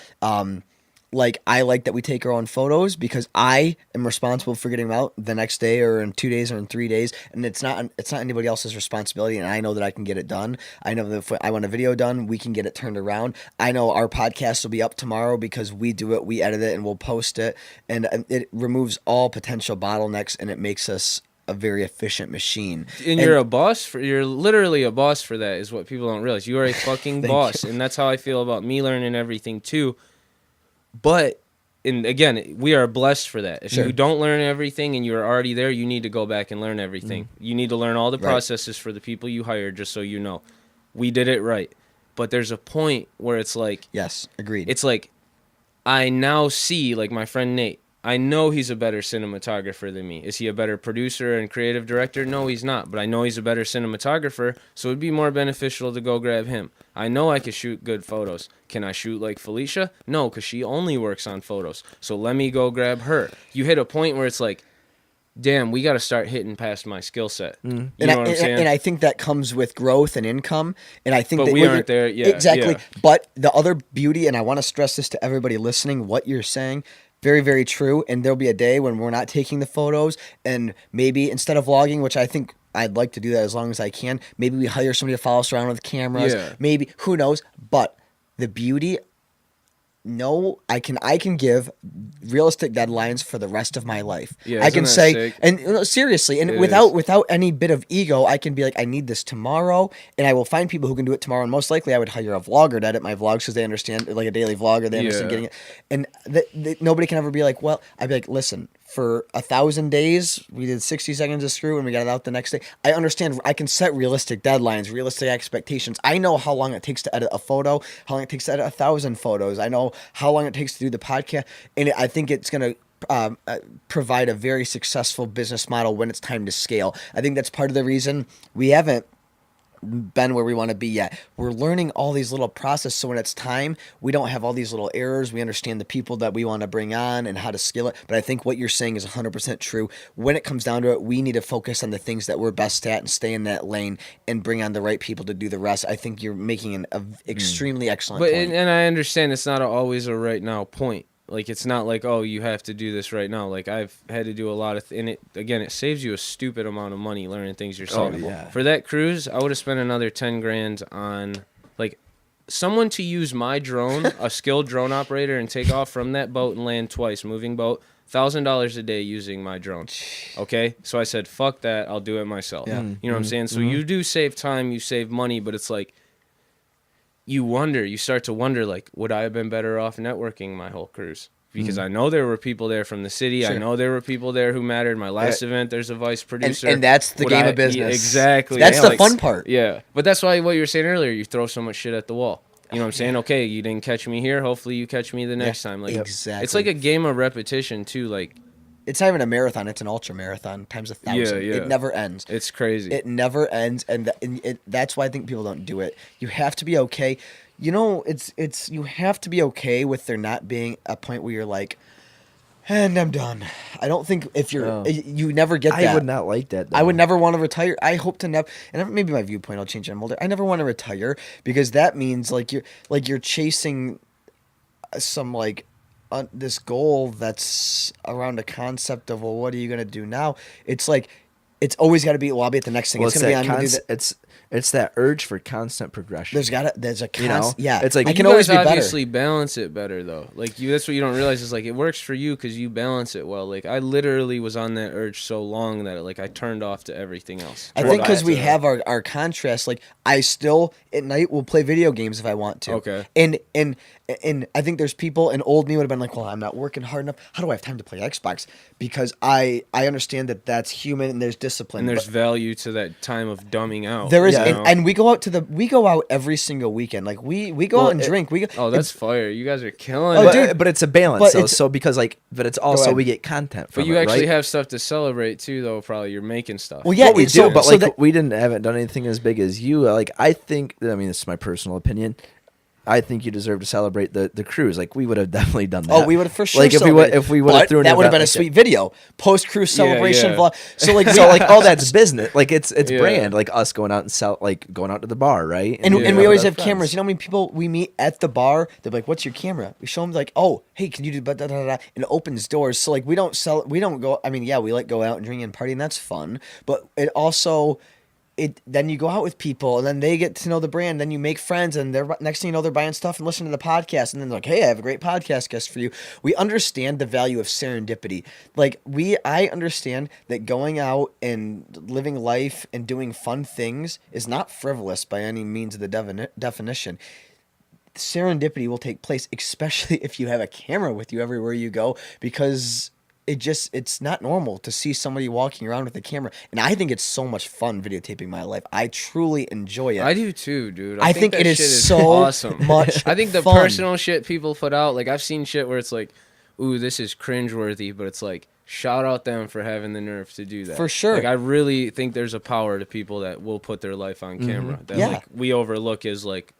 Like, I like that we take our own photos because I am responsible for getting them out the next day or in 2 days or in 3 days, and it's not anybody else's responsibility. And I know that I can get it done. I know that if I want a video done, we can get it turned around. I know our podcast will be up tomorrow because we do it, we edit it, and we'll post it. And it removes all potential bottlenecks, and it makes us a very efficient machine. and you're a boss you're literally a boss for that, is what people don't realize. You are a fucking Thank boss. And that's how I feel about me learning everything too. But, and again, we are blessed for that. If Sure. you don't learn everything and you're already there, you need to go back and learn everything. You need to learn all the Right. processes for the people you hired, just so you know. We did it right. But there's a point where it's like, Yes, agreed. it's like, I now see, like my friend Nate, I know he's a better cinematographer than me. Is he a better producer and creative director? No, he's not. But I know he's a better cinematographer, so it'd be more beneficial to go grab him. I know I can shoot good photos. Can I shoot like Felicia? No, because she only works on photos. So let me go grab her. You hit a point where it's like, damn, we got to start hitting past my skill set. You know what I'm saying? And I think that comes with growth and income. And I think But that we aren't there yet, Exactly. yeah. But the other beauty, and I want to stress this to everybody listening, what you're saying, very, very true. And there'll be a day when we're not taking the photos, and maybe instead of vlogging, which I think I'd like to do that as long as I can, maybe we hire somebody to follow us around with cameras. Yeah. Maybe, who knows? But the beauty, no, I can give realistic deadlines for the rest of my life. Yeah, I can isn't that say, sick? and seriously, and It without any bit of ego, I can be like, I need this tomorrow, and I will find people who can do it tomorrow. And most likely, I would hire a vlogger to edit my vlogs because they understand, like a daily vlogger, they understand Yeah. getting it. And nobody can ever be like, well, I'd be like, listen, for 1,000 days, we did 60 seconds of Skroove and we got it out the next day. I understand. I can set realistic deadlines, realistic expectations. I know how long it takes to edit a photo, how long it takes to edit 1,000 photos. I know how long it takes to do the podcast, and I think it's going to provide a very successful business model when it's time to scale. I think that's part of the reason we haven't been where we want to be yet. We're learning all these little processes, so when it's time, we don't have all these little errors. We understand the people that we want to bring on and how to scale it. But I think what you're saying is 100% true. When it comes down to it, we need to focus on the things that we're best at and stay in that lane and bring on the right people to do the rest. I think you're making an extremely excellent But point. and I understand it's not always a right now point. Like, it's not like, oh, you have to do this right now. Like, I've had to do a lot of and it saves you a stupid amount of money learning things yourself. Oh, yeah. For that cruise, I would have spent another 10 grand on, like, someone to use my drone, a skilled drone operator, and take off from that boat and land twice, moving boat, $1,000 a day using my drone. Okay? So I said, fuck that, I'll do it myself. Yeah. You know what I'm saying? So you do save time, you save money, but it's like, you start to wonder, like, would I have been better off networking my whole cruise? Because I know there were people there from the city. Sure. I know there were people there who mattered. My last event, there's a vice producer. And that's the Would game I- of business. Yeah, exactly. That's Yeah, the like, fun part. Yeah. But that's why what you were saying earlier, you throw so much shit at the wall. You know what I'm saying? Okay, you didn't catch me here. Hopefully you catch me the next time. Like, exactly. It's like a game of repetition, too. Like, it's not even a marathon, it's an ultra marathon times 1,000. Yeah. It never ends. It's crazy. It never ends, and that's why I think people don't do it. You have to be okay. You know, it's you have to be okay with there not being a point where you're like, and I'm done. I don't think if you're you never get that. I would not like that, though. I would never want to retire. I hope to never, and maybe my viewpoint will change when I'm older. I never want to retire because that means like you're chasing some like this goal that's around a concept of, well, what are you gonna do now? It's like it's always got to be, well, I'll be at the next thing. Well, it's gonna be, I'm gonna do that. It's that urge for constant progression. There's a You know? yeah. It's like I You can always guys be better. obviously balance it better though. Like that's what you don't realize is like it works for you because you balance it well. Like I literally was on that urge so long that like I turned off to everything else. I think because we have our contrast. Like I still at night will play video games if I want to. Okay. And I think there's people, and old me would have been like, well, I'm not working hard enough. How do I have time to play Xbox? Because I understand that that's human and there's discipline. and there's value to that time of dumbing out. There is, you know? and we go out every single weekend. Like we go out and drink. Oh, that's fire! You guys are killing Oh, it. dude. But it's a balance, But though. it's- So because but it's also ahead. we get content from But you it, actually right? have stuff to celebrate too, though. Probably you're making stuff. Well, yeah, What we so- do, but so like that- we haven't done anything as big as you. Like I think, I mean, this is my personal opinion. I think you deserve to celebrate the cruise. Like we would have definitely done that. Oh, we would have for sure. Like if we would have thrown that would have event been a like sweet video, post cruise celebration yeah. vlog. So like So like all that's business. Like it's Yeah. brand. Like us going out and going out to the bar, right? And, Yeah. and we always with have our cameras. friends. You know how many people we meet at the bar? They're like, "What's your camera?" We show them like, "Oh, hey, can you do da da da da?" And it opens doors. So like we don't go. I mean, yeah, we like go out and drink and party, and that's fun. But it also. Then you go out with people and then they get to know the brand. Then you make friends and they're next thing you know they're buying stuff and listening to the podcast. And then they're like, hey, I have a great podcast guest for you. We understand the value of serendipity. Like I understand that going out and living life and doing fun things is not frivolous by any means of the definition. Serendipity will take place, especially if you have a camera with you everywhere you go, because it's not normal to see somebody walking around with a camera. And I think it's so much fun videotaping my life. I truly enjoy it. I do too, dude. I think that it is shit so awesome. much I think the fun. personal shit people put out, like I've seen shit where it's like, ooh, this is cringeworthy, but it's like, shout out them for having the nerve to do that. For sure. Like I really think there's a power to people that will put their life on camera that Yeah. like we overlook as like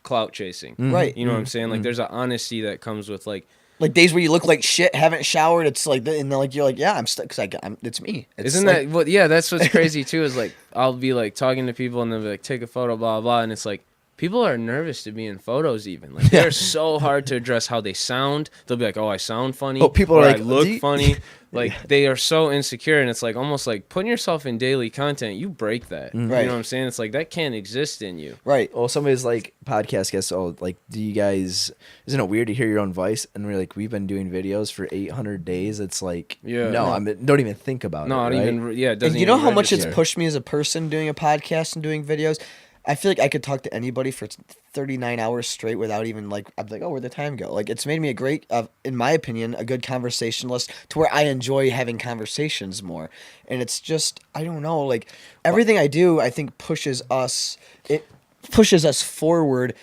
clout chasing. Right. You know what I'm saying? Like there's an honesty that comes with like days where you look like shit, haven't showered. It's like, and then like you're like, yeah, I'm stuck because it's me. It's Isn't like, that what? Yeah, that's what's crazy too. Is like I'll be like talking to people and they'll be like, take a photo, blah blah, and it's like people are nervous to be in photos. Even like they're so hard to address how they sound. They'll be like, oh, I sound funny. Oh, people or are I like, look "Do you-" funny. Like they are so insecure, and it's like almost like putting yourself in daily content. You break that. You Right. know what I'm saying? It's like that can't exist in you. right. Well, somebody's like podcast guests. Oh, like, do you guys? Isn't it weird to hear your own voice? And we're like, we've been doing videos for 800 days. It's like, Yeah. no, No. I mean, don't even think about it. No, I don't right? even. Yeah, it doesn't. And you know even how much register. it's pushed me as a person doing a podcast and doing videos? I feel like I could talk to anybody for 39 hours straight without even like, I'm like, oh, where'd the time go? Like, it's made me a great, in my opinion, a good conversationalist to where I enjoy having conversations more. And it's just, I don't know, like everything I do, I think pushes us forward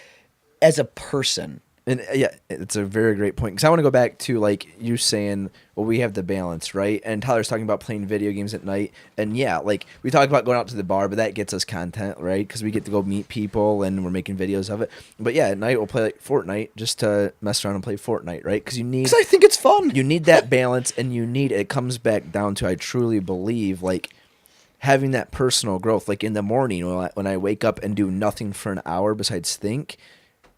as a person. And yeah, it's a very great point because I want to go back to like you saying, well, we have the balance, right? And Tyler's talking about playing video games at night, and yeah, like we talk about going out to the bar, but that gets us content, right? Because we get to go meet people and we're making videos of it. But yeah, at night we'll play like Fortnite just to mess around and play Fortnite, right? Because Because I think it's fun. you need that balance, and it comes back down to I truly believe like having that personal growth. Like in the morning when I wake up and do nothing for an hour besides think.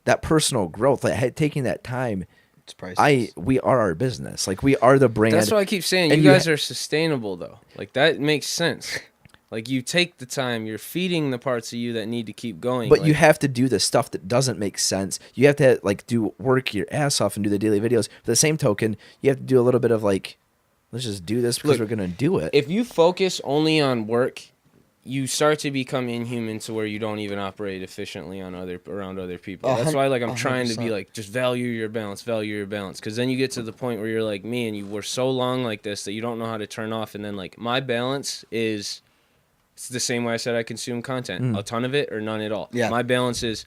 That personal growth, like taking that time, It's priceless. we are our business. Like we are the brand. That's why I keep saying And you you guys are sustainable though. Like that makes sense. Like you take the time, you're feeding the parts of you that need to keep going. But like, you have to do the stuff that doesn't make sense. You have to like do work your ass off and do the daily videos. For the same token, you have to do a little bit of like, let's just do this because Look, we're gonna do it. if you focus only on work, you start to become inhuman to where you don't even operate efficiently around other people. That's why like I'm trying to be 100%. like just value your balance, because then you get to the point where you're like me and you were so long like this that you don't know how to turn off. And then like my balance is it's the same way I said I consume content, a ton of it or none at all. Yeah. My balance is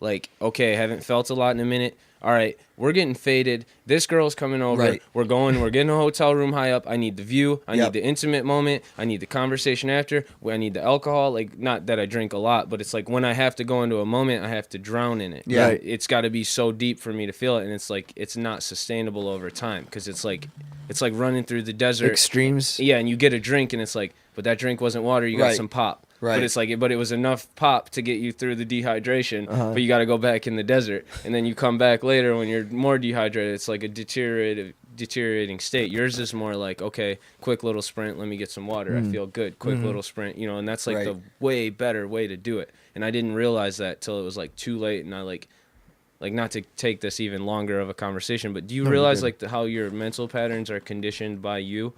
Like, okay, haven't felt a lot in a minute. All right, we're getting faded. This girl's coming over. Right. We're getting a hotel room high up. I need the view. I need the intimate moment. I need the conversation after. I need the alcohol. Like, not that I drink a lot, but it's like when I have to go into a moment, I have to drown in it. Yeah. Right? It's got to be so deep for me to feel it, and it's like it's not sustainable over time because it's like running through the desert. Extremes. Yeah, and you get a drink, and it's like, but that drink wasn't water. You got some pop. Right. But it's like, but it was enough pop to get you through the dehydration. But you got to go back in the desert, and then you come back later when you're more dehydrated. It's like a deteriorating state. Yours is more like, okay, quick little sprint. Let me get some water. I feel good. Quick little sprint. You know, and that's like the way better way to do it. And I didn't realize that till it was like too late. And I like not to take this even longer of a conversation, but do you realize like how your mental patterns are conditioned by you?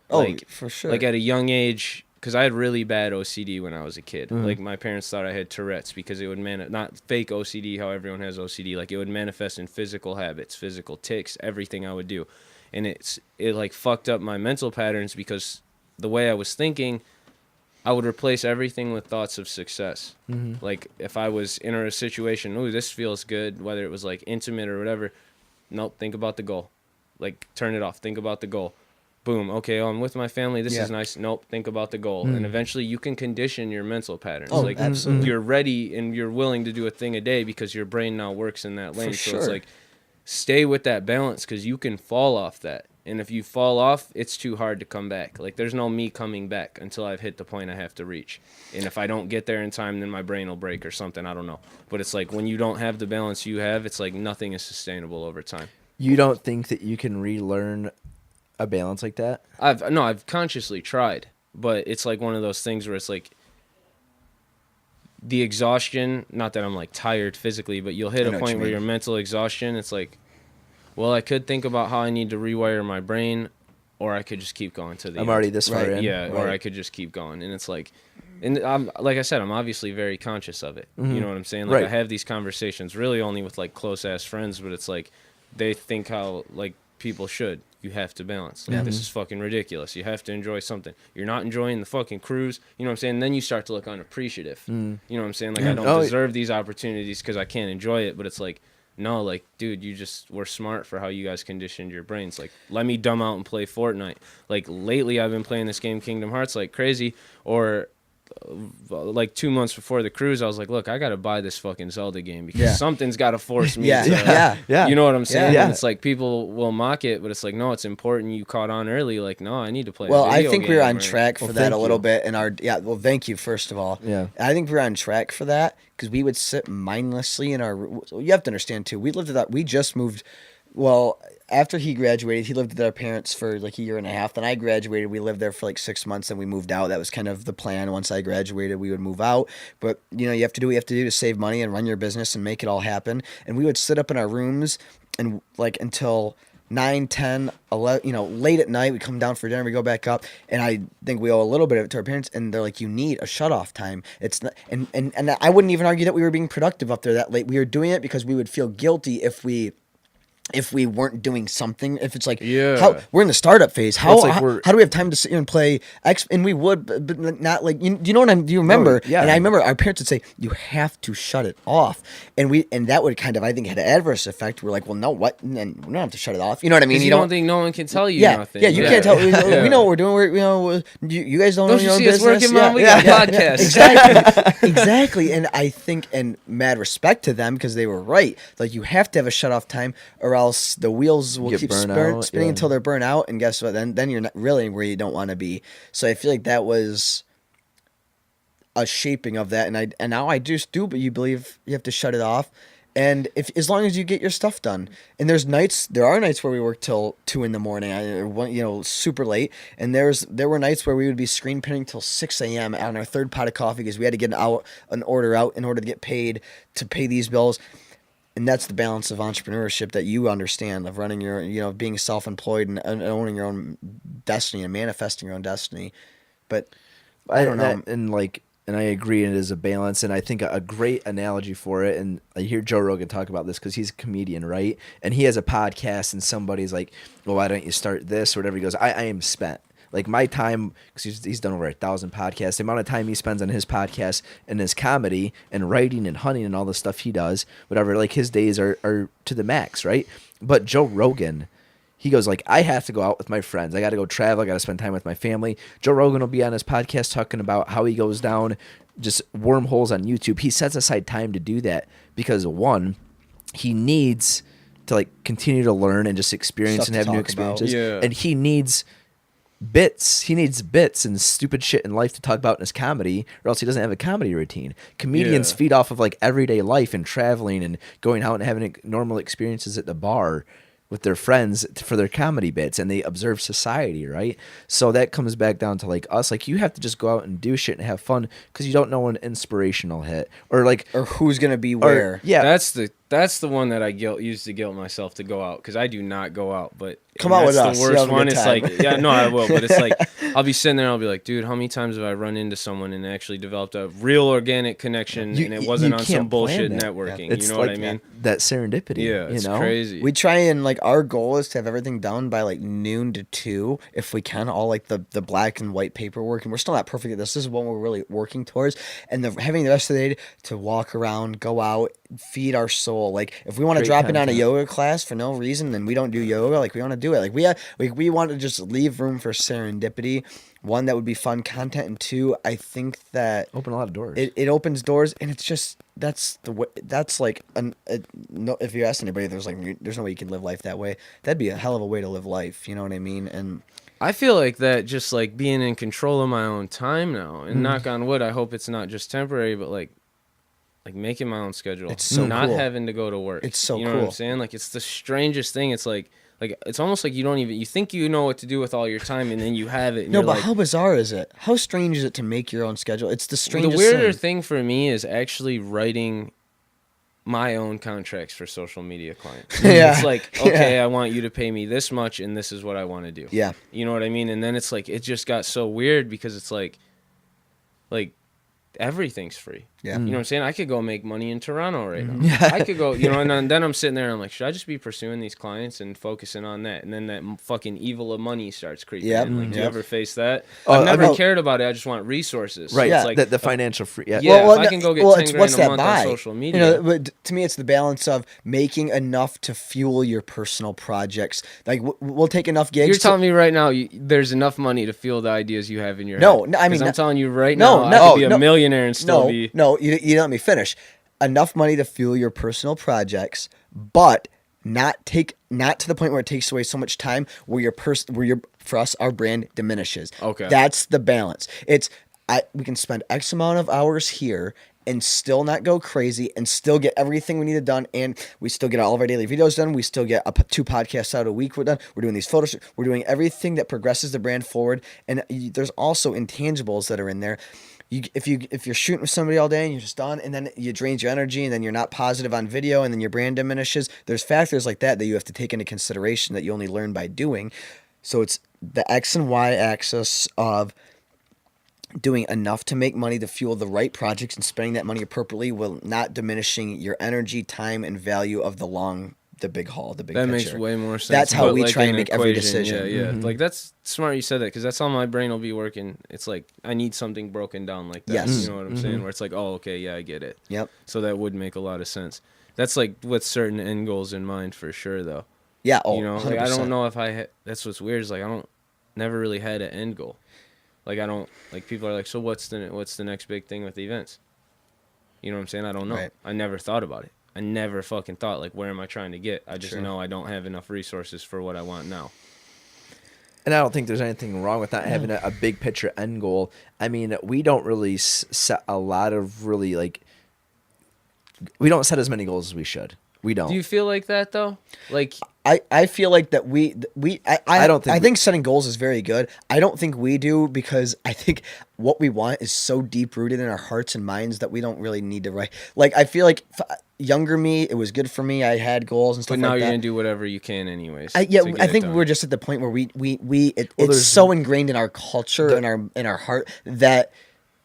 Like, for sure. Like at a young age. Because I had really bad OCD when I was a kid. Like, my parents thought I had Tourette's because it would not fake OCD, how everyone has OCD. Like, it would manifest in physical habits, physical tics, everything I would do. And it like, fucked up my mental patterns because the way I was thinking, I would replace everything with thoughts of success. Like, if I was in a situation, ooh, this feels good, whether it was, like, intimate or whatever, nope, think about the goal. Like, turn it off, think about the goal. Boom. Okay, I'm with my family. This is nice. Nope. Think about the goal. And eventually you can condition your mental patterns. Oh, like, absolutely. You're ready and you're willing to do a thing a day because your brain now works in that lane. So it's like, stay with that balance because you can fall off that. And if you fall off, it's too hard to come back. Like, there's no me coming back until I've hit the point I have to reach. And if I don't get there in time, then my brain will break or something. I don't know. But it's like when you don't have the balance you have, it's like nothing is sustainable over time. You don't think that you can relearn a balance like that? I've consciously tried, but it's like one of those things where it's like the exhaustion, not that I'm like tired physically, but you'll hit a point where your mental exhaustion, it's like, well, I could think about how I need to rewire my brain, or I could just keep going to the I'm end. already this far in. Yeah, or I could just keep going. And it's like, and I'm, like I said, I'm obviously very conscious of it. You know what I'm saying? Like, I have these conversations really only with like close ass friends, but it's like they think how like people should. You have to balance. Like, this is fucking ridiculous. You have to enjoy something. You're not enjoying the fucking cruise. You know what I'm saying? And then you start to look unappreciative. You know what I'm saying? Like, I don't deserve these opportunities because I can't enjoy it. But it's like, no, like, dude, you just were smart for how you guys conditioned your brains. Like, let me dumb out and play Fortnite. Like, lately I've been playing this game, Kingdom Hearts, like crazy. Or like 2 months before the cruise, I was like, look, I got to buy this fucking Zelda game because something's got to force me to, you know what I'm saying? And it's like people will mock it, but it's like, no, it's important. You caught on early. Like, no, I need to play a I video think game, we were on right? track for that a little bit in our, thank you, first of all. Yeah. I think we were on track for that because we would sit mindlessly in our, you have to understand too, we just moved, after he graduated, he lived with our parents for like a year and a half. Then I graduated. We lived there for like 6 months, and we moved out. That was kind of the plan. Once I graduated, we would move out. But, you have to do what you have to do to save money and run your business and make it all happen. And we would sit up in our rooms and like until 9, 10, 11, late at night. We come down for dinner. We go back up. And I think we owe a little bit of it to our parents. And they're like, you need a shutoff time. It's not, and I wouldn't even argue that we were being productive up there that late. We were doing it because we would feel guilty if we weren't doing something. If it's like, we're in the startup phase. How do we have time to sit here and play X? And we would, but not like, do you know what do you remember? No, yeah. And I remember our parents would say, you have to shut it off. And that would kind of, I think, had an adverse effect. We're like, well, no, what? And then we don't have to shut it off. You know what I mean? You don't think no one can tell you nothing. Yeah, you can't tell. We know what we're doing. You guys don't know your own business. Don't you see us working, Mom? We got podcasts. Exactly. And I think, and mad respect to them because they were right. Like, you have to have a shut off time or else the wheels will keep spinning until they're burnt out, and guess what? Then you're not really where you don't want to be. So I feel like that was a shaping of that, and now I just do. But you believe you have to shut it off, and as long as you get your stuff done. And there are nights where we work till 2 a.m, super late, and there were nights where we would be screen printing till 6 a.m. on our third pot of coffee because we had to get an order out in order to get paid to pay these bills. And that's the balance of entrepreneurship that you understand, of running your, being self-employed and owning your own destiny and manifesting your own destiny. But I don't know. And I agree, it is a balance. And I think a great analogy for it, and I hear Joe Rogan talk about this because he's a comedian, right? And he has a podcast, and somebody's like, well, why don't you start this or whatever? He goes, I am spent. Like my time, because he's done over 1,000 podcasts, the amount of time he spends on his podcast and his comedy and writing and hunting and all the stuff he does, whatever, like his days are to the max, right? But Joe Rogan, he goes like, I have to go out with my friends. I got to go travel. I got to spend time with my family. Joe Rogan will be on his podcast talking about how he goes down just wormholes on YouTube. He sets aside time to do that because, one, he needs to like continue to learn and just experience Stuff and to have new talk about. experiences. Yeah. And he needs bits. He needs bits and stupid shit in life to talk about in his comedy, or else he doesn't have a comedy routine. Comedians Yeah. feed off of like everyday life and traveling and going out and having normal experiences at the bar with their friends for their comedy bits, and they observe society, right? So that comes back down to like us. Like you have to just go out and do shit and have fun because you don't know when inspiration will hit, or like, Or who's gonna be where. yeah, That's the one that I used to guilt myself to go out, because I do not go out. But Come out with that's us. the You'll worst have a one. good It's time. like, yeah, no, I will. But it's like I'll be sitting there and I'll be like, dude, how many times have I run into someone and actually developed a real organic connection, and it wasn't on some can't plan bullshit that. networking. It's You know like what I mean? that serendipity. Yeah, it's you know? crazy. We try and like our goal is to have everything done by like noon to 2 if we can, all like the black and white paperwork, and we're still not perfect at this. This is what we're really working towards, and having the rest of the day to walk around, go out, feed our soul. Like if we want to Great drop in on a content. yoga class for no reason, then we don't do yoga. Like we want to do it. Like we want to just leave room for serendipity. One, that would be fun content, and two, I think that Open a lot of doors. it opens doors, and it's just that's the way. That's like no. If you ask anybody, there's no way you can live life that way. That'd be a hell of a way to live life. You know what I mean? And I feel like that, just like being in control of my own time now, and knock on wood, I hope it's not just temporary, but like making my own schedule. It's so not cool. having to go to work. It's so you know what cool. I'm saying? Like it's the strangest thing. It's like it's almost like you think you know what to do with all your time, and then you have it. And no, you're but like, how bizarre is it? How strange is it to make your own schedule? It's the strangest the weirder thing. thing for me is actually writing my own contracts for social media clients. Yeah. It's like, okay, I want you to pay me this much, and this is what I want to do. Yeah. You know what I mean? And then it's like, it just got so weird because it's like everything's free. Yeah. You know what I'm saying? I could go make money in Toronto right now. I could go, and then I'm sitting there and I'm like, should I just be pursuing these clients and focusing on that? And then that fucking evil of money starts creeping Yep. in. Like, do you Yep. ever face that? Oh, I've never no. cared about it. I just want resources. right. So Yeah. it's like, The financial free. Yeah. yeah, if I can go get 10 grand what's a that month by? on social media. You know, but to me, it's the balance of making enough to fuel your personal projects. Like we'll take enough gigs. You're to- telling me right now there's enough money to fuel the ideas you have in your No, head. no, I mean, 'Cause I'm telling you right no, now, no, I could be a no, millionaire and still be. No, you didn't let me finish. Enough money to fuel your personal projects, but not to the point where it takes away so much time where for us our brand diminishes. Okay. That's the balance. We can spend X amount of hours here and still not go crazy and still get everything we need done, and we still get all of our daily videos done. We still get 2 podcasts out a week. We're done. We're doing these photos. We're doing everything that progresses the brand forward. And there's also intangibles that are in there. If you're shooting with somebody all day and you're just done, and then you drains your energy, and then you're not positive on video, and then your brand diminishes. There's factors like that you have to take into consideration that you only learn by doing. So it's the X and Y axis of doing enough to make money to fuel the right projects and spending that money appropriately while not diminishing your energy, time, and value of the big haul, the big That picture. makes way more sense. That's how But we like try and an make every equation, decision. Yeah. Like that's smart you said that, because that's how my brain will be working. It's like I need something broken down like that. Yes. You know what I'm saying? Where it's like, oh, okay, yeah, I get it. Yep. So that would make a lot of sense. That's like with certain end goals in mind for sure, though. Yeah. Oh, You know, 100%. like I don't know if that's what's weird is like I don't never really had an end goal. Like I don't, like people are like, so what's the next big thing with the events? You know what I'm saying? I don't know. Right. I never thought about it. I never fucking thought like, where am I trying to get? I just Sure. know I don't have enough resources for what I want now. And I don't think there's anything wrong with not having a big picture end goal. I mean, we don't really set a lot of really like. We don't set as many goals as we should. We don't. Do you feel like that though? Like I feel like that I don't think I we- think setting goals is very good. I don't think we do, because I think what we want is so deep rooted in our hearts and minds that we don't really need to write. Like I feel like younger me, it was good for me. I had goals and stuff but now like you're that. gonna do whatever you can anyways. I to get I it think done. we're just at the point where it's there's- so ingrained in our culture and in our heart that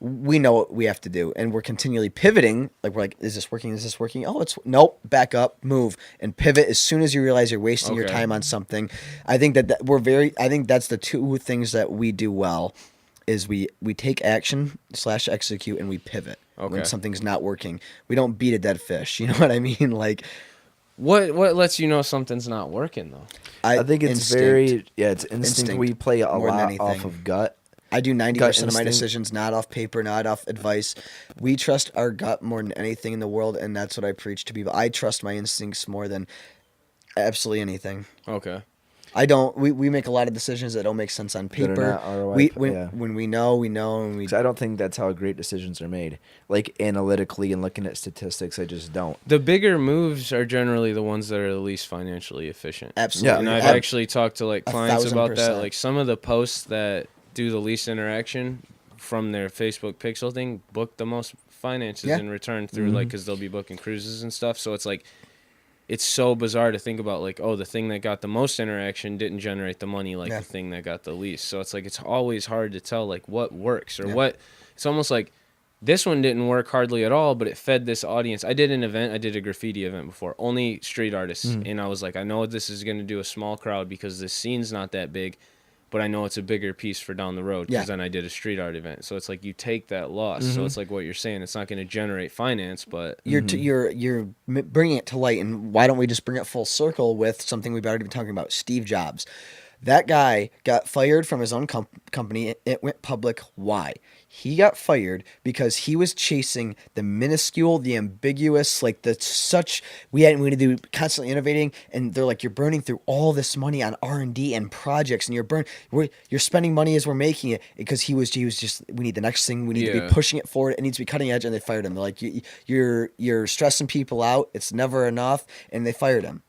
we know what we have to do, and we're continually pivoting. Like we're like, is this working? Is this working? Oh, it's nope. Back up, move, and pivot as soon as you realize you're wasting your time on something. I think that we're very. I think that's the two things that we do well, is we take action / execute, and we pivot when something's not working. We don't beat a dead fish. You know what I mean? Like, what lets you know something's not working though? I think it's instinct. it's instinct. We play a lot off of gut. I do 90% of my decisions not off paper, not off advice. We trust our gut more than anything in the world, and that's what I preach to people. I trust my instincts more than absolutely anything. Okay. I don't. We make a lot of decisions that don't make sense on paper. When we know, and we. I don't think that's how great decisions are made. Like analytically and looking at statistics, I just don't. The bigger moves are generally the ones that are the least financially efficient. Absolutely. And I've actually talked to like clients about 1,000%. that. Like some of the posts that do the least interaction from their Facebook pixel thing book the most finances in return through like, because they'll be booking cruises and stuff. So it's like, it's so bizarre to think about like, oh, the thing that got the most interaction didn't generate the money like the thing that got the least. So it's like, it's always hard to tell like what works or what. It's almost like this one didn't work hardly at all, but it fed this audience. I did a graffiti event before, only street artists. And I was like, I know this is going to do a small crowd because this scene's not that big, but I know it's a bigger piece for down the road because then I did a street art event. So it's like you take that loss. So it's like what you're saying. It's not going to generate finance, but you're bringing it to light. And why don't we just bring it full circle with something we've already been talking about? Steve Jobs. That guy got fired from his own company. It went public. Why? He got fired because he was chasing the minuscule, the ambiguous, like we had to do constantly innovating, and they're like, you're burning through all this money on R&D and projects, and you're spending money as we're making it, because he was just, we need the next thing, we need to be pushing it forward, it needs to be cutting edge, and they fired him. They're like, you're stressing people out, it's never enough, and they fired him.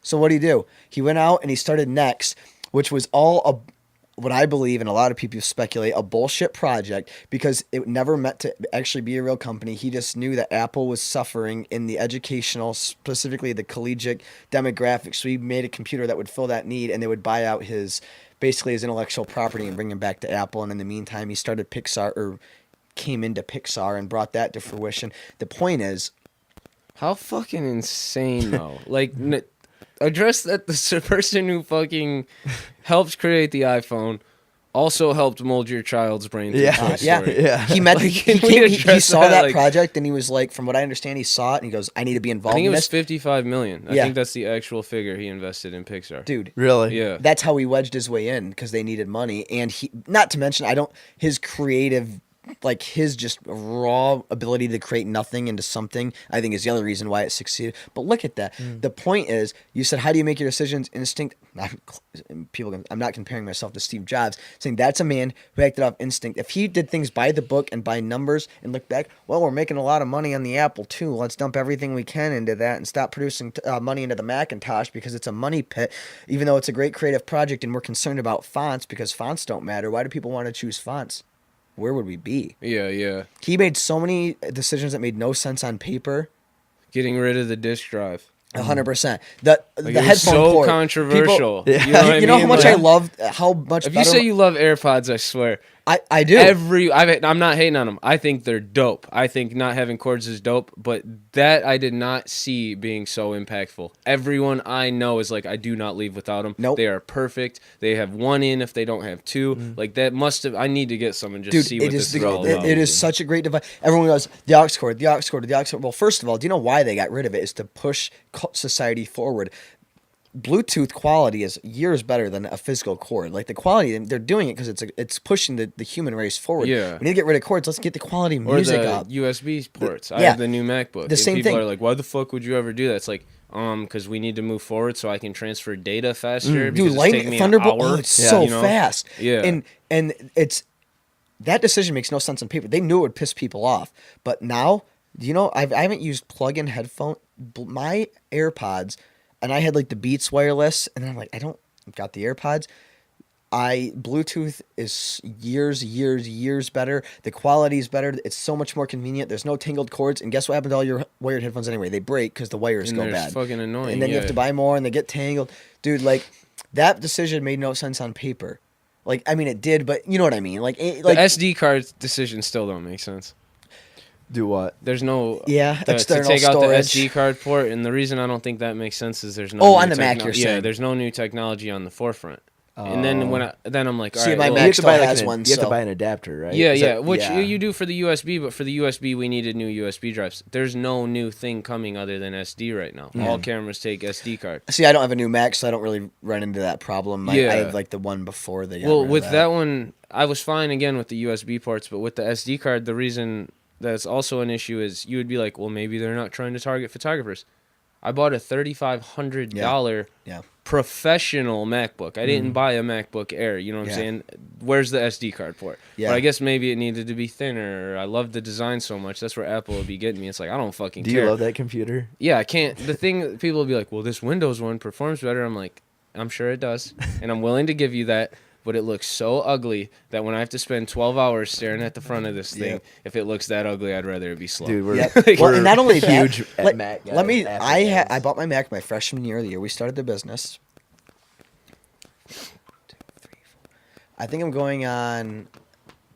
So what did he do? He went out and he started Next, which was all what I believe, and a lot of people speculate, a bullshit project, because it never meant to actually be a real company. He just knew that Apple was suffering in the educational, specifically the collegiate demographic. So he made a computer that would fill that need, and they would buy out his intellectual property and bring him back to Apple. And in the meantime, he started Pixar, or came into Pixar and brought that to fruition. The point is, how fucking insane though. Like, address that the person who fucking helped create the iPhone also helped mold your child's brain. He saw that project, and he was like, from what I understand, he saw it and he goes, I need to be involved. I think it was $55 million. I think that's the actual figure he invested in Pixar. Dude, really? Yeah. That's how he wedged his way in, because they needed money, and he, not to mention, his creative, like his just raw ability to create nothing into something, I think is the other reason why it succeeded. But look at that. The point is, you said, how do you make your decisions? Instinct. I'm not comparing myself to Steve Jobs, saying that's a man who acted off instinct. If he did things by the book and by numbers and look back, well, we're making a lot of money on the Apple II. Let's dump everything we can into that and stop producing money into the Macintosh, because it's a money pit, even though it's a great creative project, and we're concerned about fonts because fonts don't matter. Why do people want to choose fonts? Where would we be? Yeah. He made so many decisions that made no sense on paper. Getting rid of the disk drive. 100%. The headphone so cord. controversial. People, you know, what I know mean? how much I love, how much. If you say you love AirPods, I swear. I do. I'm not hating on them. I think they're dope. I think not having cords is dope, but that I did not see being so impactful. Everyone I know is like, I do not leave without them. Nope. They are perfect. They have one in if they don't have two. Like that must have. I need to get some and just see what this is all about. It is such a great device. Everyone goes, the aux cord. Well, first of all, do you know why they got rid of it? Is to push society forward. Bluetooth quality is years better than a physical cord. Like the quality, they're doing it because it's pushing the human race forward. Yeah. We need to get rid of cords. Let's get the quality music up. USB ports. I have the new MacBook. The same people thing. Are like, why the fuck would you ever do that? It's like, because we need to move forward so I can transfer data faster. Dude, Lightning Thunderbolt, it's so fast. Yeah. And it's that decision makes no sense on paper. They knew it would piss people off, but now, you know, I haven't used plug-in headphone. My AirPods. And I had like the Beats wireless, and then I'm like, I've got the AirPods. Bluetooth is years better. The quality is better. It's so much more convenient. There's no tangled cords. And guess what happened to all your wired headphones anyway? They break because the wires go bad. It's fucking annoying. And then you have to buy more, and they get tangled. Dude, like, that decision made no sense on paper. Like, I mean, it did, but you know what I mean. Like, The like SD card decisions still don't make sense. Do what? There's no Yeah, to external take out the storage. SD card port, and the reason I don't think that makes sense is there's no Oh, new on the Mac you're saying. there's no new technology on the forefront. And then I'm like, all See, right, my well, Mac You have to still buy like has one, you have to so- buy an adapter, right? yeah, Is yeah, that- which yeah. you do for the USB, but for the USB we needed new USB drives. There's no new thing coming other than SD right now. All cameras take SD card. See, I don't have a new Mac, so I don't really run into that problem. I Yeah. have like the one before they got Well, rid of with that one, I was fine again with the USB ports, but with the SD card, the reason that's also an issue is you would be like, well, maybe they're not trying to target photographers. I bought a $3,500 Yeah. professional MacBook. I didn't buy a MacBook Air. You know what I'm Yeah. saying? Where's the SD card port? Yeah. But I guess maybe it needed to be thinner. Or I love the design so much. That's where Apple would be getting me. It's like, I don't fucking Do care. you love that computer? Yeah, I can't. The thing, people will be like, well, this Windows one performs better. I'm like, I'm sure it does. And I'm willing to give you that. But it looks so ugly that when I have to spend 12 hours staring at the front of this thing, Yep. if it looks that ugly, I'd rather it be slow. Dude, we're, Yep. we're Well, and not only that, huge at let, Mac let me. guys, Apple I guys. bought my Mac my freshman year of the year. We started the business. I think I'm going on.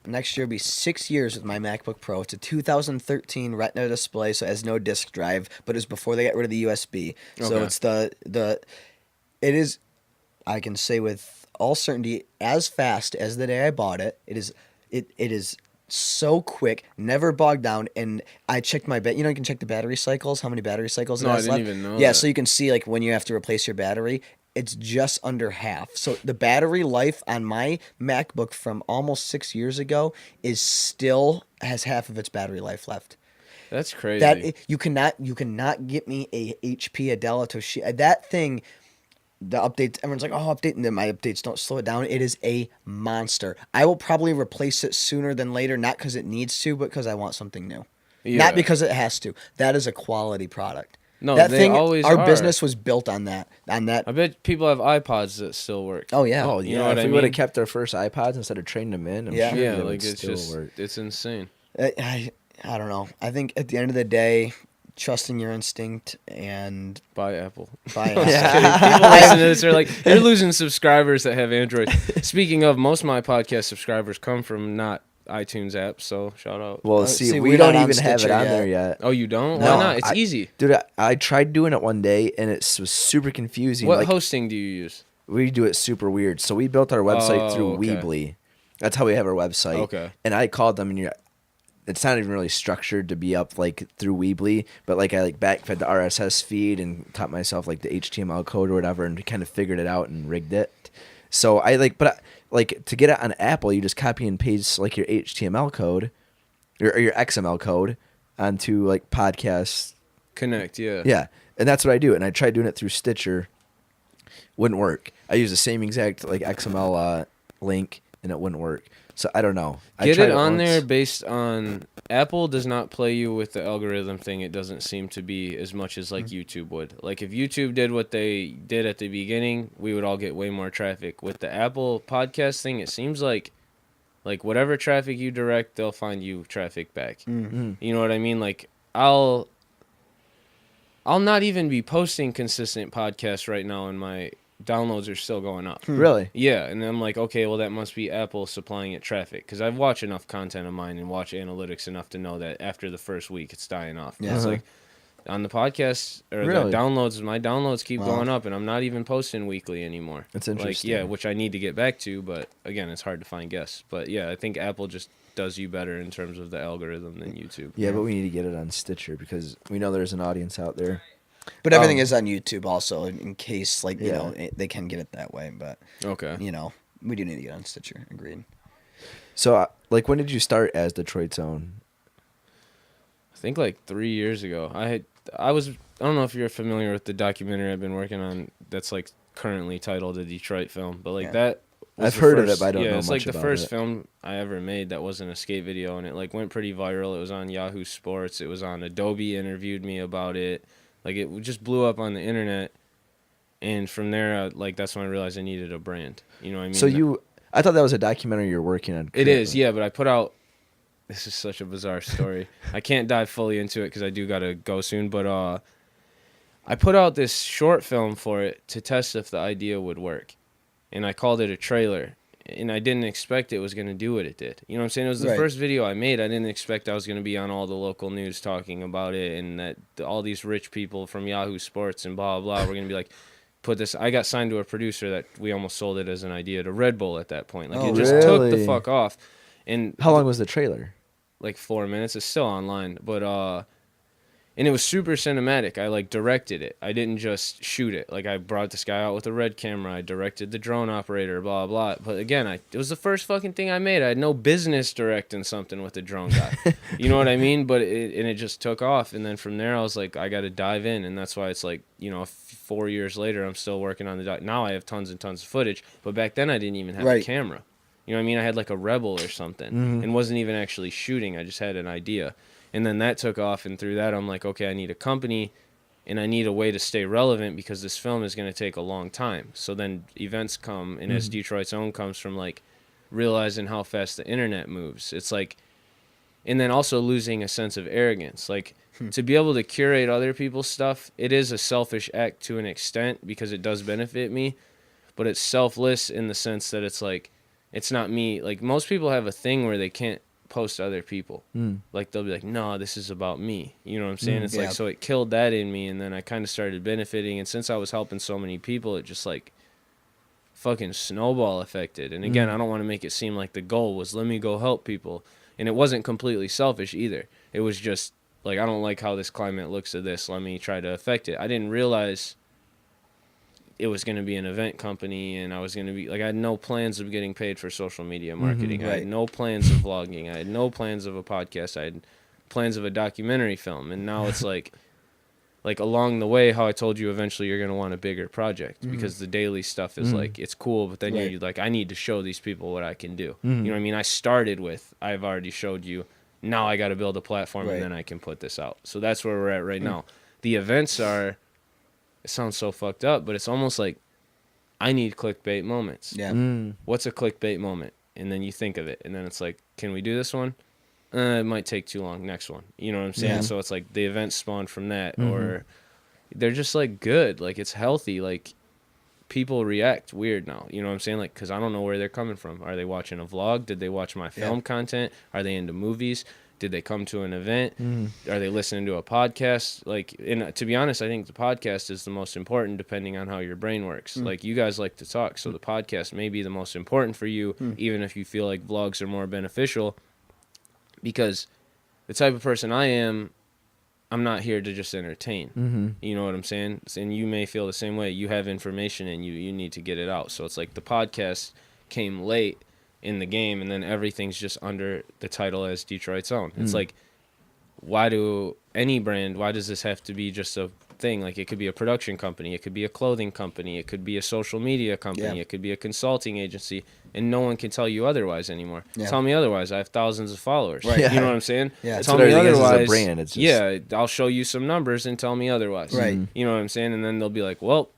Next year will be 6 years with my MacBook Pro. It's a 2013 Retina display, so it has no disk drive, but it's before they got rid of the USB. So Okay. it's it is, I can say with all certainty, as fast as the day I bought it. It is so quick, never bogged down, and I checked my you know, you can check the battery cycles, how many battery cycles it No, I has didn't left. even know Yeah, that. so you can see like when you have to replace your battery. It's just under half. So the battery life on my MacBook from almost 6 years ago is still has half of its battery life left. That's crazy. That you cannot get me a HP, a Dell, a Toshiba. That thing, the updates. Everyone's like, "Oh, update!" And then my updates don't slow it down. It is a monster. I will probably replace it sooner than later, not because it needs to, but because I want something new. Yeah. Not because it has to. That is a quality product. No, that they thing. always Our are. business was built on that. On that. I bet people have iPods that still work. Oh yeah. Oh, You yeah. know what if I we would mean? have kept our first iPods instead of trading them in, I'm Yeah. sure Yeah, they would like it's still just, work. it's insane. I don't know. I think at the end of the day, trusting your instinct and Buy Apple. buy. Just kidding. People listen to this are like, you're losing subscribers that have Android. Speaking of, most of my podcast subscribers come from not iTunes apps, so shout out. Well, see, see, we're we don't not on even have it Stitcher on yet. there yet. Oh, you don't? No, Why not? It's I- easy. Dude, I tried doing it one day, and it was super confusing. What Like, hosting do you use? we do it super weird. So we built our website Oh, through okay. Weebly. That's how we have our website. Okay. And I called them, and it's not even really structured to be up like through Weebly, but like I like backfed the RSS feed and taught myself like the HTML code or whatever, and kind of figured it out and rigged it. So like to get it on Apple, you just copy and paste like your HTML code or your XML code onto like podcast. Connect, yeah. Yeah, and that's what I do. And I tried doing it through Stitcher, wouldn't work. I use the same exact like XML link, and it wouldn't work. So I don't know. I Get tried it on once. there based on Apple does not play you with the algorithm thing. It doesn't seem to be as much as like YouTube would. Like if YouTube did what they did at the beginning, we would all get way more traffic. With the Apple podcast thing, it seems like whatever traffic you direct, they'll find you traffic back. Mm-hmm. You know what I mean? Like I'll not even be posting consistent podcasts right now, and my downloads are still going up. Really? Yeah, and I'm like, okay, well, that must be Apple supplying it traffic, because I've watched enough content of mine and watch analytics enough to know that after the first week, it's dying off. Yeah. It's like on the podcast or Really? the downloads, my downloads keep Wow. going up, and I'm not even posting weekly anymore. That's Like, interesting. yeah, which I need to get back to, but again, it's hard to find guests. But yeah, I think Apple just does you better in terms of the algorithm than YouTube. Yeah, but we need to get it on Stitcher because we know there's an audience out there. But everything Um, is on YouTube also, in case like you Yeah. know they can get it that way. But Okay. you know we do need to get on Stitcher. Agreed. So, like, when did you start as Detroit's Own? I think like 3 years ago. I don't know if you're familiar with the documentary I've been working on that's like currently titled A Detroit Film, but like Yeah. that was I've the heard of first- it, but I don't yeah, know it's much like the about first it. film I ever made that wasn't a skate video, and it like went pretty viral. It was on Yahoo Sports. It was on Adobe interviewed me about it. Like it just blew up on the internet, and from there, like that's when I realized I needed a brand. You know what I mean? So I thought that was a documentary you're working on. It is, currently. yeah, but I put out. This is such a bizarre story. I can't dive fully into it because I do gotta go soon. But I put out this short film for it to test if the idea would work, and I called it a trailer. and I didn't expect it was going to do what it did. You know what I'm saying? It was the first video I made. I didn't expect I was going to be on all the local news talking about it, and that all these rich people from Yahoo Sports and blah, blah, were going to be like, put this. I got signed to a producer that we almost sold it as an idea to Red Bull at that point. Like, it just took the fuck off. And how long was the trailer? Like 4 minutes. It's still online, but and it was super cinematic. I like directed it. I didn't just shoot it. Like, I brought this guy out with a red camera. I directed the drone operator, blah, blah. But again, it was the first fucking thing I made. I had no business directing something with a drone guy. You know what I mean? But it just took off. And then from there, I was like, I got to dive in. And that's why it's like, you know, 4 years later, I'm still working on the doc. Now I have tons and tons of footage. But back then, I didn't even have a camera. You know what I mean? I had like a Rebel or something and wasn't even actually shooting. I just had an idea. And then that took off, and through that, I'm like, okay, I need a company, and I need a way to stay relevant because this film is going to take a long time. So then events come, and as Detroit's Own comes from, like, realizing how fast the internet moves. It's like, and then also losing a sense of arrogance. Like, to be able to curate other people's stuff, it is a selfish act to an extent because it does benefit me, but it's selfless in the sense that it's like, it's not me. Like, most people have a thing where they can't post other people. Like, they'll be like, no, this is about me. You know what I'm saying? It's like, so it killed that in me, and then I kind of started benefiting, and since I was helping so many people, it just like fucking snowball affected. And again, I don't want to make it seem like the goal was let me go help people, and it wasn't completely selfish either. It was just like, I don't like how this climate looks at this, let me try to affect it. I didn't realize it was going to be an event company, and I was going to be like, I had no plans of getting paid for social media marketing. I had no plans of vlogging. I had no plans of a podcast. I had plans of a documentary film. And now it's like along the way, how I told you, eventually you're going to want a bigger project because the daily stuff is like, it's cool, but then you're like, I need to show these people what I can do. You know what I mean? I started with, I've already showed you, now I got to build a platform and then I can put this out. So that's where we're at right now. The events are, it sounds so fucked up, but it's almost like I need clickbait moments. Yeah. What's a clickbait moment? And then you think of it, and then it's like, can we do this one? It might take too long. Next one. You know what I'm saying? Yeah. So it's like the events spawn from that, or they're just like good. Like, it's healthy. Like, people react weird now. You know what I'm saying? Like, because I don't know where they're coming from. Are they watching a vlog? Did they watch my film content? Are they into movies? Did they come to an event? Are they listening to a podcast? Like, and to be honest, I think the podcast is the most important depending on how your brain works. Like, you guys like to talk, so the podcast may be the most important for you, even if you feel like vlogs are more beneficial, because the type of person I am, I'm not here to just entertain. You know what I'm saying? And you may feel the same way. You have information and you need to get it out. So it's like the podcast came late in the game, and then everything's just under the title as Detroit's Own. It's like, why does this have to be just a thing? Like, it could be a production company, it could be a clothing company, it could be a social media company, it could be a consulting agency, and no one can tell you otherwise anymore. Tell me otherwise. I have thousands of followers. You know what I'm saying? Tell me otherwise. Is a brand. It's just... Yeah, I'll show you some numbers and tell me otherwise. You know what I'm saying? And then they'll be like, well,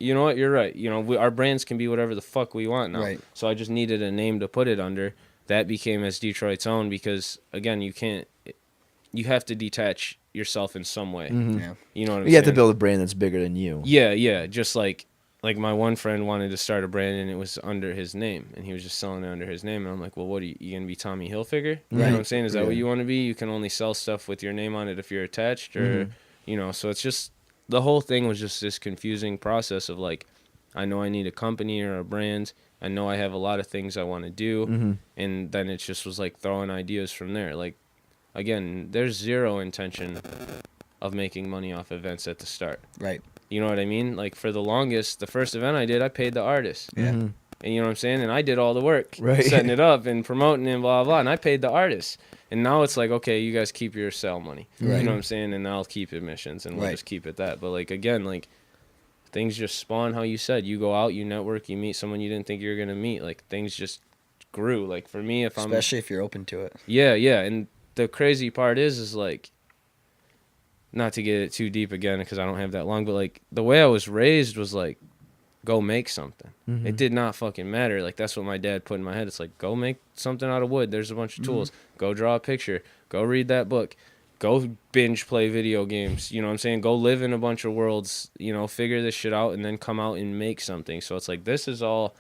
you know what? You're right. You know, our brands can be whatever the fuck we want now. So I just needed a name to put it under. That became as Detroit's Own because, again, you have to detach yourself in some way. You know what I'm saying? You have to build a brand that's bigger than you. Yeah. Just like my one friend wanted to start a brand, and it was under his name, and he was just selling it under his name. And I'm like, well, what are you going to be, Tommy Hilfiger? You know what I'm saying? Is that what you want to be? You can only sell stuff with your name on it if you're attached, or, you know, so it's just, the whole thing was just this confusing process of like, I know I need a company or a brand. I know I have a lot of things I want to do. And then it just was like throwing ideas from there. Like, again, there's zero intention of making money off events at the start. You know what I mean? Like, for the longest, the first event I did, I paid the artist. And you know what I'm saying? And I did all the work, setting it up and promoting it and blah, blah, and I paid the artist. And now it's like, okay, you guys keep your sell money. You know what I'm saying? And I'll keep admissions, and we'll just keep it that. But, like, again, like, things just spawn how you said. You go out, you network, you meet someone you didn't think you were going to meet. Like, things just grew. Like, for me, especially if you're open to it. Yeah. And the crazy part is like, not to get it too deep again because I don't have that long, but, like, the way I was raised was, like, go make something. It did not fucking matter. Like, that's what my dad put in my head. It's like, go make something out of wood. There's a bunch of tools. Go draw a picture. Go read that book. Go binge play video games. You know what I'm saying? Go live in a bunch of worlds, you know, figure this shit out, and then come out and make something. So it's like, this is all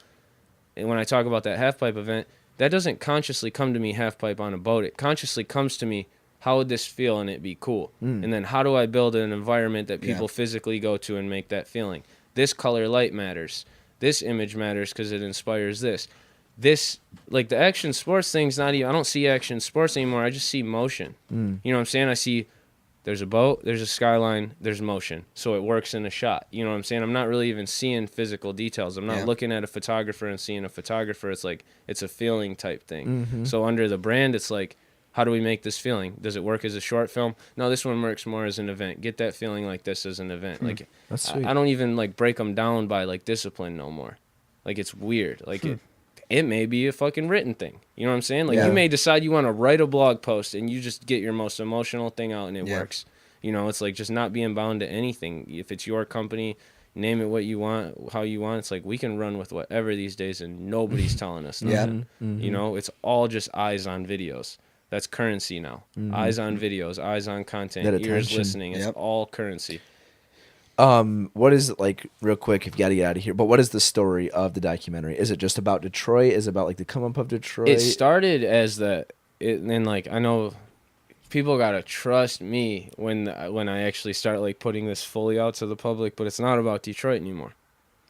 And when I talk about that half pipe event, that doesn't consciously come to me half pipe on a boat. It consciously comes to me, how would this feel and it be cool? And then how do I build an environment that people physically go to and make that feeling? This color light matters. This image matters because it inspires this. This, like the action sports thing's not even, I don't see action sports anymore. I just see motion. You know what I'm saying? I see there's a boat, there's a skyline, there's motion. So it works in a shot. You know what I'm saying? I'm not really even seeing physical details. I'm not looking at a photographer and seeing a photographer. It's like, it's a feeling type thing. So under the brand, it's like, how do we make this feeling? Does it work as a short film? No, this one works more as an event. Get that feeling like this as an event. Like, That's sweet. I don't even like break them down by like discipline no more. Like, it's weird. Like it may be a fucking written thing. You know what I'm saying? Like, you may decide you want to write a blog post and you just get your most emotional thing out and it works. You know, it's like just not being bound to anything. If it's your company, name it what you want, how you want. It's like we can run with whatever these days and nobody's telling us nothing. You know, it's all just eyes on videos. That's currency now. Eyes on videos, eyes on content, ears listening. It's all currency. What is it like, real quick, if you got to get out of here, but what is the story of the documentary? Is it just about Detroit? Is it about like the come up of Detroit? It started as that, and like, I know people got to trust me when I actually start like putting this fully out to the public, but it's not about Detroit anymore.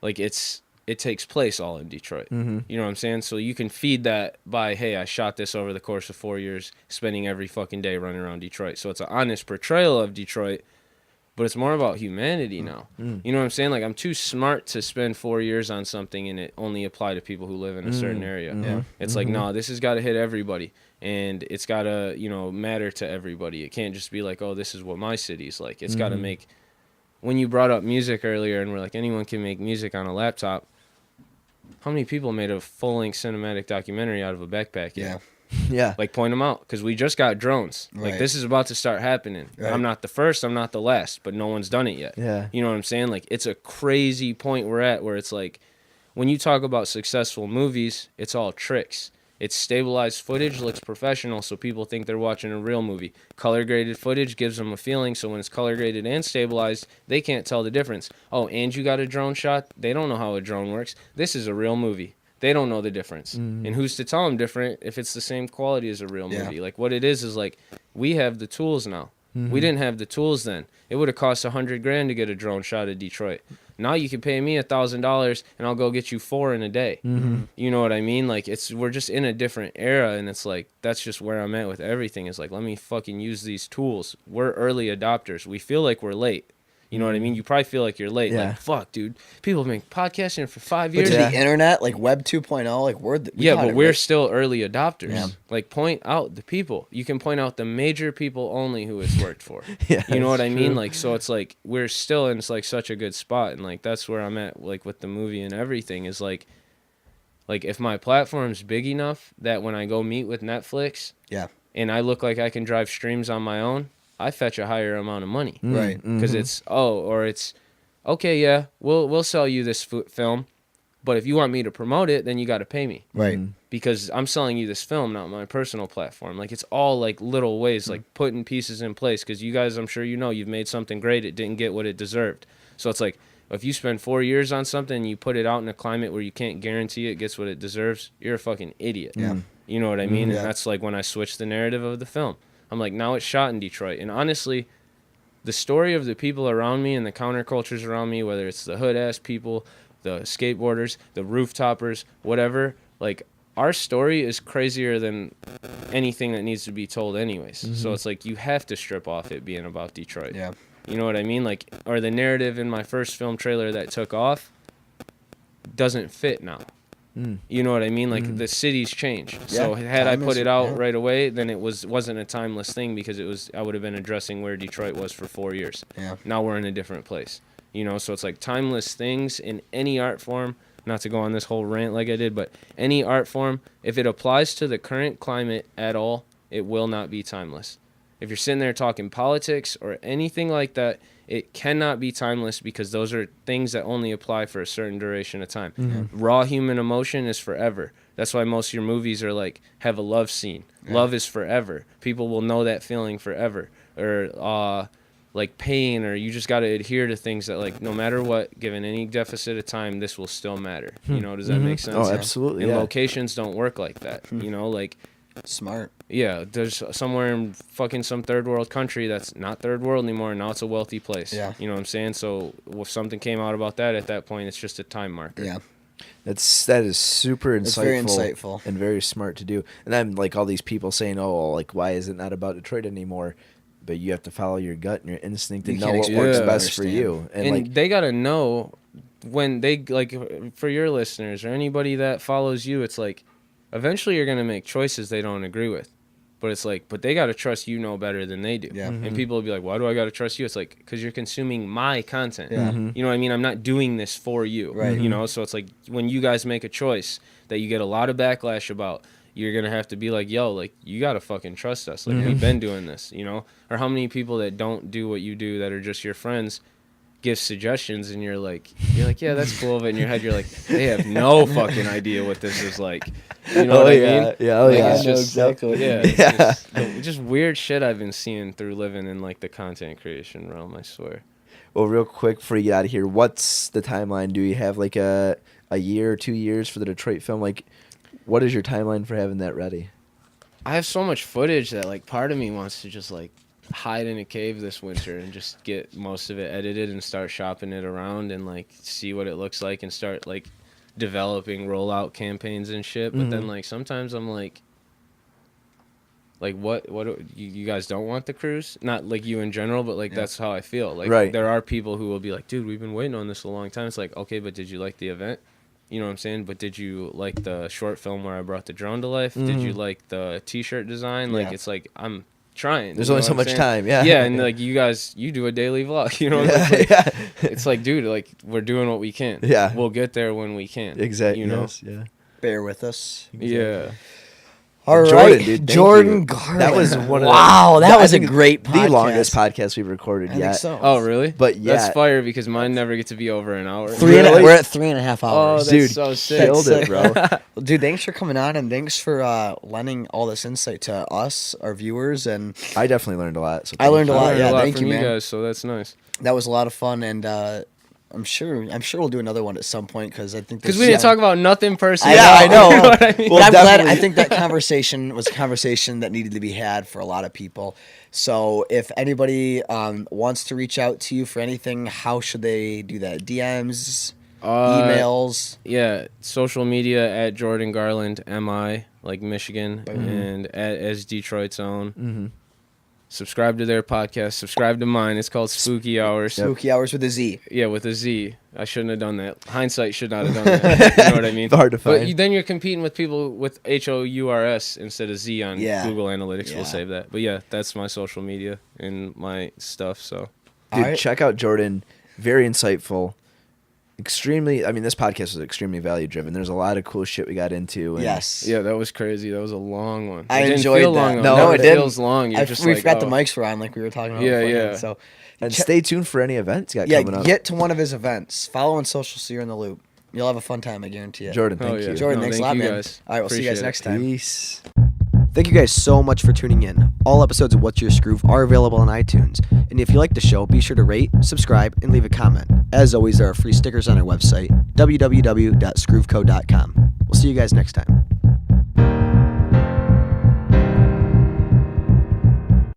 Like it takes place all in Detroit. You know what I'm saying? So you can feed that by, hey, I shot this over the course of 4 years, spending every fucking day running around Detroit. So it's an honest portrayal of Detroit, but it's more about humanity now. You know what I'm saying? Like, I'm too smart to spend 4 years on something and it only apply to people who live in a certain area. It's like, no, this has got to hit everybody. And it's got to, you know, matter to everybody. It can't just be like, oh, this is what my city's like. It's got to make... When you brought up music earlier and we're like, anyone can make music on a laptop, how many people made a full-length cinematic documentary out of a backpack yet? Yeah. Like, point them out, because we just got drones. Like, this is about to start happening. I'm not the first, I'm not the last, but no one's done it yet. You know what I'm saying? Like, it's a crazy point we're at where it's like, when you talk about successful movies, it's all tricks. It's stabilized footage, looks professional, so people think they're watching a real movie. Color graded footage gives them a feeling, so when it's color graded and stabilized, they can't tell the difference. Oh, and you got a drone shot? They don't know how a drone works. This is a real movie. They don't know the difference. And who's to tell them different if it's the same quality as a real movie? Like, what it is like, we have the tools now. We didn't have the tools then. It would have cost $100,000 to get a drone shot of Detroit. Now you can pay me $1,000 and I'll go get you 4 in a day. You know what I mean? Like, we're just in a different era, and it's like, that's just where I'm at with everything. Is like, let me fucking use these tools. We're early adopters. We feel like we're late. You know what I mean? You probably feel like you're late. Like, fuck, dude. People have been podcasting for 5 years. But to the internet, like Web 2.0, like we're still early adopters. Like, point out the people. You can point out the major people only who it's worked for. You know what I mean? Like, so it's like, we're still in like such a good spot, and like, that's where I'm at, like, with the movie and everything, is like if my platform's big enough that when I go meet with Netflix, and I look like I can drive streams on my own, I fetch a higher amount of money. Right. Because it's, okay, yeah, we'll sell you this film, but if you want me to promote it, then you got to pay me. Right. Because I'm selling you this film, not my personal platform. Like, it's all like little ways, like putting pieces in place. Because you guys, I'm sure you know, you've made something great. It didn't get what it deserved. So it's like, if you spend 4 years on something and you put it out in a climate where you can't guarantee it gets what it deserves, you're a fucking idiot. You know what I mean? And that's like when I switched the narrative of the film. I'm like, now it's shot in Detroit. And honestly, the story of the people around me and the countercultures around me, whether it's the hood-ass people, the skateboarders, the rooftopers, whatever, like, our story is crazier than anything that needs to be told anyways. So it's like, you have to strip off it being about Detroit. You know what I mean? Like, or the narrative in my first film trailer that took off doesn't fit now. You know what I mean? Like, the city's changed. So had I put it out right away, then it wasn't a timeless thing, because I would have been addressing where Detroit was for 4 years. Now we're in a different place. You know, so it's like, timeless things in any art form, not to go on this whole rant like I did, but any art form, if it applies to the current climate at all, it will not be timeless. If you're sitting there talking politics or anything like that, it cannot be timeless, because those are things that only apply for a certain duration of time. Raw human emotion is forever. That's why most of your movies are like, have a love scene. Love is forever. People will know that feeling forever. Or like pain, or you just got to adhere to things that like no matter what, given any deficit of time, this will still matter. You know, does that make sense? Oh, absolutely. And Yeah. locations don't work like that. You know, like Smart. yeah, there's somewhere in fucking some third world country that's not third world anymore, and now it's a wealthy place. Yeah. You know what I'm saying? So if something came out about that at that point, it's just a time marker. Yeah. That is super insightful, It's very insightful. and very smart to do. And then like all these people saying, "Oh, like why is it not about Detroit anymore?" But you have to follow your gut and your instinct and You know can't what works Yeah. best for understand. you. And like they gotta know when they like for your listeners or anybody that follows you, it's like eventually you're gonna make choices they don't agree with. But it's like, but they gotta trust you know better than they do. Yeah. And people will be like, why do I gotta trust you? It's like, because you're consuming my content. Yeah. You know what I mean? I'm not doing this for you. Right. You know, so it's like when you guys make a choice that you get a lot of backlash about, you're gonna have to be like, yo, like you gotta fucking trust us. Like we've been doing this, you know? Or how many people that don't do what you do that are just your friends give suggestions and you're like, yeah, that's cool, but in your head you're like, they have no fucking idea what this is like. You know what I mean? Yeah, oh Like, yeah. it's just, exactly. yeah, it's Yeah. just weird shit I've been seeing through living in like the content creation realm, I swear. Well, real quick before you get out of here, what's the timeline? Do you have like a year or 2 years for the Detroit film? Like, what is your timeline for having that ready? I have so much footage that like part of me wants to just like hide in a cave this winter and just get most of it edited and start shopping it around and like see what it looks like and start like developing rollout campaigns and shit. But then like sometimes I'm like what you guys don't want the cruise? Not like you in general, but like that's how I feel. Like Right. there are people who will be like, dude, we've been waiting on this a long time. It's like, okay, but did you like the event? You know what I'm saying? But did you like the short film where I brought the drone to life? Did you like the t-shirt design? Like Yeah. it's like I'm trying. There's you know only what so I'm much saying? time, yeah. Yeah, and like you guys, you do a daily vlog. You know, Yeah, it's like, yeah. it's like, dude, like we're doing what we can. Yeah. we'll get there when we can. Exactly. You know. Yes, yeah. Bear with us. Yeah. All right, Jordan, dude, thank Jordan you. Garland. That was one of the- wow, that I was a think great podcast. The longest podcast we've recorded I yet. think so. Oh, really? But yeah. That's fire because mine never get to be over an hour. Really? We're at 3.5 Oh, hours. that's Dude, so sick. killed it, bro. Well, dude, thanks for coming on and thanks for lending all this insight to us, our viewers, and I definitely learned a lot. So I learned a I lot. learned Yeah, a lot thank from you, you man. guys, so that's nice. that was a lot of fun, and I'm sure we'll do another one at some point because I think Because we didn't talk about nothing personal. I know. You know what I mean? Well, But I'm glad. definitely. I think that conversation was a conversation that needed to be had for a lot of people. So if anybody wants to reach out to you for anything, how should they do that? DMs, emails. Yeah, social media at Jordan Garland, MI, like Michigan, and as Detroit's own. Mm-hmm. Subscribe to their podcast. Subscribe to mine. It's called Spooky Hours. Spooky Hours with a Z. Yeah, with a Z. I shouldn't have done that. Hindsight should not have done that. You know what I mean? It's hard to But find. then you're competing with people with HOURS instead of Z on Yeah. Google Analytics. Yeah. Will save that. But yeah, that's my social media and my stuff. So Dude, Alright. check out Jordan. Very insightful. Extremely, I mean, this podcast was extremely value driven. There's a lot of cool shit we got into. And Yes. yeah, that was crazy. That was a long one. I It didn't enjoyed feel that. long, though. No, Now it it didn't. feels long. You're just we like, forgot oh. the mics were on, like we were talking about. Yeah, beforehand. yeah. So And Check- stay tuned for any events got yeah, coming up. get to one of his events. Follow on social so you're in the loop. You'll have a fun time, I guarantee it. Jordan, Hell thank yeah. you. Jordan, No, thanks a thank lot, you man. guys. All right, we'll see you guys Appreciate next time. Peace. Thank you guys so much for tuning in. All episodes of What's Your Skroove are available on iTunes. And if you like the show, be sure to rate, subscribe, and leave a comment. As always, there are free stickers on our website, www.skroovco.com. We'll see you guys next time.